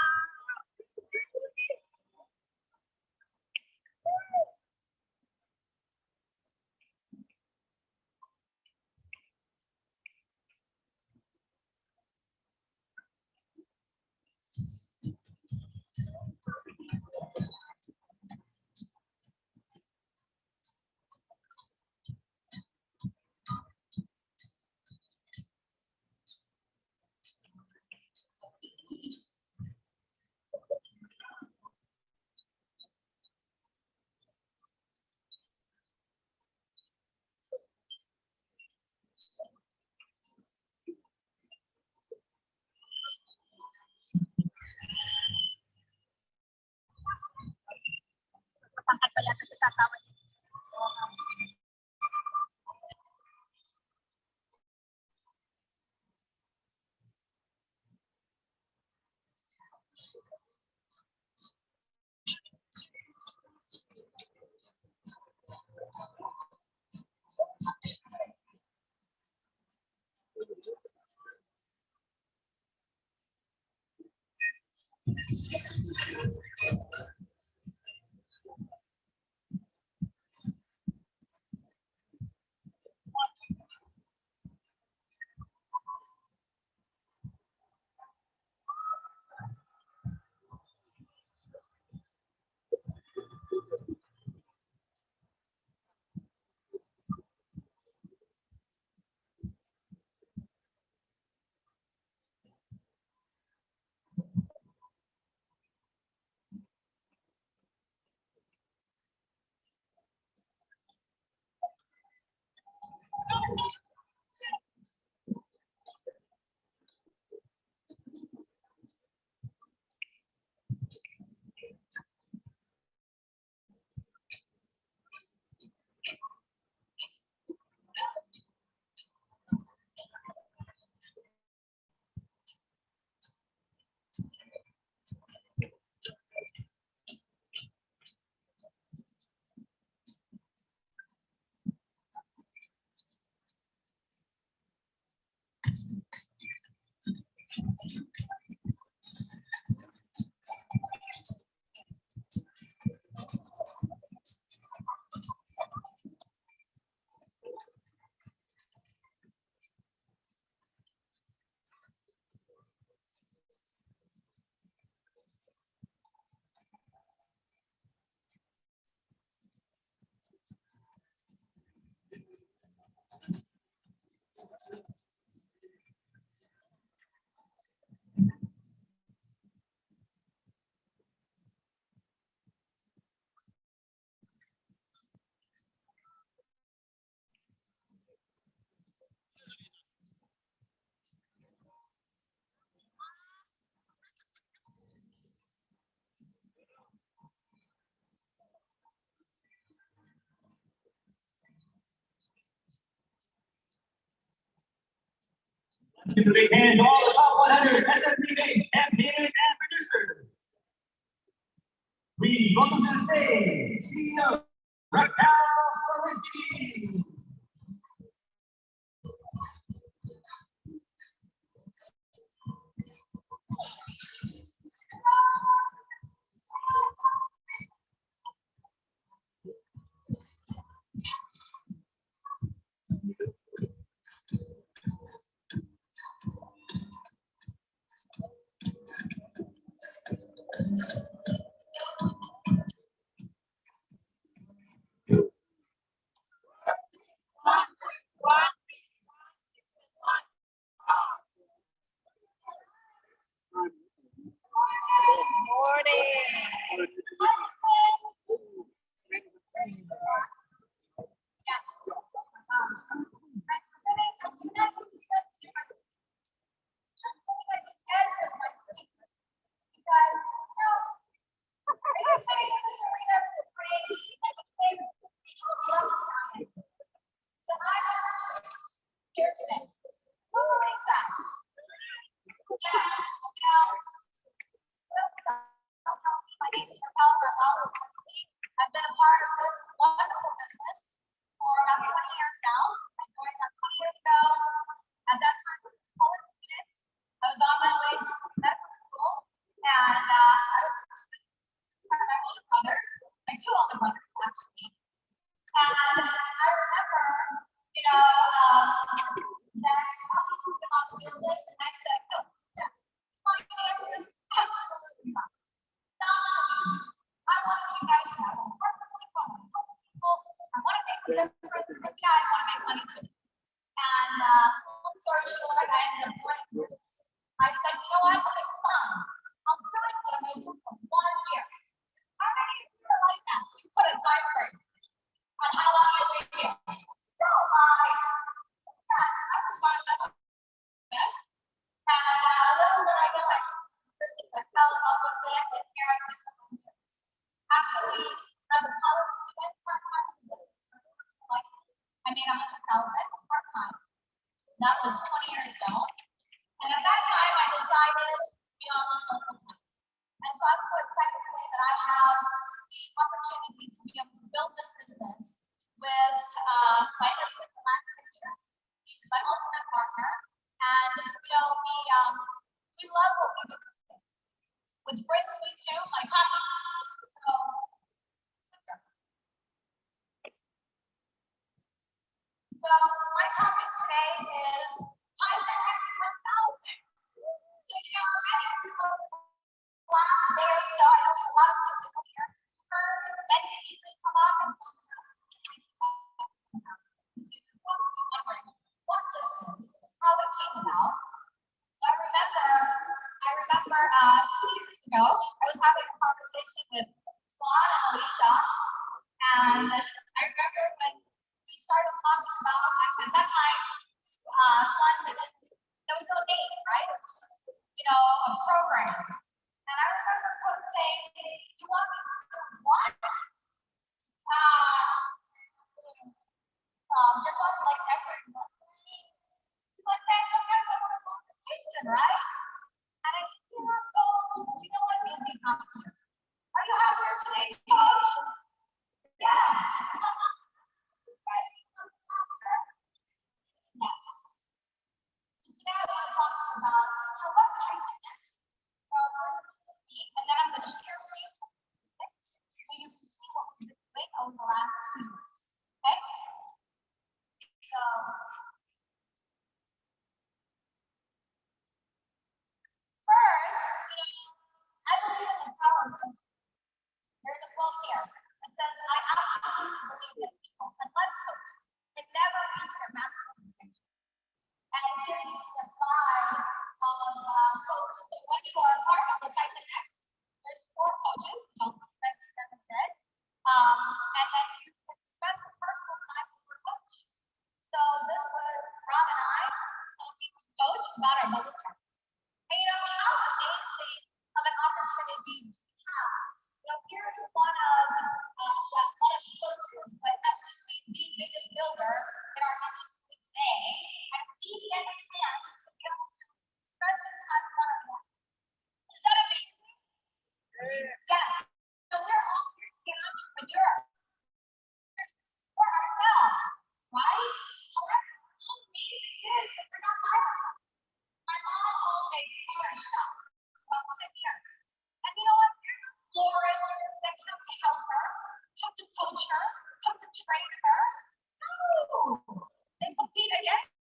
Give a big hand to all the top 100 SMPAs, MPAs, and producers. Please welcome to the stage, CEO, Raquel Swarovski. here today. Who believes that? Yes, you know, my name is Raquel. I've been a part of this wonderful business for about 20 years now. I joined about 20 years ago. At that time, I was a college student. I was on my way to medical school, and I was my older brother, my two older brothers actually. And I remember, you know, that talking to me about the business, and I said, no, yeah, finance is absolutely not. Not for me. I want to do nice now. I want to work with people. I want to help people. I want to make a difference. And yeah, I want to make money too. And long story short, I ended up joining the business. I said, you know what? Okay, fine. I'll do it, but I'm going to do it for 1 year. How many of you are like that? You put a time frame on how long you'll be here. Don't lie. Yes, I was one of them. Yes. And little did I know I business. I fell in love with it, and here I've been for years. Actually, as a college student, part-time in business for a license, I made $100,000 part-time. That was 20 years ago. And at that time, I decided, you know, I'm going to go full-time. And so I'm so excited today that I have the opportunity to be able to build this business with my husband the last 10 years. He's my ultimate partner. And, you know, we love what we do today. Which brings me to my topic. So my topic today is Titan X 1000. So, you know, I don't know the last day or so, I know a lot of people here heard many speakers come up and talk about Titan X 1000. So you're probably wondering what this is, how it came about. So I remember 2 years ago, I was having a conversation with Swan and Alicia, and I remember when we started talking about, at that time, Swan didn't, there was no name, right? It was just, you know, a program. And I remember Coach saying, you want me to do what? You're not like every month. It's like that, sometimes I want a consultation, right? And I said, you know, Coach, but you know what? You'll be happier. Are you happier today, Coach? Yes. Yes. So today I want to talk to you about what Titan X. So I'm going to speak, and then I'm going to share with you something so you can see what we've been doing over the last 2 years. Okay? So first, you know, I believe in the power of coaching. There's a quote here that says, I absolutely believe that people, unless coached, can never reach their maximum potential. And here you see a slide of coach. So when you are part of the Titan X, there's 4 coaches, which I'll mention them in a bit. And then you can spend some personal time with your coach. So this was Rob and I talking to Coach about our bubble chart. And you know, how amazing of an opportunity we have. You know, here's one of the coaches, but actually the biggest builder in our industry today. And we get a chance to be able to spend some time one-on-one. Is that amazing? Yes. So we're all here to be an entrepreneur for ourselves, right? However, how amazing it is that we're not by ourselves. My mom owned a florist shop about 10 years. And you know what? There's a florist that come to help her, come to coach her, come to train her. No! They compete against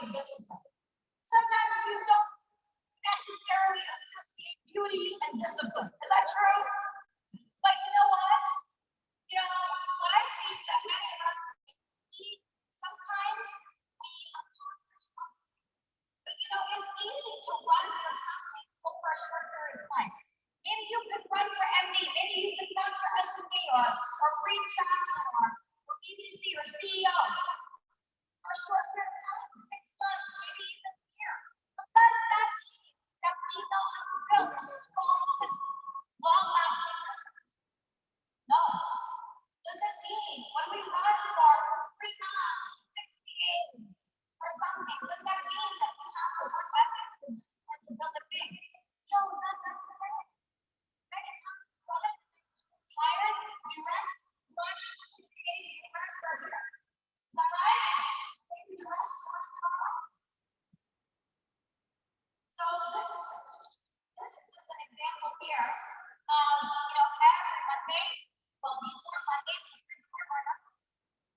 of discipline. Sometimes you don't necessarily associate beauty and discipline. Is that true? But you know what? You know, what I see is that many of us, sometimes we accomplish something. But you know, it's easy to run for something over a short period of time. Maybe you could run for MD, maybe you could run for S&P or Green Chapman or BBC or CEO for a short period of time, 6 months, maybe even a year. But does that mean that we know how to build a strong and long-lasting business? No. Does it mean when we run for 3 months, 6 days, or something, does that mean that we have the work ethic and discipline to build it big? No, not necessarily. Many times we run, we're tired, we rest, we run for 60 days, we rest for a year. Is that right? Maybe the rest of us are not. So this is just an example here. You know, every Monday, well, before Monday, we report our numbers.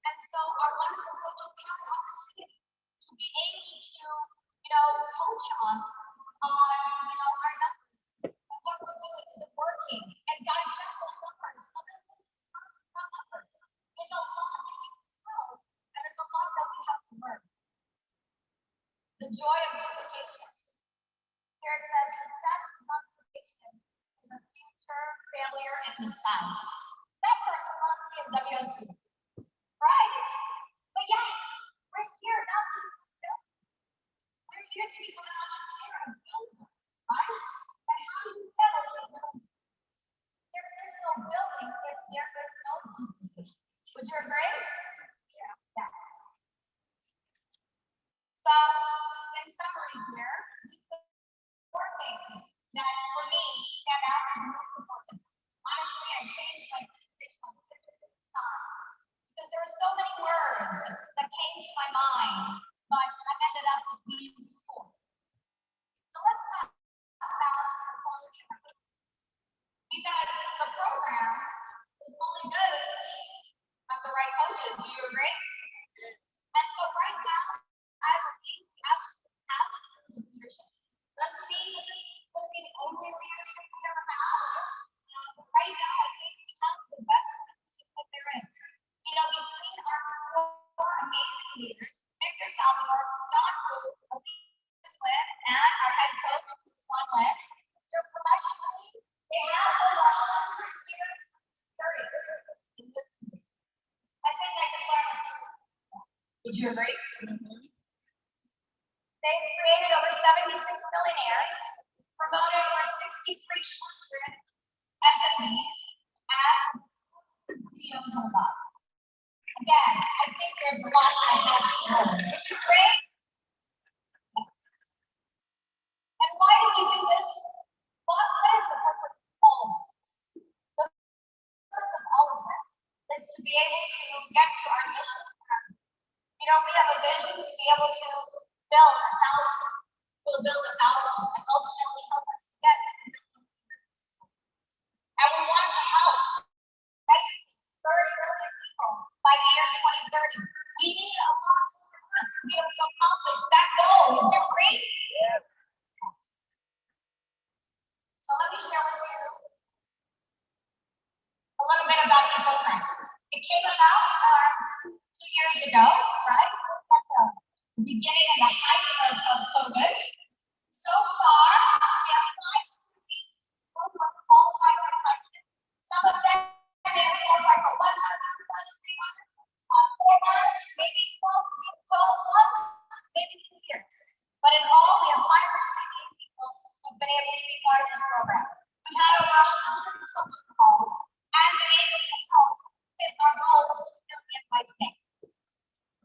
And so our wonderful coaches have the opportunity to be able to, you know, coach us on, you know, our numbers and what we're doing, is it working, and dissect those numbers. Well, this is not numbers. There's a lot that we can tell, and there's a lot that we have to learn. The joy of duplication. Here it says success with multiplication is a future failure in disguise. That person must be a WSP, right? But yes, we're here not to be salespeople. We're here to become an entrepreneur and builder, right? And how do you build a building? There is no building if there is no duplication. Would you agree? Yeah. Yes. So, in summary here, four things that for me stand out as most important. Honestly, I changed my presentation on 50 times because there were so many words that came to my mind, but I ended up with these four. So let's talk about the quality of our because the program is only good if we have the right coaches. Do you agree? And so right now, I believe we absolutely have the leadership. Doesn't mean that this is going to be the only leadership we ever have. But right now, I think we have the best leadership that there is. You know, between our four amazing leaders, Victor Salvador, John Wu, Lynn, and our head coach, Swan Lynn, they're collectively, they have over 100 years of experience in this business. I think I can learn from them. Would you agree? They've created over 76 millionaires, promoted over 6,300 SMEs, and CEOs and above. Again, I think there's a lot I have to learn. Would you agree? And why do we do this? What is the purpose of all of this? The purpose of all of this is to be able to get to our mission. You know, we have a vision to be able to build 1,000. We'll build 1,000 and ultimately help us get to the businesses. And we want to help 30 million people by the year 2030. We need a lot more of us to be able to accomplish that goal. Would you agree? Yes. So let me share with you a little bit about the program. It came about 2 years ago, right? Just at the beginning and the height of COVID. So far, we have 5 people who have qualified for Titan. Some of them may have qualified for 1 month, 2 months, 3 months, 4 months, maybe 12 months, maybe 2 years. But in all, we have 588 people who've been able to be part of this program. We've had over 100 coaching calls and been able to help hit our goal of 2 million by today.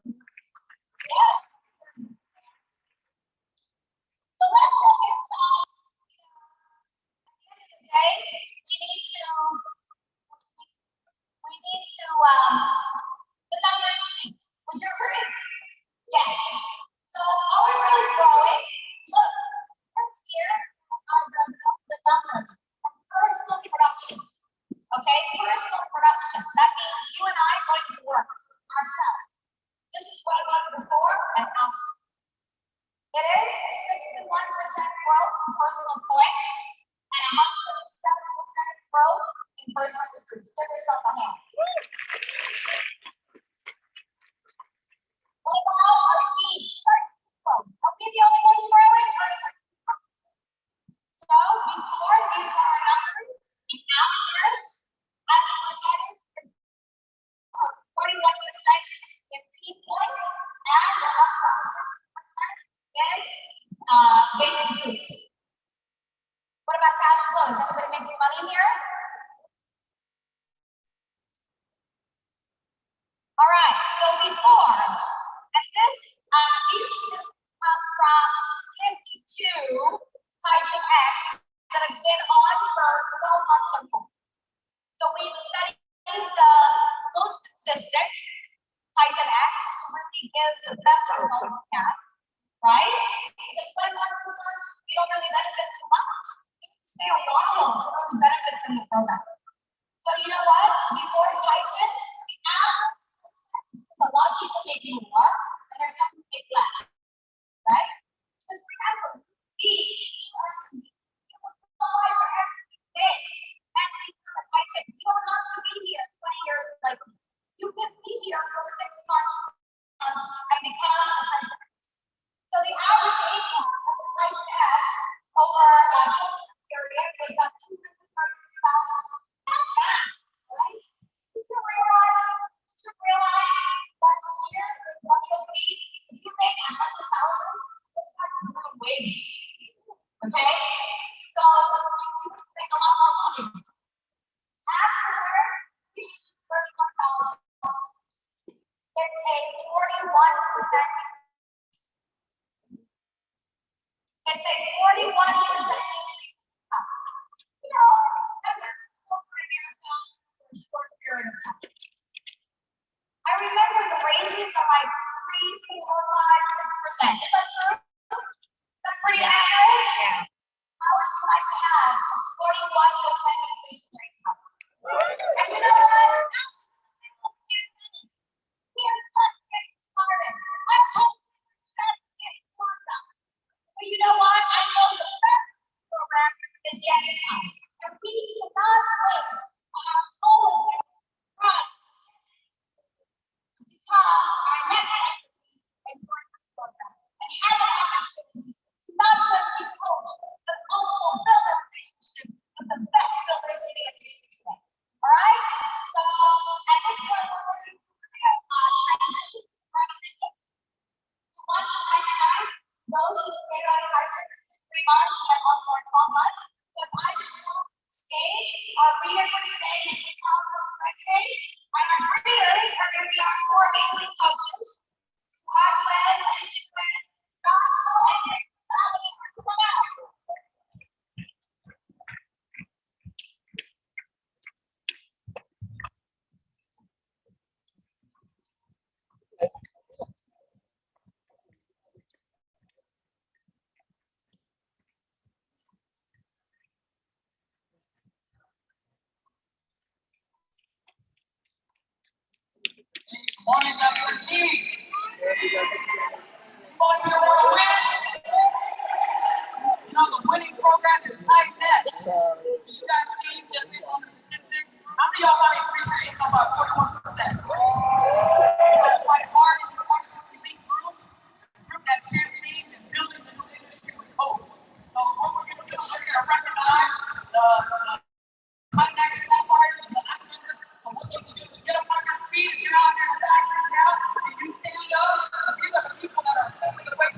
Yes. So let's look at some, at the end of the day, we need to, the numbers speak. Would you agree? Yes. So all we really in personal points and 107% growth in personal recruits. Give yourself a hand. What about our team? Are we the only ones growing? So before, these were our numbers, and after, as a percentage, 41% in team points, and we're up to 50% in basic groups. What about cash flow? Is anybody making money here? All right, so before, and this, these just come from 52 Titan X that have been on for 12 months or more. So we've studied the most consistent Titan X to really give the best results we can, right? Because when you don't really benefit too much. You can stay a while to really benefit from the program. So you know what? Before Titan, a lot of people making more, and there's some who make less, right? Because remember, we apply for SBA and we become a Titan. You don't have to be here 20 years like me. You can be here for 6 months and become a Titan X. So the average income of the Titan X over a 12-month period was about $236,000. Not bad, right? Did you realize that here in WSB, if you make $100,000, it's like minimum wage. Okay? So you can make a lot more money. Afterwards, $31,000. It's a 41%. It's a 41% increase. You know, I've been in corporate America for a short period of time. I remember the raises are like 3, 4, 5, 6%. Is that true? That's pretty accurate. Yeah. How would you like to have a 41% increase in your income? And you know what? We are just getting started. I hope we're just getting started. So you know what? I know the best program is yet to come. And we cannot wait to have all of you run our next recipe and join this program and have an opportunity to not just be coached, but also build a relationship with the best builders in the industry today. All right? So at this point, we're working through transitions from this. We want to recognize those who stayed on Titan for 3 months and then also for 12 months. So if I can come on stage, our reader for today is the stage. And our greeters are going to be our 4 amazing coaches, Swagwin, Ashikman, Rocco, and Nick Salvador. Come on out. Good morning, WSB. You boys here want to win? You know, the winning program is Titan X. You guys see, just based on the statistics, how many of y'all want to increase your income by 41%? That's quite hard if you're part of this elite group that's championing and building the new industry with hope. So what we're going to do, we're going to recognize the Titan X qualifiers and the act members. So what you can do is get up on your feet if you're out there relaxing now, and you stand up. These are the people that are moving the way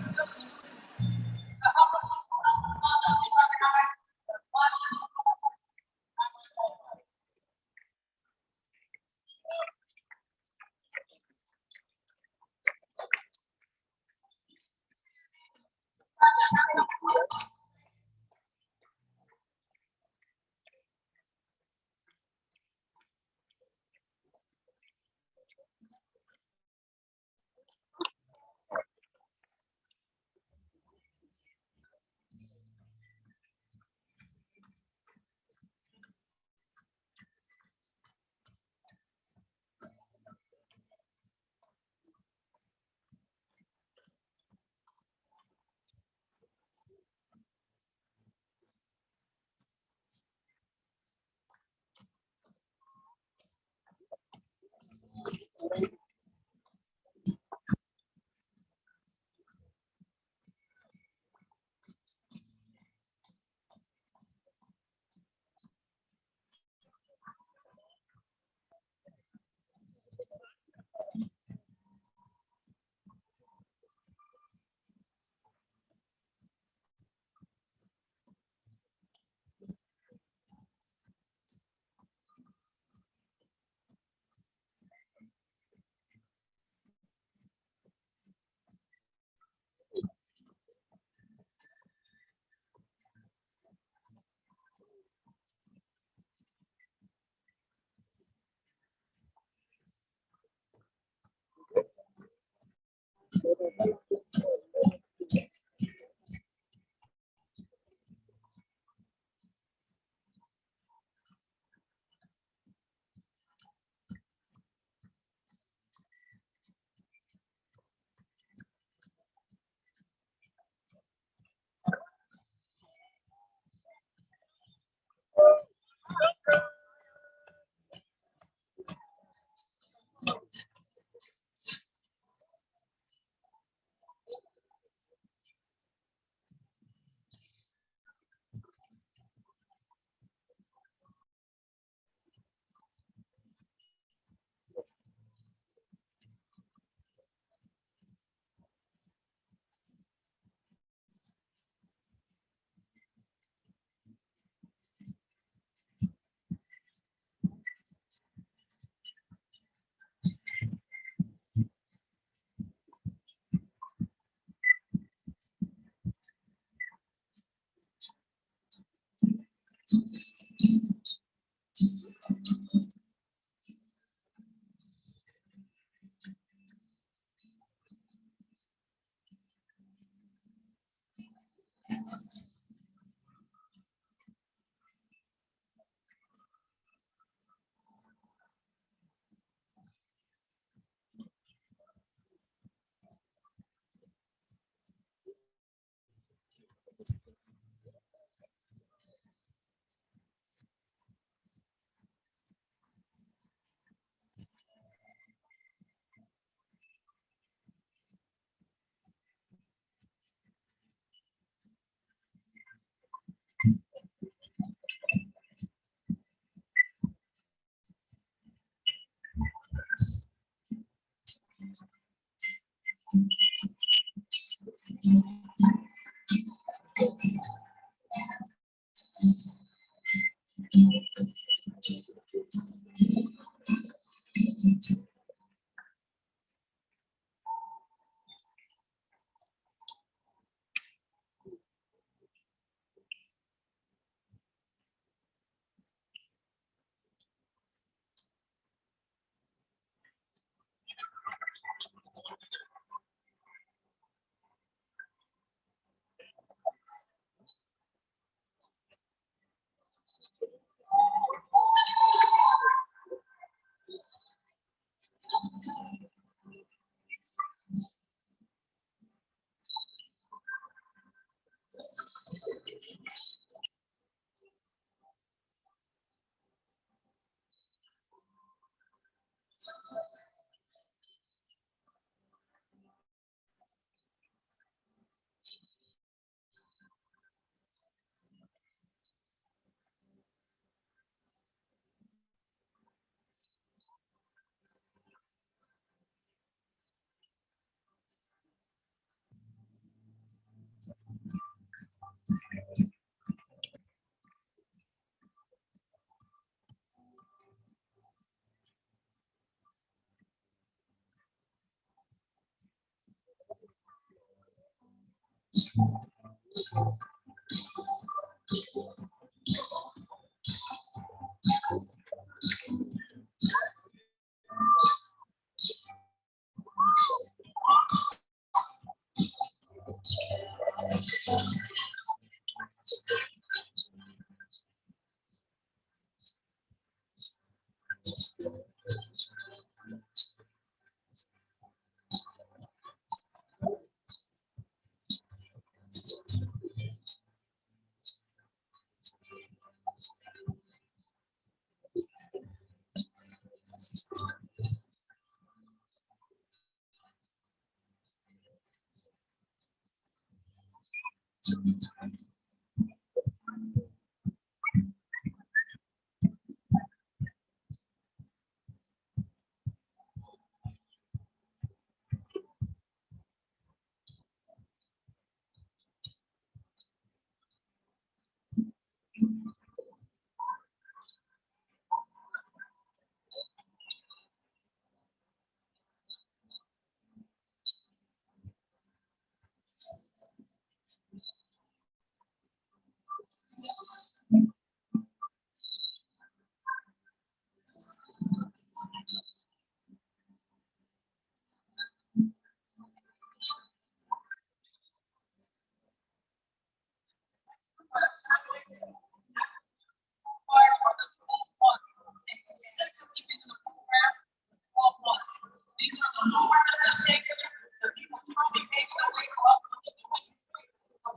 Consistently been in the program for 12 months. These are the movers, the shakers, the people truly making their way across the country.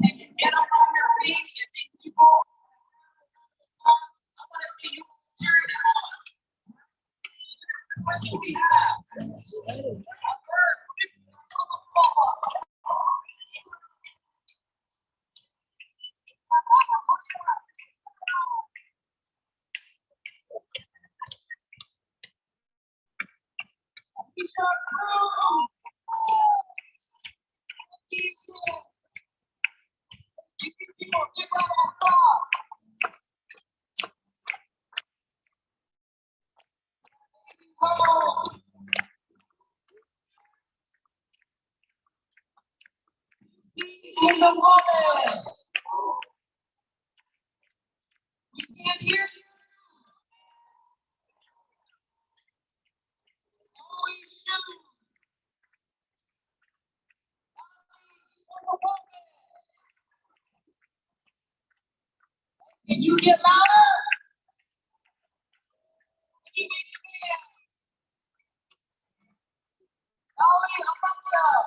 They can get up on their feet, and these people, I want to see you cheering them on. In the water. We can't hear you. Can you get louder? Can you get your Ollie, up.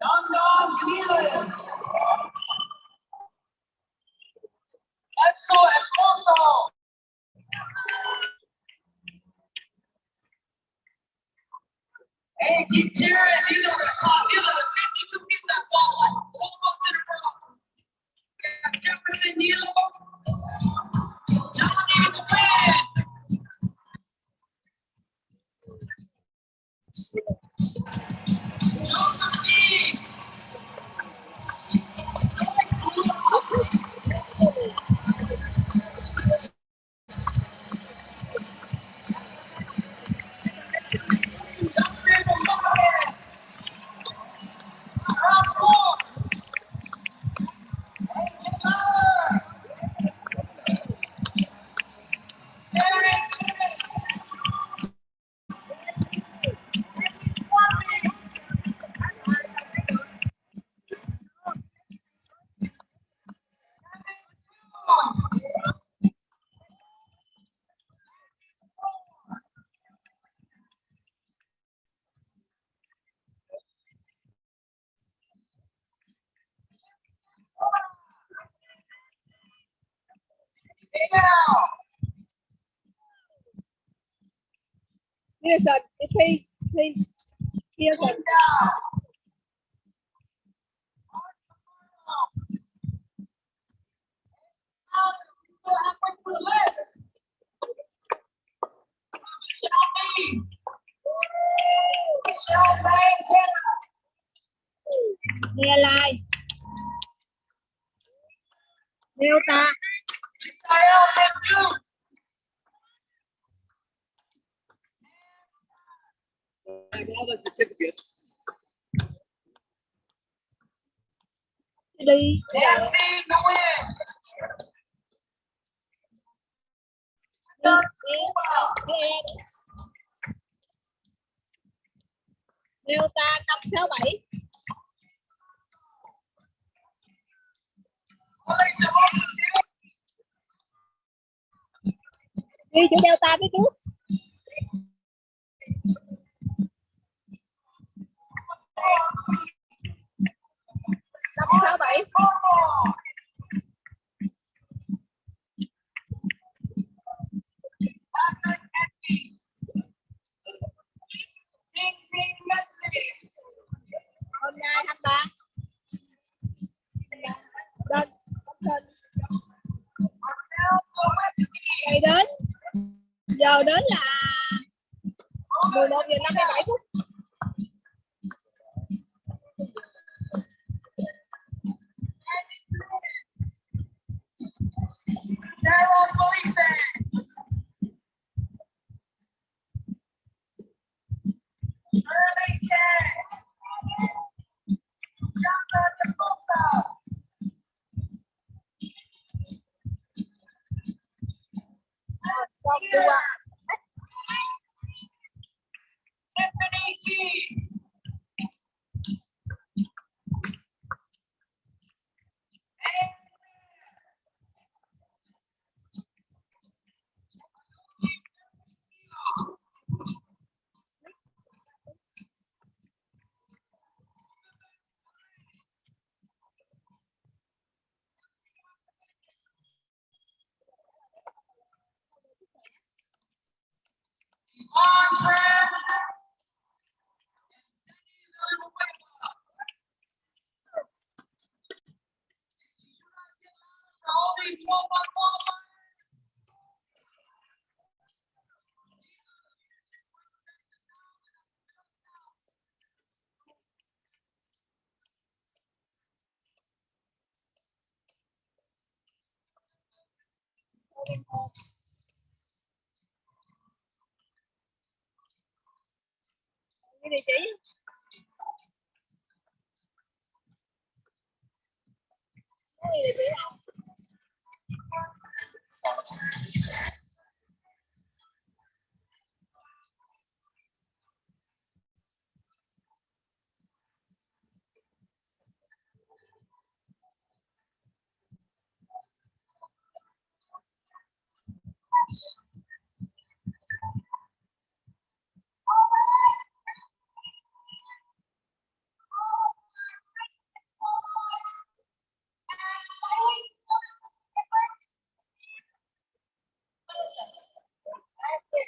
Don, Camila. Eso, esposo. Hey, keep cheering. These are the 52 people that fall almost to the front. We got Jefferson Nilo, Johnny in the band. Joseph D. Pearson, please, Pearson. Nghe like. Nêu ta. All the certificates. Đi. Nancy, no win. Nêu ta 567. Đi chỗ Delta phía trước. 567. Hôm nay 23. Lên. Ngày đến. Giờ đến là 11:57. Tiffany G. Ini चाहिए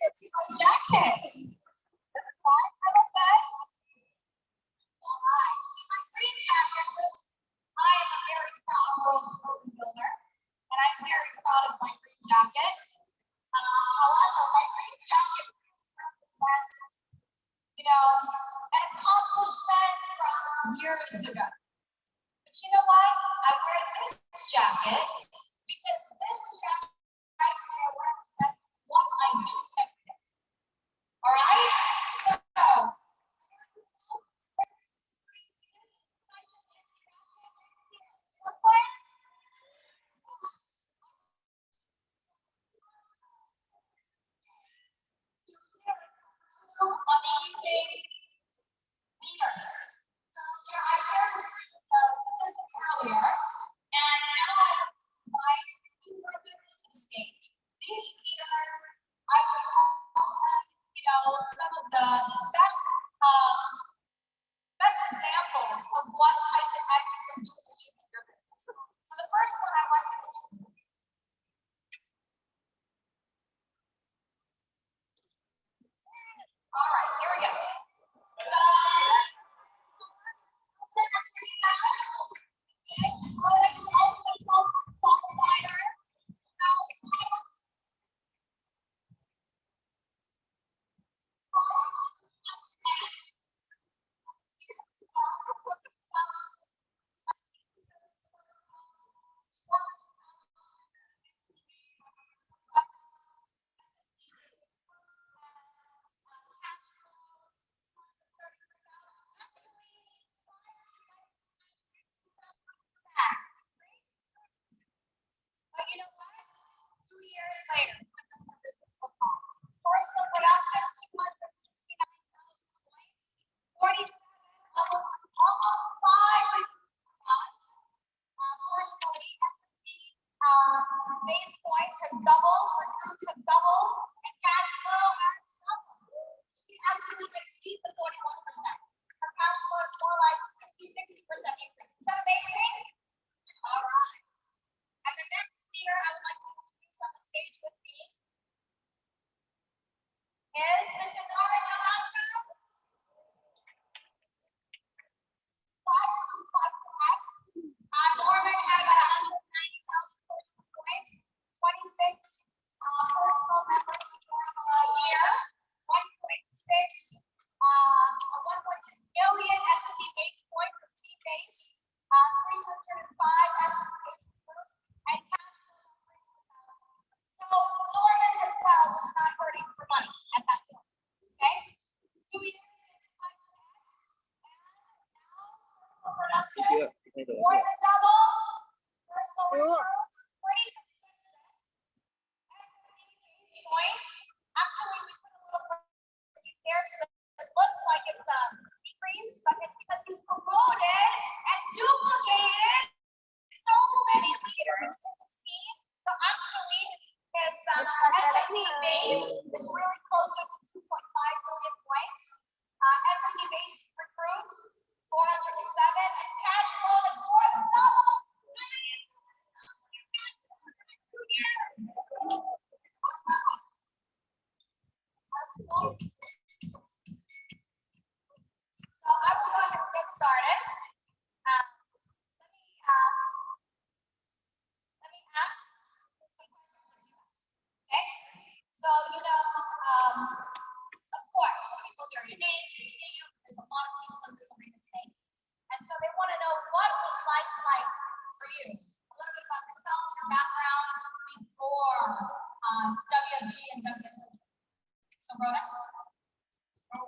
It's my jacket. Right? How about that? All right. See my green jacket, which I am a very proud world slogan builder, and I'm very proud of my green jacket. However, my green jacket represents, an accomplishment from years ago. But you know what? I wear this jacket because this jacket right there represents what I do every day. All right? So, amazing leaders. So, I shared with you the statistics earlier, and now I invite two more leaders to the stage. These leaders, I would call them, some of the best examples of what Titan X can do for you in your business. So the first one I want to introduce. All right, here we go. So but you know what? 2 years later, what does the business look like? Personal production, 269,000 points, 47, almost 5. Personally, S&P base points has doubled, recruits have doubled, and cash flow has doubled. She actually exceeds the 41%. Her cash flow is more like 50-60% increase. Is that amazing? All right. And the next leader I would like to introduce on the stage with me is Mr. Norman Alonso. Prior to X, Norman had about 190,000 personal points, 26 personal members for a year, 1.6 million S&P base points for team base, 305 S&P base points, and cash flow. So Norman as well was not hurting for money at that point. Okay? 2 years into Titan X, and now production more than double. Personal recruits, pretty consistent. S&P points. Actually, we put a little parentheses here because it looks like it's decreased, but it's because he's promoted and duplicated so many leaders in the team. So actually, his S&P base is really closer to 2.5 million points. S&P base recruits 407, and cash flow is more than double. So I will go ahead and get started. Let me ask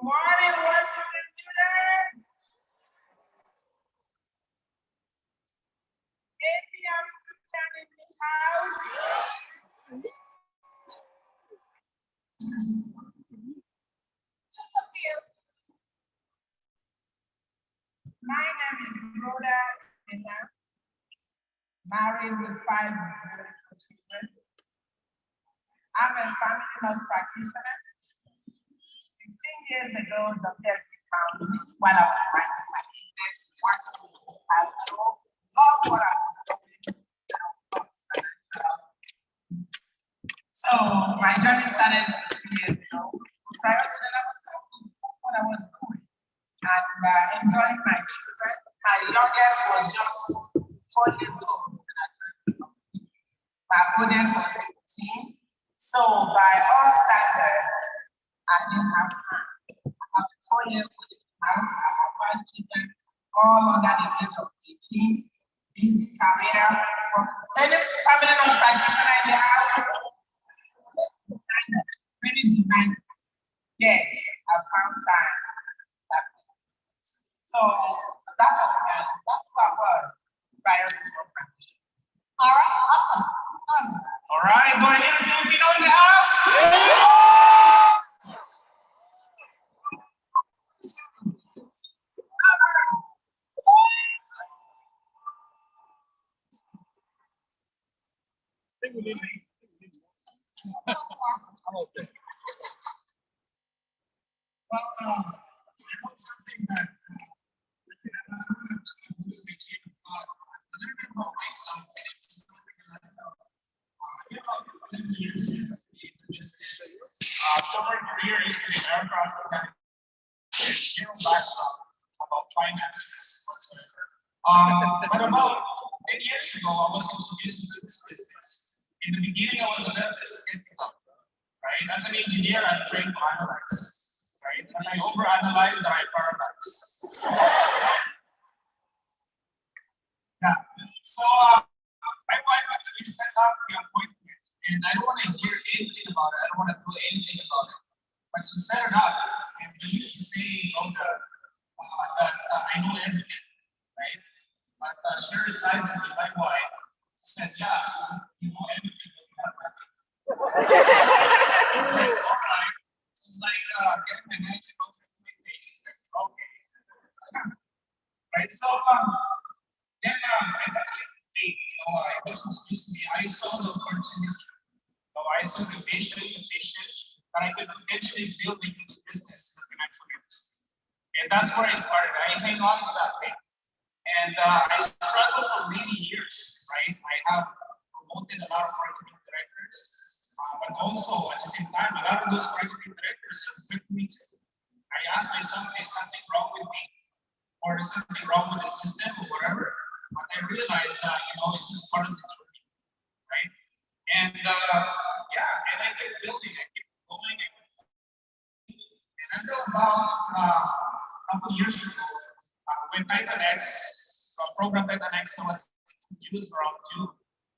morning, what's the students? Any of students in this house? Just a few. My name is Rhoda, and I'm married with 5 beautiful children. I'm a family nurse practitioner. 15 years ago, Dr. found me while I was writing my business, working in this hospital. Love what I was doing. So my journey started 3 years ago. Prior to that, I was doing what I was doing and enjoying my children. My youngest was just 4 years old when I turned the company. My oldest was 18. So by all standards, I didn't have time. I have a 4-year-old in the house. I have 5 children, all under the age of 18. Busy career. Any family nurse practitioner in the house? Really demanding. Yet, I found time. So that's what I was prior to your practice. All right, awesome. All right, do I hear a Filipino in the house? I'm okay. Well, I want something that this meeting a little bit about myself. You know, 11 years in the business. Former career is in aircraft mechanic. Zero background about finances whatsoever. But about 10 years ago, I was introduced to this business. In the beginning, I was a little bit skeptical, right? As an engineer, I'm trained to analyze, right? When I overanalyze, then I paralyze. Yeah. So my wife actually set up the appointment, and I don't want to hear anything about it. I don't want to do anything about it. But she set it up, and we used to say, that I know everything, right? But she replied to me, my wife, she said, yeah, you know everything, but you have nothing. It's like, all right. So it's like getting my hands in those days. Okay. Right. So then I thought, I was supposed to be, I saw the opportunity. I saw the vision that I could potentially build a huge business in the financial industry. And that's where I started. I hang on to that thing. And I struggled for many years, right? I have promoted a lot of marketing directors, but also at the same time, a lot of those marketing directors have quit me too. I asked myself, is something wrong with me? Or is something wrong with the system or whatever? But I realized that, it's just part of the journey, right? And and I kept building, I kept going. And until about a couple of years ago, when Titan X, program Titan X was introduced around June,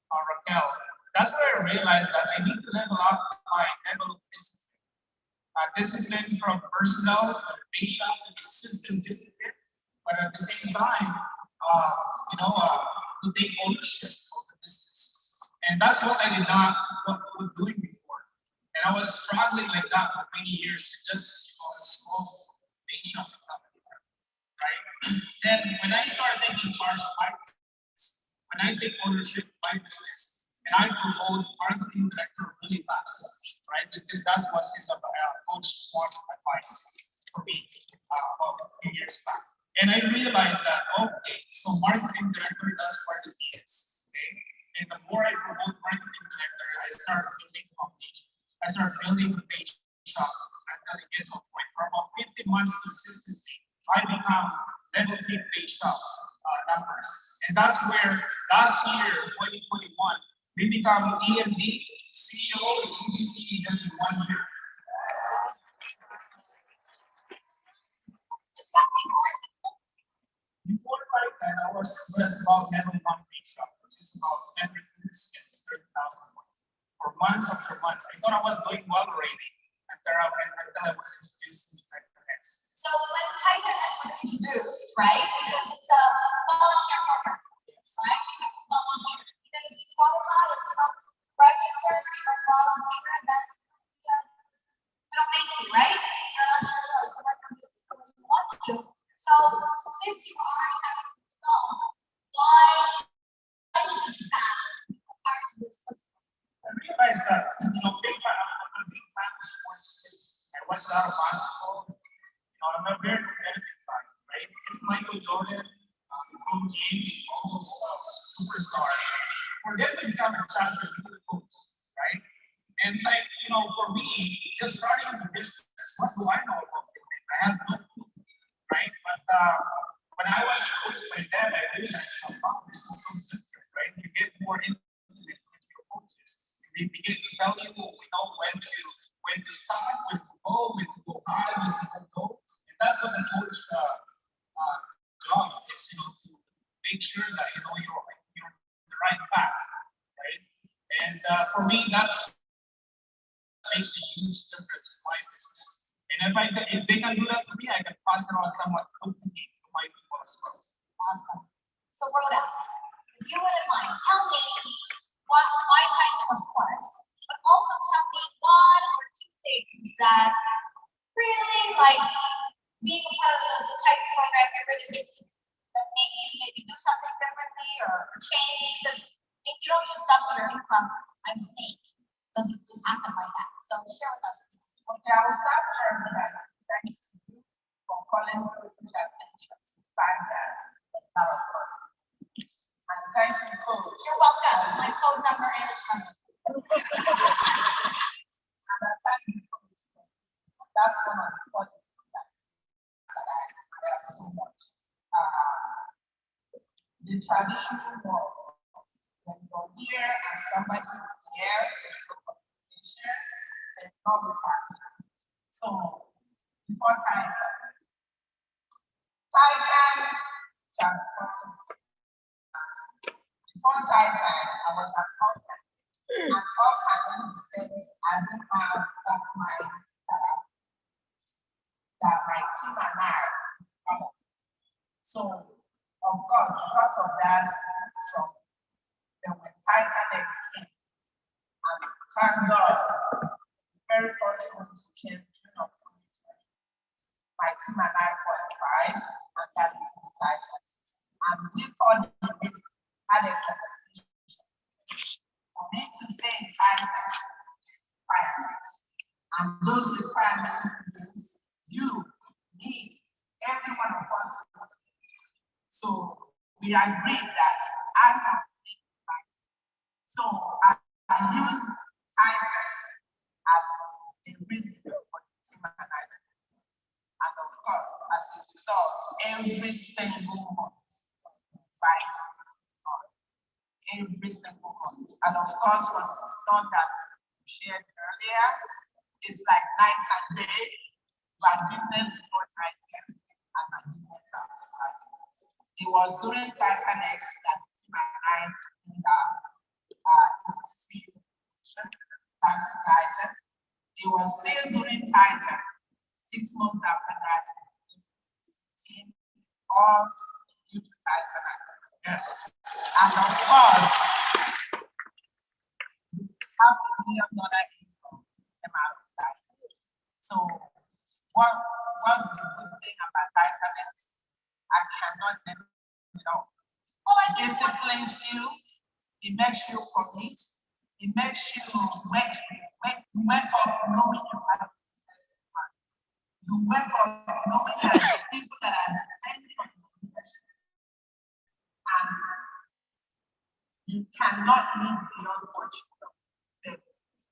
Raquel, that's where I realized that I need to level up my level of discipline. Discipline from personal, patient, to the system discipline, but at the same time, to take ownership of the business. And that's what I did not was doing before. And I was struggling like that for many years. It's just a small patient company, right? Then when I started taking charge of my business, when I take ownership of my business, and I promote marketing director really fast, right? Because that's what his coach wanted advice for me about a few years back. And I realized that, okay, so marketing director does quite a few years, okay? And the more I promote marketing director, I start building foundation. I start building the page shop until it gets to a point. For about 15 months consistently, I become level 3 page shop numbers. And that's where last year, 2021, we become EMD, CEO, and EDC just in 1 year. Before that, I was about level 1 page shop, which is about 10 recruits and 30,000 points. For months after months, I thought I was doing well already until I was introduced to Titan X. introduced, right? Because it's a volunteer program, right? It's volunteer. Even if you qualify, if you don't register, you're a volunteer, and then you don't make it, right? You're not sure to work on business the way you want to. So since you already have results, why did you decide part of this? I realized that, big fan of sports. I watched a lot of basketball. I'm a very competitive fan, right? Michael Jordan, LeBron James, all those superstars. For them to become a champion, you need a coach, right? And for me, just starting the business, what do I know about it? I have no clue, right? But when I was coached by dad, I realized wow, this is so different, right? You get more into it with your coaches. They begin to tell you, when to start, when to go high, when to go low. And that's what the coach job is, to make sure that you're on the right path, right? And for me, that's makes a huge difference in my business. And if they can do that to me, I can pass it on somewhat to my people as well. Awesome. So Rhoda, if you wouldn't mind, tell me why Titan, of course, but also tell me one or two things that really, like, being a part of the Titan program, it really did that make you maybe do something differently or change, because you don't just double your income by mistake. It doesn't just happen like that. So share with us, please. Okay, I will start first by thanks to you for calling coach's attention to the fact that it's not a first. And thank you, coach. You're welcome. My phone number is And I thank you, coach. That's one of the positive things that I admire so much. The traditional world, when you're here and somebody is there, there's no communication, there's no requirement. So before Titan transformed. Before Titan, I was an orphan. An orphan in the sense I didn't have that mind that my team and I. So of course, because of that, then when Titan X came, and thank God, the very first one who came June of 2020, my team and I qualified, and that is the Titan X. And we thought we had a conversation for me to stay in Titan requirements. And those requirements is you, me, every one of us. So we agreed that I must make it right. So I used Titan as a reason for the team and I. And of course, as a result, every single month, fight this on. Every single month. And of course, when we saw that we shared earlier, it's like night and day, my business before Titan and my business after Titan. It was during Titan X that I in the thanks to Titan. It was still during Titan, 6 months after that, all due to Titan activity. Yes. And of course, $500,000 income came out of Titan. So what's the good thing about Titan X? I cannot name it all. It disciplines you, it makes you commit, it makes you wake up knowing you have a business plan. You wake up knowing that the people that are depending on your leadership, and you cannot live beyond what you know. The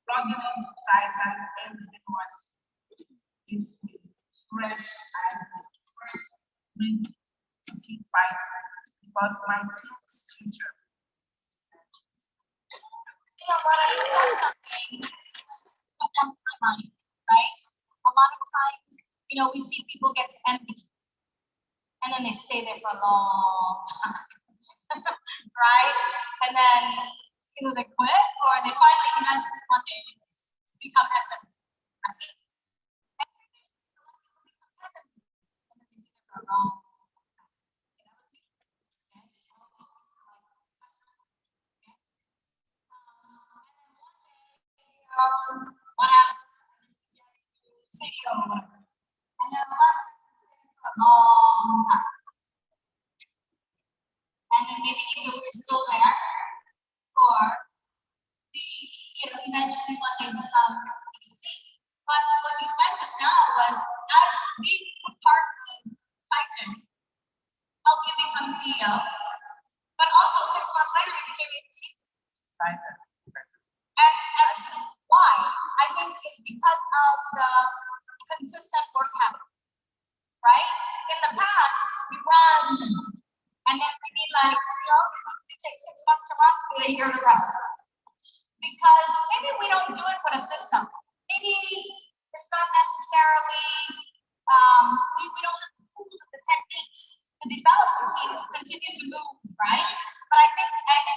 plugging into Titan every morning gives me fresh ideas, fresh reason to keep fighting, because my team's future. You know what, I said something about my mind, right? A lot of times, we see people get to MD and then they stay there for a long time, right? And then either they quit or they finally eventually one day become SMD, right? And they become SMD and then they stay there for a long stay here to rest. Because maybe we don't do it with a system. Maybe it's not necessarily, we don't have the tools and the techniques to develop the team to continue to move, right? But I think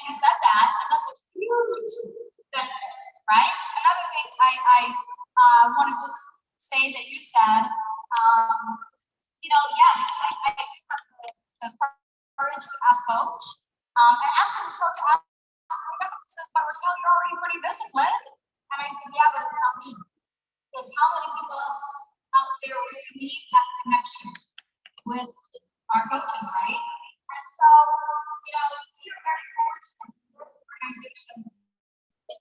you said that, and that's a huge benefit, right? Another thing I want to just say that you said, yes, I do have the courage to ask coach. And actually, coach asked, since Raquel, you're already pretty disciplined. And I said, yeah, but it's not me. It's how many people out there really need that connection with our coaches, right? And so, we are very fortunate in this organization.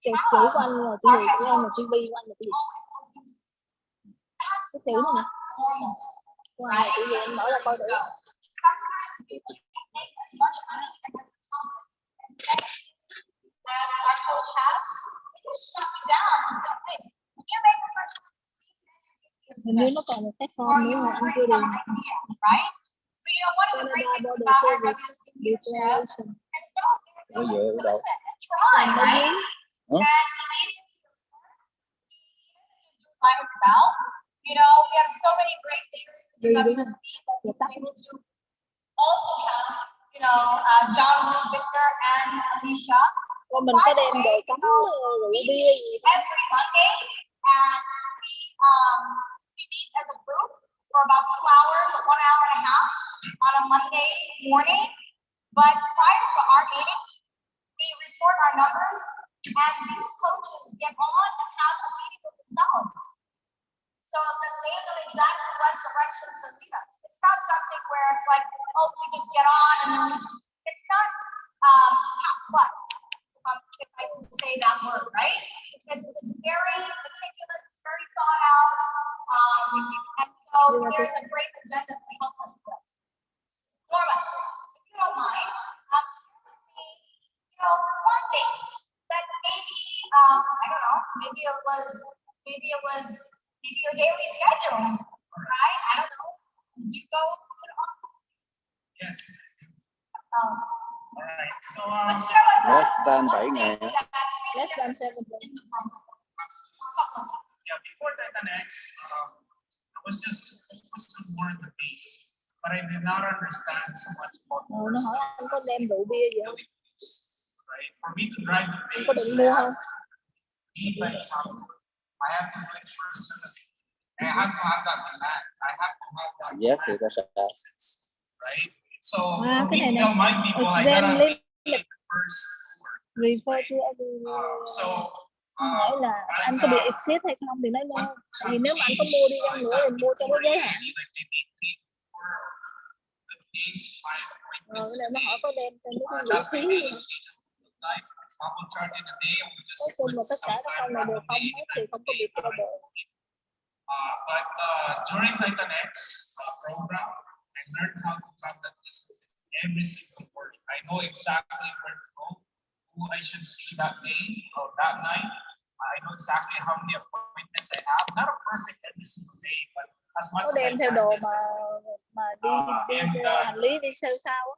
Cái chữ của anh là chữ gì của em là TV của anh là cái gì? Cái chữ này nè. Wow, chữ gì anh mở ra coi thử. Sometimes people make as much money and as that our coach has, they just shut you down and say, hey, when you make as much Hình như nó còn một cái form nữa mà anh chưa điền. right? So one of the great things about our WSP leadership is to listen and try, right? And by himself, we have so many great leaders in WSP that we able to also have, John, Victor, and Alicia. Còn mình có đem đồ cắm rượu bia gì every Monday, and we meet as a group for about 2 hours or 1 hour and a half on a Monday morning. But prior to our meeting, we report our numbers, and these coaches get on and have a meeting with themselves, so that they know exactly what direction to lead us. It's not something where it's like, oh, we just get on and then it's not half what. If I can say that word, right? It's very meticulous, very thought out, and so there's a great agenda to help us with it. Norma, if you don't mind, share with me, one thing that maybe, I don't know, maybe it was your daily schedule, right? I don't know. Did you go to the office? Yes. All right. So less than 7 ngày. Less than 7 days. Yeah, before Titan X, I was just focused on more on the base, but I did not understand so much about the Nó hỏi anh có đem rượu bia gì không? Right? For me to drive the Anh có định base, mua không? need by example. I have to wait for a certain. I have to have that demand. I have to have that. Yes, right? So cái này tell my people I gotta be the first. Refer to every. Hỏi là anh có bị exit hay không thì nói no. Vì nếu mà anh có mua đi chăng nữa thì mua trong cái giới hạn. Rồi nó hỏi có đem cho những cái phí gì không? Cuối cùng là tất cả các con này đều không hết thì không có bị trao đổi. But during Titan X program, I learned how to have that discipline every single word. I know exactly where to go, who I should see that day or that night. I know exactly how many appointments I have. Not a perfect every single day, but as much as I đem theo can. đồ mà đi hành lý đi sao á.